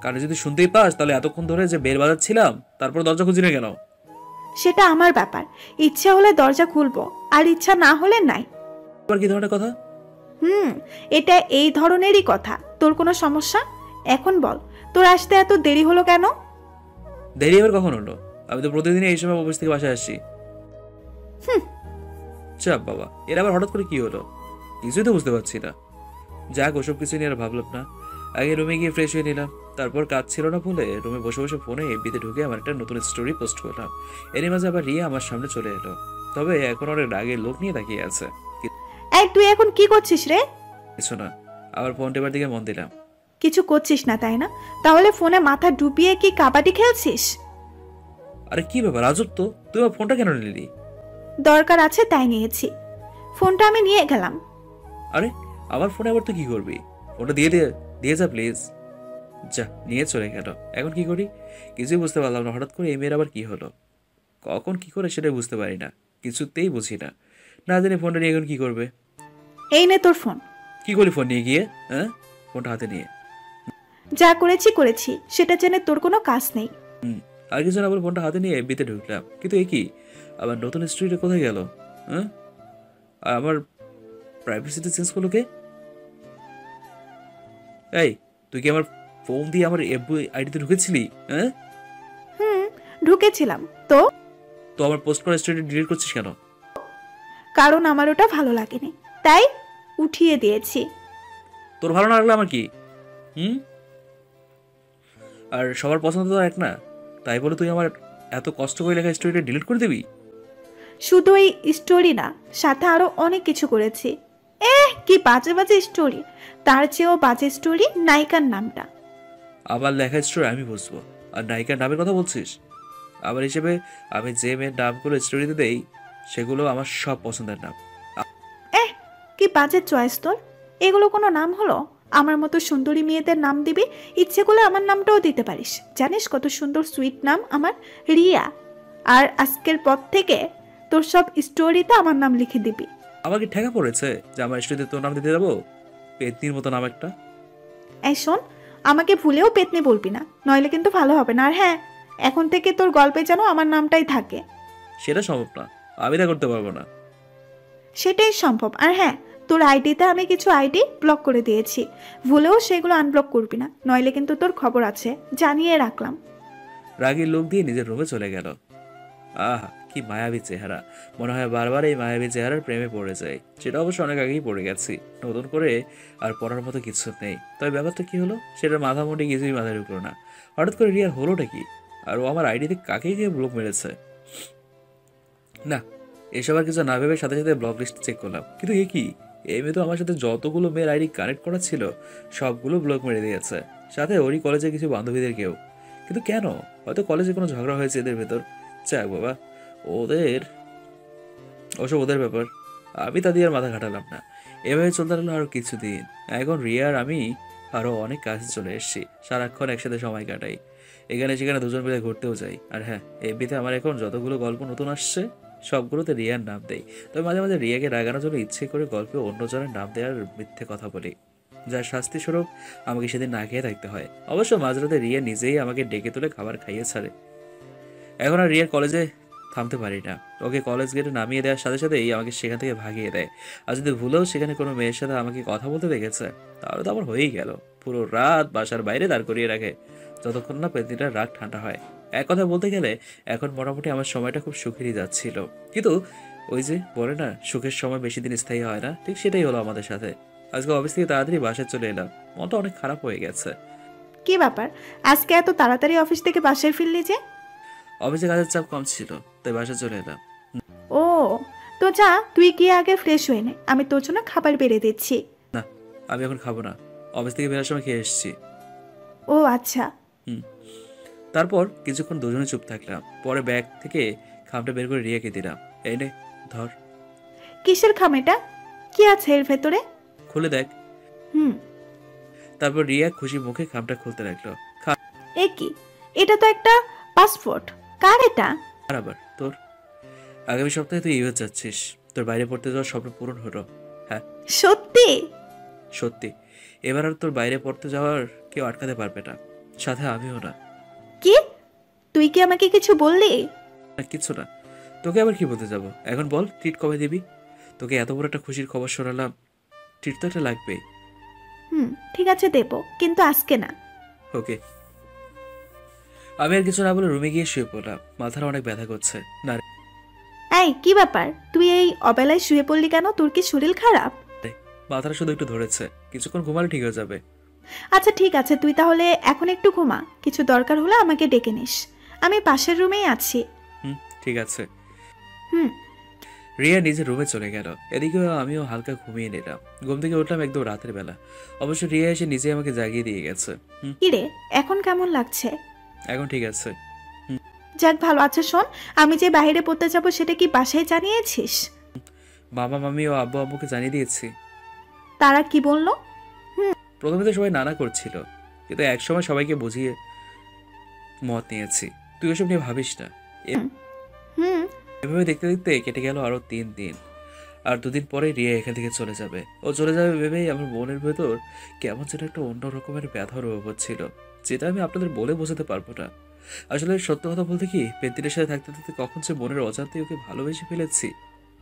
কানে যদি শুনতেই পাস, তাহলে এতক্ষণ ধরে যে বেল বাজাচ্ছিলাম তারপর দরজা খুঁজি না কেন? সেটা আমার ব্যাপার। ইচ্ছা হলে দরজা খুলবো, আর ইচ্ছা না হলে নাই। আবার কি ধরনের কথা? এটা এই ধরনেরই কথা। তোর কোনো সমস্যা? এখন বল, তোর আসতে এত দেরি হলো কেন? দেরি এবার কখন হলো? আমি তো প্রতিদিন এই সময় অফিস থেকে বাসায় আসছি। চাপ বাবা, এর আবার হঠাৎ করে কি হলো? কিছুই তো বুঝতে পারছি না। যাক, ওসব কিছু নিয়ে আর ভাবলাম না। আগে রুমে গিয়ে ফ্রেশ হয়ে নিলাম। তারপর কাজ ছিল না বলে রুমে বসে বসে ফোনে এফবিতে ঢুকে আমার একটা নতুন স্টোরি পোস্ট করলাম। এরই মাঝে আবার রিয়া আমার সামনে চলে এলো, তবে এখন অনেক রাগের লোক নিয়ে তাকিয়ে আছে। তুই এখন কি করছিস রে? কিছু না, আবার ফোন টেপার দিকে মন দিলাম। কিছু করছিস না তাই না? তাহলে ফোনে মাথা ডুবিয়ে কি কাবাডি খেলছিস? আরে কি ব্যাপার, আজব তো, তুই আমার ফোনটা কেন নিলি? দরকার আছে তাই নিয়েছি। ফোনটা আমি নিয়ে গেলাম। আরে আমার ফোনে আবার তুই কি করবি? ফোনটা দিয়ে যা প্লিজ। যা, নিয়ে চলে গেল। এখন কি করি কিছুই বুঝতে পারলাম না। হঠাৎ করে এই মেয়ের আবার কি হলো, কখন কি করে সেটাই বুঝতে পারি না, কিছুতেই বুঝি না। না জানি ফোনটা নিয়ে এখন কি করবে। এই নে তোর ফোন। কি করি ফোন নিয়ে গিয়ে? হ্যাঁ, ফোনটা হাতে নিয়ে যা করেছি, সেটা জেনে তোর কোনো কাজ নেই। আর কিছু না বলে ফোনটা হাতে নিয়ে এফবিতে ঢুকলাম। কিন্তু এ কি, আবার নতুন স্টোরিটা কোথায় গেল? হ্যাঁ, আর আমার প্রাইভেসিটা চেঞ্জ করলো কে? এই, তুই কি আমার ফোন দিয়ে আমার এফবি আইডিতে ঢুকেছিলি? হ্যাঁ, ঢুকেছিলাম তো। তো আমার পোস্ট করা স্টোরি ডিলিট করছিস কেন? কারণ আমার ওটা ভালো লাগেনি, তাই উঠিয়ে দিয়েছি। তোর ভালো না লাগলে আমার কি? আর সবার পছন্দ তো এক না, তাই বলে তুই আমার এত কষ্ট করে লেখা স্টোরিটা ডিলিট করে দিবি? শুধু এই স্টোরি না, সাথে আরো অনেক কিছু করেছি। কি বাজে বাজে স্টোরি। তার চেয়েও বাজে স্টোরি নায়িকার নামটা। আবার লেখা স্টোরি আমি বুঝবো, আর নায়িকার নামের কথা বলছিস? আবার হিসেবে আমি যে মেয়ের নামগুলো স্টোরিতে দেই সেগুলো আমার সব পছন্দের নাম। কি বাজে চয়েস তোর। এগুলো কোনো নাম হলো? আমার মতো সুন্দরী মেয়েদের নাম দিবি, ইচ্ছে করলে আমার নামটাও দিতে পারিস। জানিস কত সুন্দর সুইট নাম আমার, রিয়া। আর আজকের পর থেকে তোর সব স্টোরিতে আমার নাম লিখে দিবি। আমার কি ঠেকা পড়েছে যে আমার স্টোরিতে তোর নাম দিতে যাবো? পেতনির মতো নাম একটা। এই শোন, আমাকে ভুলেও পেতনি বলবি না, নইলে কিন্তু ভালো হবে না। আর হ্যাঁ, এখন থেকে তোর গল্পে যেন আমার নামটাই থাকে। সেটা সম্ভব না, আমি তা করতে পারবো না। সেটাই সম্ভব। আর হ্যাঁ, তোর আইডিতে আমি কিছু আইডি ব্লক করে দিয়েছি, ভুলেও সেগুলো আনব্লক করবি না, নইলে কিন্তু তোর খবর আছে, জানিয়ে রাখলাম। রাগের লোক দিয়ে নিজের রুমে চলে গেল। আহা, কি মায়াবী চেহারা। মনে হয় বারবার এই মায়াবী চেহারার প্রেমে পড়ে যায়। সেটা অবশ্য অনেক আগেই পড়ে গেছি, নতুন করে আর পড়ার মতো কিছু নেই। তবে ব্যাপারটা কি হলো সেটা মাথা মুটি কিছুই মাথায় ঢুকলো না। হঠাৎ করে রিয়ার হলোটা কি? আর ও আমার আইডিতে কাকে গিয়ে ব্লক মেরেছে? না, এসব আর কিছু না ভেবে সাথে সাথে ব্লক লিস্ট চেক করলাম। কিন্তু এ কি, এই মেয়ে তো আমার সাথে যতগুলো মেয়ের আইডি কানেক্ট করা ছিল সবগুলো ব্লক মেরে দিয়েছে, সাথে ওরই কলেজে কিছু বান্ধবীদের কেউ। কিন্তু কেন? হয়তো কলেজে কোনো ঝগড়া হয়েছে এদের ভেতর। যাক বাবা, ওসব ওদের ব্যাপার, আমি তা দিয়ে আর মাথা ঘাটালাম না। এভাবে চলতে লাগলো আরো কিছুদিন। এখন রিয়া আর আমি আরো অনেক কাছে চলে এসেছি, সারাক্ষণ একসাথে সময় কাটাই, এখানে সেখানে দুজন মিলে ঘুরতেও যাই। আর হ্যাঁ, এমনিতে আমার এখন যতগুলো গল্প নতুন আসছে সবগুলোতে রিয়ার নাম দেই। তবে মাঝে মাঝে রিয়াকে রাগানোর জন্য ইচ্ছে করে গল্পে অন্যজনের নাম দেওয়ার মিথ্যে কথা বলি, যার শাস্তি স্বরূপ আমাকে সেদিন না খেয়ে থাকতে হয়। অবশ্য মাঝরাতে রিয়া নিজেই আমাকে ডেকে তুলে খাবার খাইয়ে ছাড়ে। এখন আর রিয়ার কলেজে থামতে পারি না, ওকে কলেজ গেটে নামিয়ে দেওয়ার সাথে সাথেই আমাকে সেখান থেকে ভাগিয়ে দেয়। আর যদি ভুলেও সেখানে কোনো মেয়ের সাথে আমাকে কথা বলতে দেখেছে তাহলে তো আমার হয়েই গেল, পুরো রাত বাসার বাইরে দাঁড় করিয়ে রাখে যতক্ষণ না পেতনিটার রাগ ঠান্ডা হয়। এক কথা বলতে গেলে এখন মোটামুটি আমার সময়টা খুব সুখেরই যাচ্ছিল, কিন্তু ওই যে বলে না সুখের সময় বেশি দিন স্থায়ী হয় না, ঠিক সেটাই হলো আমাদের সাথে। আজকে অফিস থেকে তাড়াতাড়ি বাসায় চলে এলাম, মনটা অনেক খারাপ হয়ে গেছে। কি ব্যাপার, আজকে এত তাড়াতাড়ি অফিস থেকে বাসায় ফিরলি যে? অফিসে কাজের চাপ কম ছিল তাই বাসায় চলে এলাম। ও, তো যা, তুই গিয়ে আগে ফ্রেশ হয়ে নে, আমি তোর জন্য খাবার বেড়ে দিচ্ছি। না, আমি এখন খাবো না, অফিস থেকে বেরোর সময় খেয়ে এসেছি। ও আচ্ছা। তারপর কিছুক্ষণ দুজনে চুপ থাকলাম, পরে ব্যাগ থেকে খামটা বের করে রিয়াকে দিলাম। এই নে ধর। কিসের খাম এটা? কি আছে এর ভেতরে? খুলে দেখ। হুম। তারপর রিয়া খুশি মুখে খামটা খুলতে লাগলো। এ কি, এটা তো একটা পাসপোর্ট। কার এটা? আবার তোর। আগামী সপ্তাহে তুই ইউএস যাচ্ছিস, তোর বাইরে পড়তে যাওয়ার স্বপ্ন পূরণ হলো। হ্যাঁ সত্যি? সত্যি, এবার আর তোর বাইরে পড়তে যাওয়ার কেউ আটকাতে পারবে না, সাথে আমিও না। কি? তুই কি আমাকে কিছু বললি? না, কিছু না, তোকে আবার কি বলতে যাব। এখন বল, ট্রিট কবে দিবি? তোকে এত বড় একটা খুশির খবর শোনালাম, ট্রিট তো একটা লাগবেই। ঠিক আছে দেব, কিন্তু আজকে না। ওকে। আমি আর কিছু না বলে রুমে গিয়ে শুয়ে পড়লাম, মাথাটা অনেক ব্যথা করছে। না রে, এই কি ব্যাপার, তুই এই অবেলায় শুয়ে পড়লি কেন? তোর কি শরীর খারাপ? মাথাটা শুধু একটু ধরেছে, কিছুক্ষণ ঘুমালে ঠিক হয়ে যাবে। আচ্ছা ঠিক আছে, তুই তাহলে এখন একটু ঘুমা, কিছু দরকার হলে আমাকে ডেকে নিস, আমি পাশের রুমেই আছি। ঠিক আছে। হুম। রিয়া নিজের রুমে চলে গেল, এদিকে আমিও হালকা ঘুমিয়ে নিলাম। ঘুম থেকে উঠলাম একদম রাতের বেলা, অবশ্য রিয়া এসে নিজে আমাকে জাগিয়ে দিয়ে গেছে। কিরে, এখন কেমন লাগছে? এখন ঠিক আছে। যাক ভালো আছে। শোন, আমি যে বাইরে পড়তে যাব সেটা কি বাসায় জানিয়েছিস? মামা মামি ও আব্বু আম্মুকে জানিয়ে দিয়েছি। তারা কি বললো? প্রথমে তো সবাই নানা করছিল, কিন্তু একসময় সবাইকে বুঝিয়ে মত নিয়েছি। তুই ওসব নিয়ে ভাবিস না। হুম। এভাবে দেখতে দেখতে কেটে গেল আরো 3 দিন, আর 2 দিন পরে রিয়া এখান থেকে চলে যাবে। ও চলে যাবে ভেবেই আমার মনের ভেতর কেমন যেন একটা অন্য রকমের ব্যথা অনুভব হচ্ছিল, যেটা আমি আপনাদের বলে বোঝাতে পারবো না। আসলে সত্য কথা বলতে কি, পেন্তিনের সাথে থাকতে থাকতে কখন যে মনের অজান্তে ওকে ভালোবেসে ফেলেছি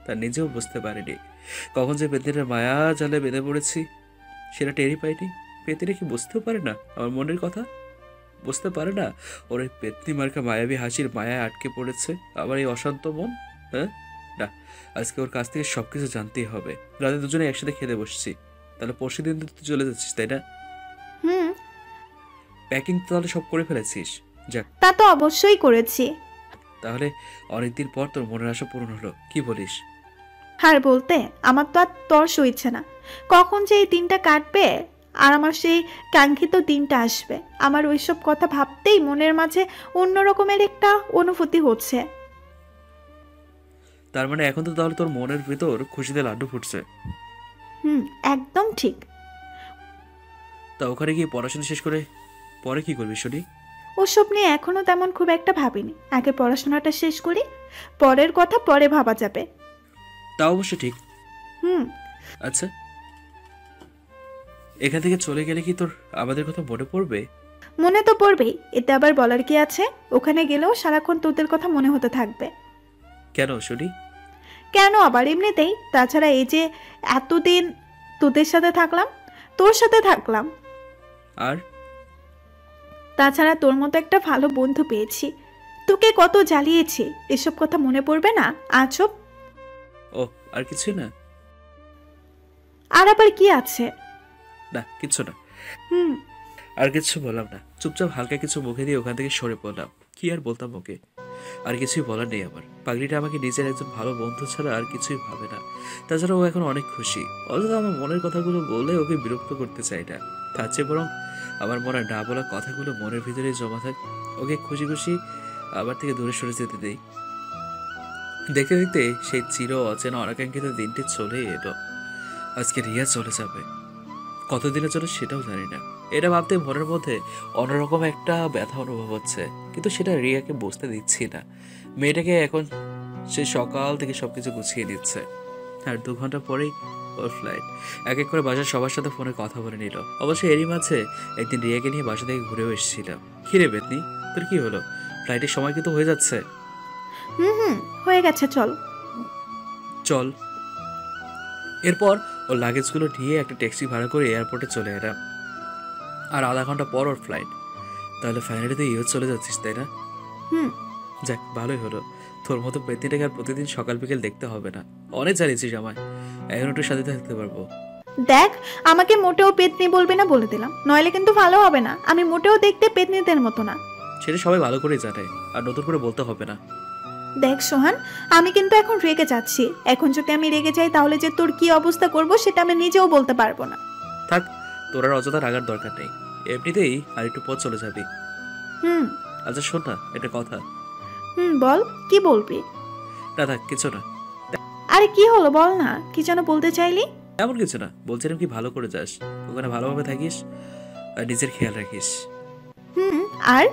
তা নিজেও বুঝতে পারিনি। কখন যে পেন্তিনের মায়া জালে বেঁধে পড়েছি সেটা টেরই পাইনি। পেন্তিনে কি বুঝতেও পারে না আমার মনের কথা? বুঝতে পারে না ওর এই পেতনি মার্কা মায়াবী হাসির মায়ায় আটকে পড়েছে আমার এই অশান্ত মন? হ্যাঁ, না, আজকে ওর কাছ থেকে সবকিছু জানতেই হবে। রাতে দুজনে একসাথে খেতে বসছি, তাহলে পরশু দিন তো তুই চলে যাচ্ছিস তাই না? প্যাকিং তো তাহলে সব করে ফেলেছিস? যাক, তা তো অবশ্যই করেছি। তাহলে অনেকদিন পর তোর মনের আশা পূরণ হলো, কি বলিস? আর বলতে, আমার তো আর তর সইছে না কখন যে এই দিনটা কাটবে আর আমার সেই কাঙ্ক্ষিত দিনটা আসবে। আমার ওইসব কথা ভাবতেই মনের মাঝে অন্য রকমের একটা অনুভূতি হচ্ছে। তার মানে এখন তো তাহলে তোর মনের ভিতর খুশিতে লাড্ডু ফুটছে। একদম ঠিক। তা ওখানে গিয়ে পড়াশোনা শেষ করে পরে কি করবি শুনি? ওসব নিয়ে এখনো তেমন খুব একটা ভাবিনি, আগে পড়াশোনাটা শেষ করি, পরের কথা পরে ভাবা যাবে। তা অবশ্য ঠিক। আচ্ছা, এখান থেকে চলে গেলে কি তোর আমাদের কথা মনে পড়বে? মনে তো পড়বেই, এতে আবার বলার কি আছে? ওখানে গেলেও সারাক্ষণ তোদের কথা মনে হতে থাকবে। কেন শুনি? কেন আবার, এমনিতেই। তাছাড়া এই যে এতদিন তোদের সাথে থাকলাম, তোর সাথে থাকলাম, আর তাছাড়া তোর মতো একটা ভালো বন্ধু পেয়েছি, তোকে কত জ্বালিয়েছি, এসব কথা মনে পড়বে না আজব? ও, আর কিছু না? আর আবার কি আছে? না, কিছু না। আর কিছু বললাম না, চুপচাপ হালকা কিছু মুখে দিয়ে ওখান থেকে সরে পড়লাম। কি আর বলতাম ওকে, আর কিছুই বলার নেই আমার। পাগড়িটা আমাকে নিজের একজন ভালো বন্ধু ছাড়া আর কিছুই ভাবে না। তাছাড়া ও এখন অনেক খুশি, অযথা আমার মনের কথাগুলো বলে ওকে বিরক্ত করতে চাই না। তার চেয়ে বরং আমার মনে না বলা কথাগুলো মনের ভিতরে জমা থাক, ওকে খুশি খুশি আমার থেকে দূরে সরে যেতে দেই। দেখতে দেখতে সেই চির অচেনা অনাকাঙ্ক্ষিত দিনটি চলে এলো। আজকে রিয়া চলে যাবে, কতদিনের জন্য সেটাও জানি না। এটা ভাবতে মনের মধ্যে অন্যরকম একটা ব্যথা অনুভব হচ্ছে, কিন্তু সেটা রিয়াকে বুঝতে দিচ্ছি না। মেয়েটাকে এখন সে সকাল থেকে সবকিছু গুছিয়ে দিচ্ছে, আর 2 ঘন্টা পরেই ওর ফ্লাইট। এক এক করে বাসার সবার সাথে ফোনে কথা বলে নিল। অবশ্যই এরই মাঝে একদিন রিয়াকে নিয়ে বাসা থেকে ঘুরেও এসেছিলাম। কিরে বেতনি, তোর কি হলো? ফ্লাইটের সময় কিন্তু হয়ে যাচ্ছে। হুম, হয়ে গেছে, চল। চল। এরপর ওর লাগেজগুলো নিয়ে একটা ট্যাক্সি ভাড়া করে এয়ারপোর্টে চলে এলাম। আর আধা ঘন্টা পর ওর ফ্লাইট। তাহলে ফাইনালি তুই ইউএস চলে যাচ্ছিস, তাই না? হুম। যাক, ভালোই হলো। তোর মতো পেতনিটাকে আর প্রতিদিন সকাল বিকেল দেখতে হবে না। অনেক জ্বালিয়েছিস আমায়, এখন একটু সাথে থাকতে পারবো। দেখ, আমাকে মোটেও পেতনি বলবি না বলে দিলাম, নইলে কিন্তু ভালো হবে না। আমি মোটেও দেখতে পেতনিদের মতো না। সেটা সবাই ভালো করেই জানে, আর নতুন করে বলতে হবে না। দেখ সোহান, আমি কিন্তু এখন রেগে যাচ্ছি। এখন যদি আমি রেগে যাই তাহলে যে তোর কি অবস্থা করব সেটা আমি নিজেও বলতে পারবো না। থাক, তোর আর অযথা রাগার দরকার নেই। এমনিতেই আর একটু পথ চলে যাবি। হুম। আচ্ছা শোন না, একটা কথা। বল, কি বলবি? না থাক, কিছু না। আরে কি হলো বল না, কি যেন বলতে চাইলি? এমন কিছু না, বলছিলাম কি ভালো করে যাস, ওখানে ভালোভাবে থাকিস আর নিজের খেয়াল রাখিস। আর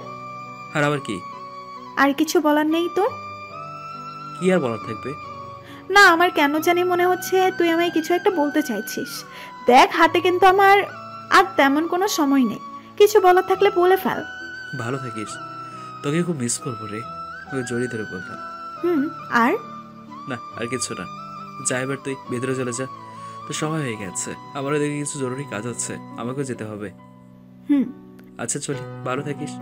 আর আবার কি? আর কিছু বলার নেই তোর? কি আর বলার থাকবে? না, আমার কেন জানি মনে হচ্ছে তুই আমায় কিছু একটা বলতে চাইছিস। দেখ, হাতে কিন্তু আমার আর তেমন কোনো সময় নেই। কিছু বলার থাকলে বলে ফেল। ভালো থাকিস, তোকে খুব মিস করবো রে। ওকে জড়িয়ে ধরে বললাম। আর না, আর কিছু না। যা, এবার তুই ভেতরে চলে যা, তো সময় হয়ে গেছে। আমার ওদিকে কিছু জরুরি কাজ আছে, আমাকেও যেতে হবে। আচ্ছা চলি, ভালো থাকিস।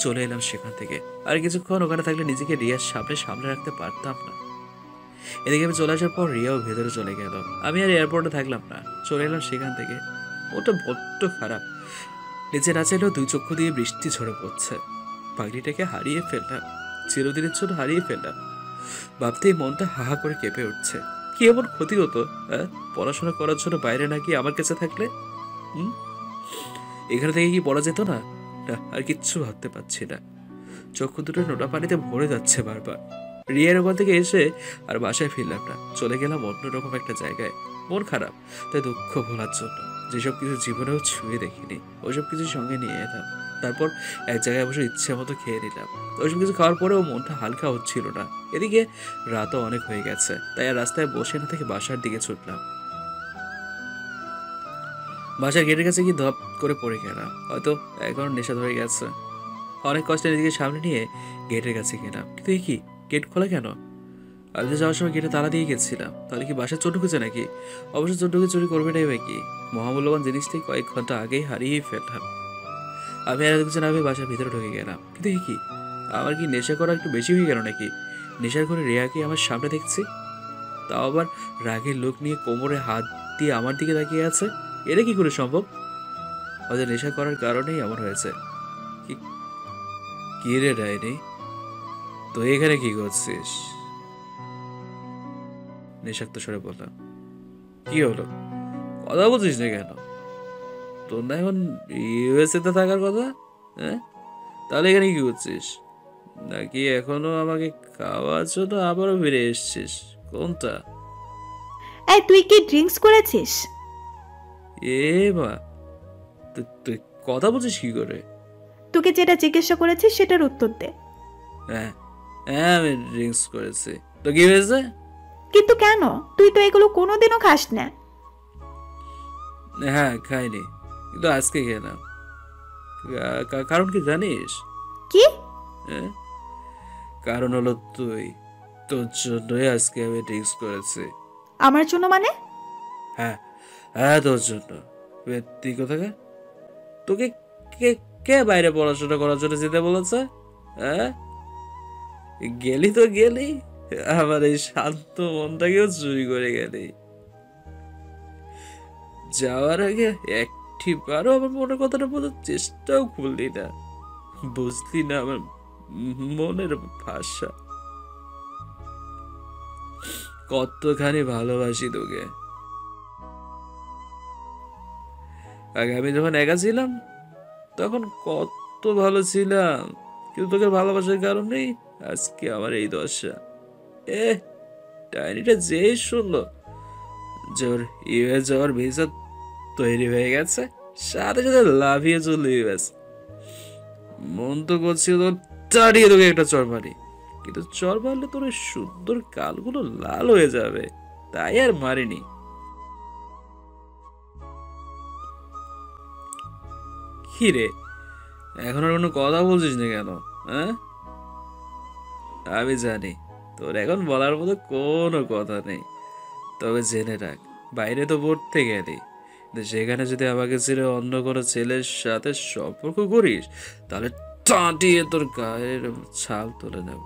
চলে এলাম সেখান থেকে। আর কিছুক্ষণ ওখানে থাকলে নিজেকে রিয়ার সামনে রাখতে পারতাম না। এদিকে আমি চলে আসার পর রিয়াও ভেতরে চলে গেল। আমি আর এয়ারপোর্টে থাকলাম না, চলে এলাম সেখান থেকে। ওটা বড্ড খারাপ। নিচে না চাইলেও 2 চক্ষু দিয়ে বৃষ্টি ঝরে পড়ছে। পাগলিটাকে হারিয়ে ফেললাম, চিরদিনের জন্য হারিয়ে ফেললাম। ভাবতেই মনটা হাহা করে কেঁপে উঠছে। কি এমন ক্ষতি হতো পড়াশোনা করার জন্য বাইরে নাকি আমার কাছে থাকলে? এখানে থেকে কি পড়া যেত না? আর কিচ্ছু ভাবতে পারছি না। চক্ষু দুটো নোটা পানিতে ভরে যাচ্ছে বারবার। রিয়ার ওখান থেকে এসে আর বাসায় ফিরলাম না, চলে গেলাম অন্যরকম একটা জায়গায়। মন খারাপ, তাই দুঃখ ভোলার জন্য যেসব কিছু জীবনেও ছুঁয়ে দেখিনি ওইসব কিছু সঙ্গে নিয়ে এলাম। তারপর এক জায়গায় বসে ইচ্ছে মতো খেয়ে নিলাম। ওইসব কিছু খাওয়ার পরেও মনটা হালকা হচ্ছিল না। এদিকে রাতও অনেক হয়ে গেছে, তাই আর রাস্তায় বসে না থেকে বাসার দিকে ছুটলাম। বাসার গেটের কাছে গিয়ে ধপ করে পড়ে গেলাম। হয়তো এখন নেশা ধরে গেছে। অনেক কষ্টে নিজেকে সামনে নিয়ে গেটের কাছে গেলাম, কিন্তু কি গেট খোলা কেন? আমি তো যাওয়ার সময় গেটে তালা দিয়ে গেছিলাম। তাহলে কি বাসায় চোর ঢুকেছে নাকি? অবশ্য চোর ঢুকে চুরি করবে নাই কি? মহামূল্যবান জিনিসটি কয়েক ঘন্টা আগেই হারিয়ে ফেললাম। আমি আর কিছু না ভেবে বাসার ভিতরে ঢুকে গেলাম, কিন্তু কি আমার কি নেশা করা একটু বেশি হয়ে গেল নাকি? নেশার করে রিয়াকে আমার সামনে দেখছি, তাও আবার রাগের লোক নিয়ে কোমরে হাত দিয়ে আমার দিকে তাকিয়ে আছে। এটা কি করে সম্ভব? হয়তো নেশা করার কারণেই এমন হয়েছে। কি রে ডাইনি, তুই এখানে কি করছিস? নেশাক্ত স্বরে বললাম। কি হলো, কথা বলছিস না কেন? তোর না এখন ইউএসএ তে থাকার কথা? তাহলে এখানে কি করছিস? নাকি এখনো আমাকে খাওয়ার জন্য আবারও ফিরে এসছিস? কোনটা? এই, তুই কি ড্রিঙ্কস করেছিস? এ মা, তুই কথা বলছিস কি করে? তোকে যেটা জিজ্ঞাসা করেছিস সেটার উত্তর দে। হ্যাঁ, আমি ড্রিঙ্কস করেছি। তো কি হয়েছে? কিন্তু কেন? তুই তো এগুলো কোনোদিনও খাস না। হ্যাঁ, খাইনি, কিন্তু আজকে খেলাম। কারণ কি জানিস? কি? কারণ হলো তোর জন্যই আজকে আমি ড্রিঙ্কস করেছি। আমার জন্য মানে? হ্যাঁ, তোর জন্য। তুই কোথাকে? তোকে কে বাইরে পড়াশোনা করার জন্য যেতে বলেছে? গেলি তো গেলি, আমার এই শান্ত মনটাকেও চুরি করে গেলি। যাওয়ার আগে একটি বারও আমার মনের কথাটা বোঝার চেষ্টাও করলি না, বুঝলি না আমার মনের ভাষা। কতখানি ভালোবাসি তোকে। আগে আমি যখন একা ছিলাম তখন কত ভালো ছিলাম, কিন্তু তোকে ভালোবাসার কারণেই আজকে আমার এই দশা। ডাইনিটা যেই শুনলো যে ওর ইউএস যাওয়ার ভিসা তৈরি হয়ে গেছে, সাথে সাথে লাফিয়ে চলল ইউএস। মন তো করছিল তোর তাড়িয়ে তোকে একটা চড় মারি, কিন্তু চড় মারলে তোর ওই সুন্দর কালগুলো লাল হয়ে যাবে, তাই আর মারিনি। কি রে, এখন আর কোনো কথা বলছিস না কেন? হ্যাঁ, আমি জানি তোর এখন বলার মতো কোনো কথা নেই, তবে জেনে রাখ, বাইরে তো পড়তে গেলি, কিন্তু সেখানে যদি আমাকে ছেড়ে অন্য কোনো ছেলের সাথে সম্পর্ক করিস, তাহলে টাঁটিয়ে তোর গায়ের ছাল তুলে নেব।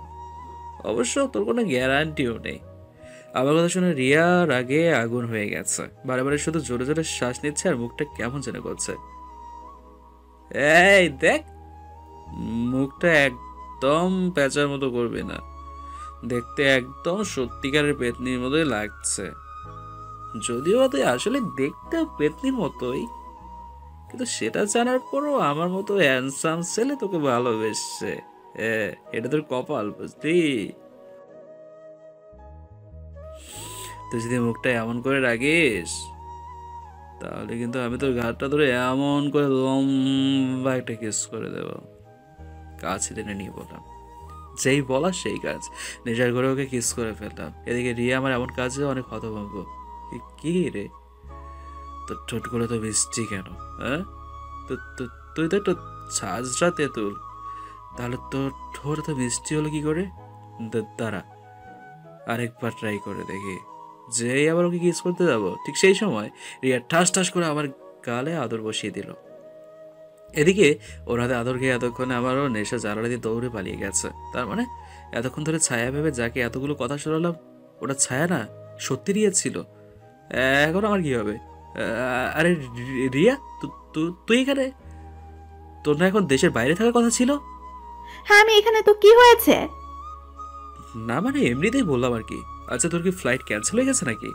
অবশ্য তোর কোনো গ্যারান্টিও নেই। আমার কথা শুনে রিয়ার আগে আগুন হয়ে গেছে, বারে বারে শুধু জোরে জোরে শ্বাস নিচ্ছে আর মুখটা কেমন যেন করছে। এই দেখ, মুখটা একদম প্যাঁচার মতো করবে না, দেখতে একদম সত্যিকারের পেতনির মতোই লাগছে। যদিও তুই আসলে দেখতে পেতনির মতোই, কিন্তু সেটা জানার পরও আমার মতো হ্যান্ডসাম ছেলে তোকে ভালোবেসছে। এটা তোর কপাল, বুঝলি? তুই যদি মুখটা এমন করে রাখিস, তাহলে কিন্তু আমি তোর ঘাটটা ধরে এমন করে লম্বা একটা কিস করে দেব। কাছে টেনে নিয়ে বললাম। যেই বলা সেই কাজ, নিজের ঘরে ওকে কিস করে ফেললাম। এদিকে রিয়া আমার এমন কাজে অনেক হতভম্ব। কি রে, তোর ঠোঁটগুলো তো মিষ্টি কেন? হ্যাঁ, তুই তো একটু ছাঁচড়া তেঁতুল, তাহলে তোর ঠোঁট তো মিষ্টি হলো কি করে? দাঁড়া, আরেকবার ট্রাই করে দেখি। যেই আবার ওকে কিস করতে যাবো, ঠিক সেই সময় রিয়া ঠাস ঠাস করে আমার গালে আদর বসিয়ে দিল। এদিকে ওর হাতে আদর খেয়ে এতক্ষণে আমারও নেশা জানালা দিয়ে দৌড়ে পালিয়ে গেছে। তার মানে এতক্ষণ ধরে ছায়া ভেবে যাকে এতগুলো কথা শোনালাম, ওটা ছায়া না, সত্যি রিয়া ছিল। এখন আমার কি হবে? আরে রিয়া, তুই এখানে? তোর না এখন দেশের বাইরে থাকার কথা ছিল? হ্যাঁ আমি এখানে, তো কি হয়েছে? না মানে এমনিতেই বললাম আর কি। আচ্ছা, তোর কি ফ্লাইট ক্যান্সেল হয়ে গেছে নাকি?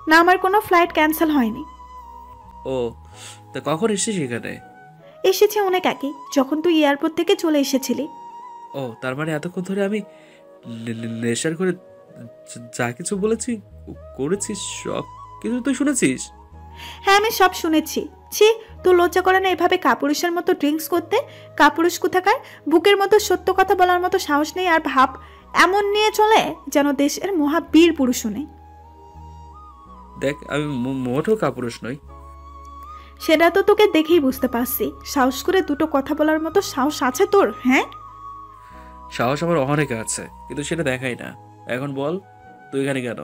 না, আমার কোনো ফ্লাইট ক্যান্সেল হয়নি। ও, তা কখন এসেছিস এখানে? এসেছি অনেক আগে, যখন তুই এয়ারপোর্ট থেকে চলে এসেছিলি। ও, তার মানে এতক্ষণ ধরে আমি নেশার করে যা কিছু বলেছি করেছিস, সব কিছু তুই শুনেছিস? হ্যাঁ আমি সব শুনেছি। ছি, তো লজ্জা করে না এভাবে কাপুরুষের মতো ড্রিঙ্কস করতে? কাপুরুষ কোথাকার, বুকের মতো সত্য কথা বলার মতো সাহস নেই, আর ভাব এমন নিয়ে চলে যেন দেশের মহাবীর পুরুষ নেই। দেখ, আমি মোটেও কাপুরুষ নই। সেটা তো তোকে দেখেই বুঝতে পারছি। সাহস করে দুটো কথা বলার মতো সাহস আছে তোর? হ্যাঁ, সাহস আমার অনেক আছে, কিন্তু সেটা দেখাই না। এখন বল, তুই এখানে কেন?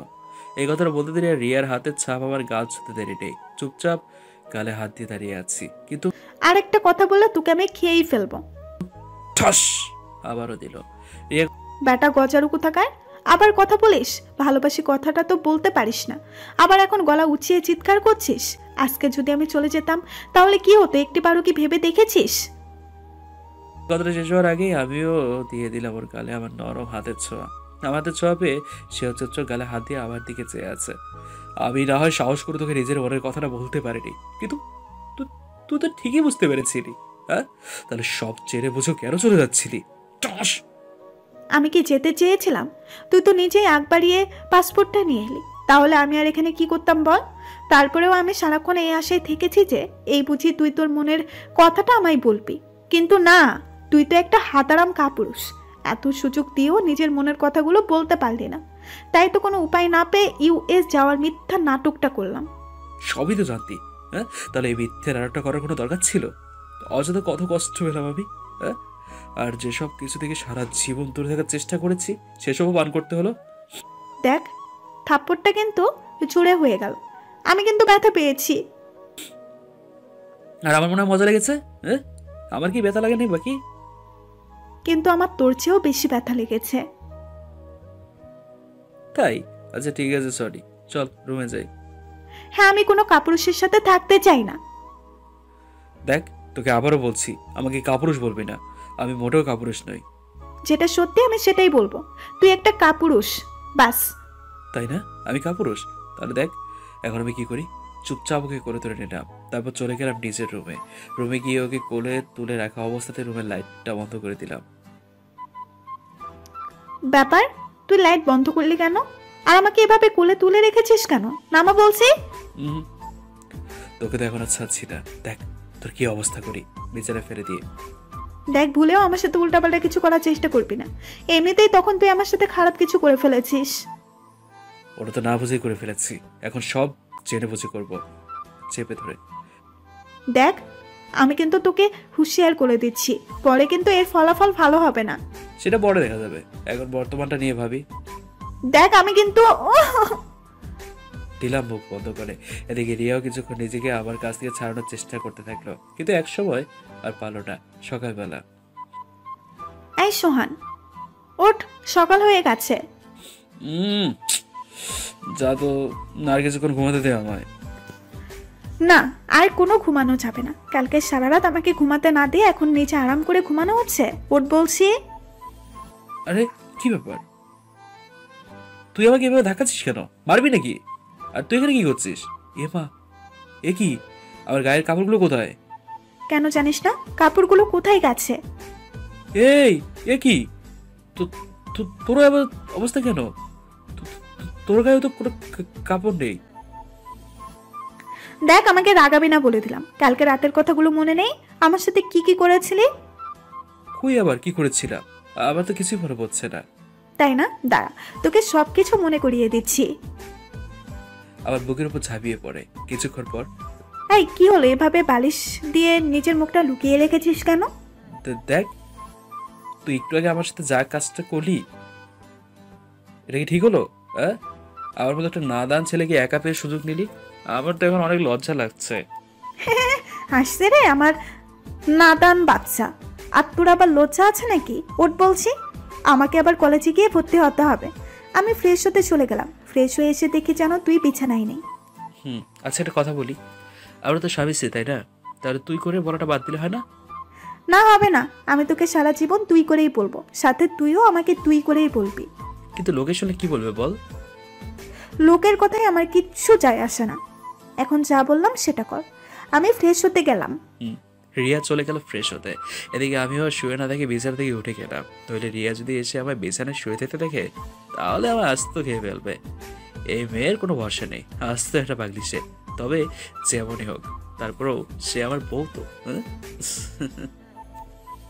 এই কথাটা বলতে দেরি আর রিয়ার হাতের ছাপ আমার গাল ছুতে দেরি নেই। চুপচাপ গালে হাত দিয়ে দাঁড়িয়ে আছি, কিন্তু আর একটা কথা বললে তোকে আমি খেয়েই ফেলবো। ঠাস আবারও দিল। রিয়া বেটা গজারু কোথাকার, আবার কথা বলিস? ভালোবাসি কথাটা তো বলতে পারিস না, আবার এখন গলা উঁচিয়ে চিৎকার করছিস। আজকে যদি আমি চলে যেতাম তাহলে কি হতো, একটিবারও কি ভেবে দেখেছিস? কথাটা শেষ হওয়ার আগেই আমিও দিয়ে দিলাম ওর গালে আমার নরম হাতের ছোঁয়া। আমার হাতের ছোঁয়া পেয়ে সে হচ্ছে গালে হাত দিয়ে আমার দিকে চেয়ে আছে। আমি না হয় সাহস করে তোকে নিজের মনের কথাটা বলতে পারিনি, কিন্তু তুই তো ঠিকই বুঝতে পেরেছিলি। হ্যাঁ, তাহলে সব চেড়ে বুঝো কেন চলে যাচ্ছিলি? টাস! আমি কি যেতে চেয়েছিলাম? তুই তো নিজেই আগ বাড়িয়ে পাসপোর্টটা নিয়ে এলি, তাহলে আমি আর এখানে কি করতাম বল? তারপরেও আমি সারাক্ষণ এই আশায় থেকেছি যে এই বুঝি তুই তোর মনের কথাটা আমায় বলবি, কিন্তু না, তুই তো একটা হাতারাম কাপুরুষ। এত সুযোগ দিয়েও নিজের মনের কথাগুলো বলতে পারলি না, তাই তো কোনো উপায় না পেয়ে ইউএস যাওয়ার মিথ্যা নাটকটা করলাম। সবই তো জানতি। হ্যাঁ, তাহলে এই মিথ্যে নাটকটা করার কোনো দরকার ছিল? অযথা কত কষ্ট পেলাম আমি। হ্যাঁ, আর যেসব কিছু থেকে সারা জীবন দূরে থাকার চেষ্টা করেছি, সেসবও পান করতে হলো। দেখ, থাপ্পড়টা কিন্তু জোরে হয়ে গেল, আমি কিন্তু ব্যথা পেয়েছি। আর আমার মনে হয় মজা লেগেছে। হ্যাঁ, আমার কি ব্যথা লাগেনি বাকি? কিন্তু আমার তোর চেয়েও বেশি ব্যথা লেগেছে। তাই? আচ্ছা ঠিক আছে, সরি, চল রুমে যাই। হ্যাঁ, আমি কোনো কাপুরুষের সাথে থাকতে চাই না। দেখ, তোকে আবারও বলছি, আমাকে কাপুরুষ বলবি না। আমি মোটেও কাপুরুষ নই। যেটা সত্যি আমি সেটাই বলবো, তুই একটা কাপুরুষ, বাস। তাই না? আমি কাপুরুষ? তাহলে দেখ এখন আমি কি করি। চুপচাপ ওকে করে তুলে নিলাম, তারপর চলে গেলাম নিজের রুমে গিয়ে ওকে কোলে তুলে রাখা অবস্থাতে রুমের লাইটটা বন্ধ করে দিলাম। ব্যাপার, তুই লাইট বন্ধ করলি কেন? আর আমাকে এভাবে কোলে তুলে রেখেছিস কেন? নামা বলছি। হুম, তোকে তো এখন আর ছাড়ছি না। দেখ তোর কি অবস্থা করি বিছানায় ফেলে দিয়ে। দেখ, ভুলেও আমার সাথে উল্টাপাল্টা কিছু করার চেষ্টা করবি না। এমনিতেই তখন তুই আমার সাথে খারাপ কিছু করে ফেলেছিস। ওটা তো না বুঝেই করে ফেলেছি, এখন সব জেনে বুঝে করবো, চেপে ধরে। দেখ, আমি কিন্তু তোকে হুঁশিয়ার করে দিচ্ছি, পরে কিন্তু এর ফলাফল ভালো হবে না। সেটা পরে দেখা যাবে, এখন বর্তমানটা নিয়ে ভাবি। দেখ আমি কিন্তু দিলাম মুখ বন্ধ করে। এদিকে রিয়াও কিছুক্ষণ নিজেকে আমার কাছ থেকে ছাড়ানোর চেষ্টা করতে থাকলো, কিন্তু এক সময় আর পারলো না। সকালবেলা, এই সোহান, ওঠ, সকাল হয়ে গেছে। যা তো, না আর কিছুক্ষণ ঘুমাতে দে আমায়। না, আর কোনো ঘুমানো যাবে না। কালকে সারা রাত আমাকে ঘুমাতে না দিয়ে এখন নিচে আরাম করে ঘুমানো হচ্ছে। ওঠ বলছি। আরে কি ব্যাপার, তুই আমাকে এভাবে ধাক্কাচ্ছিস কেন? মারবি নাকি? আর তুই এখানে কি করছিস? এ মা, এ কি? আমার গায়ের কাপড়গুলো কোথায়? কেন জানিস না? কাপড়গুলো কোথায় গেছে? এই, এ কি? তোর আবার অবস্থা কেন? তোর গায়ে তো কোনো কাপড় নেই। দেখ, আমাকে রাগাবি না বলে দিলাম। কালকে রাতের কথাগুলো মনে নেই আমার সাথে কি কি করেছিলি? কই আবার কি করেছিলাম? আমার তো কিছুই মনে পড়ছে না। তাই না? দাঁড়া, তোকে সবকিছু মনে করিয়ে দিচ্ছি। আমার বুকের উপর ঝাঁপিয়ে পড়ে। কিছুক্ষণ পর, এই কি হলো? এভাবে বালিশ দিয়ে নিজের মুখটা লুকিয়ে রেখেছিস কেন? দেখ, তুই একটু আগে আমার সাথে যা কাজটা করলি, এটা কি ঠিক হলো? হ্যাঁ, আমার মতো একটা নাদান ছেলেকে একা পেয়ে সুযোগ নিলি। আমার তো এখন অনেক লজ্জা লাগছে। হাসছে রে আমার নাদান বাচ্চা। আর তোর আবার লজ্জা আছে নাকি? ওঠ বলছি। আমাকে আবার কলেজে গিয়ে ভর্তি হতে হবে। আমি ফ্রেশ হতে চলে গেলাম। ফ্রেশ হয়ে এসে দেখি জানো তুই বিছানায় নেই। আচ্ছা, একটা কথা বলি, আমরা তো স্বামী স্ত্রী, তাই না? তাহলে তুই করে বলাটা বাদ দিলে হয় না? না, হবে না। আমি তোকে সারা জীবন তুই করেই বলবো, সাথে তুইও আমাকে তুই করেই বলবি। কিন্তু লোকের শুনে কি বলবে বল? লোকের কথায় আমার কিচ্ছু যায় আসে না। এখন যা বললাম সেটা কর। আমি ফ্রেশ হতে গেলাম। রিয়া চলে গেল ফ্রেশ হতে। এদিকে আমিও শুয়ে না দেখে বিছানা থেকে উঠে গেলাম। তাহলে রিয়া যদি এসে আমার বিছানায় শুয়ে থাকতে দেখে, তাহলে আমার আস্ত খেয়ে ফেলবে। এই মেয়ের কোনো ভরসা নেই, আস্ত একটা পাগলি সে। তবে যেমনই হোক, তারপরেও সে আমার বউ তো।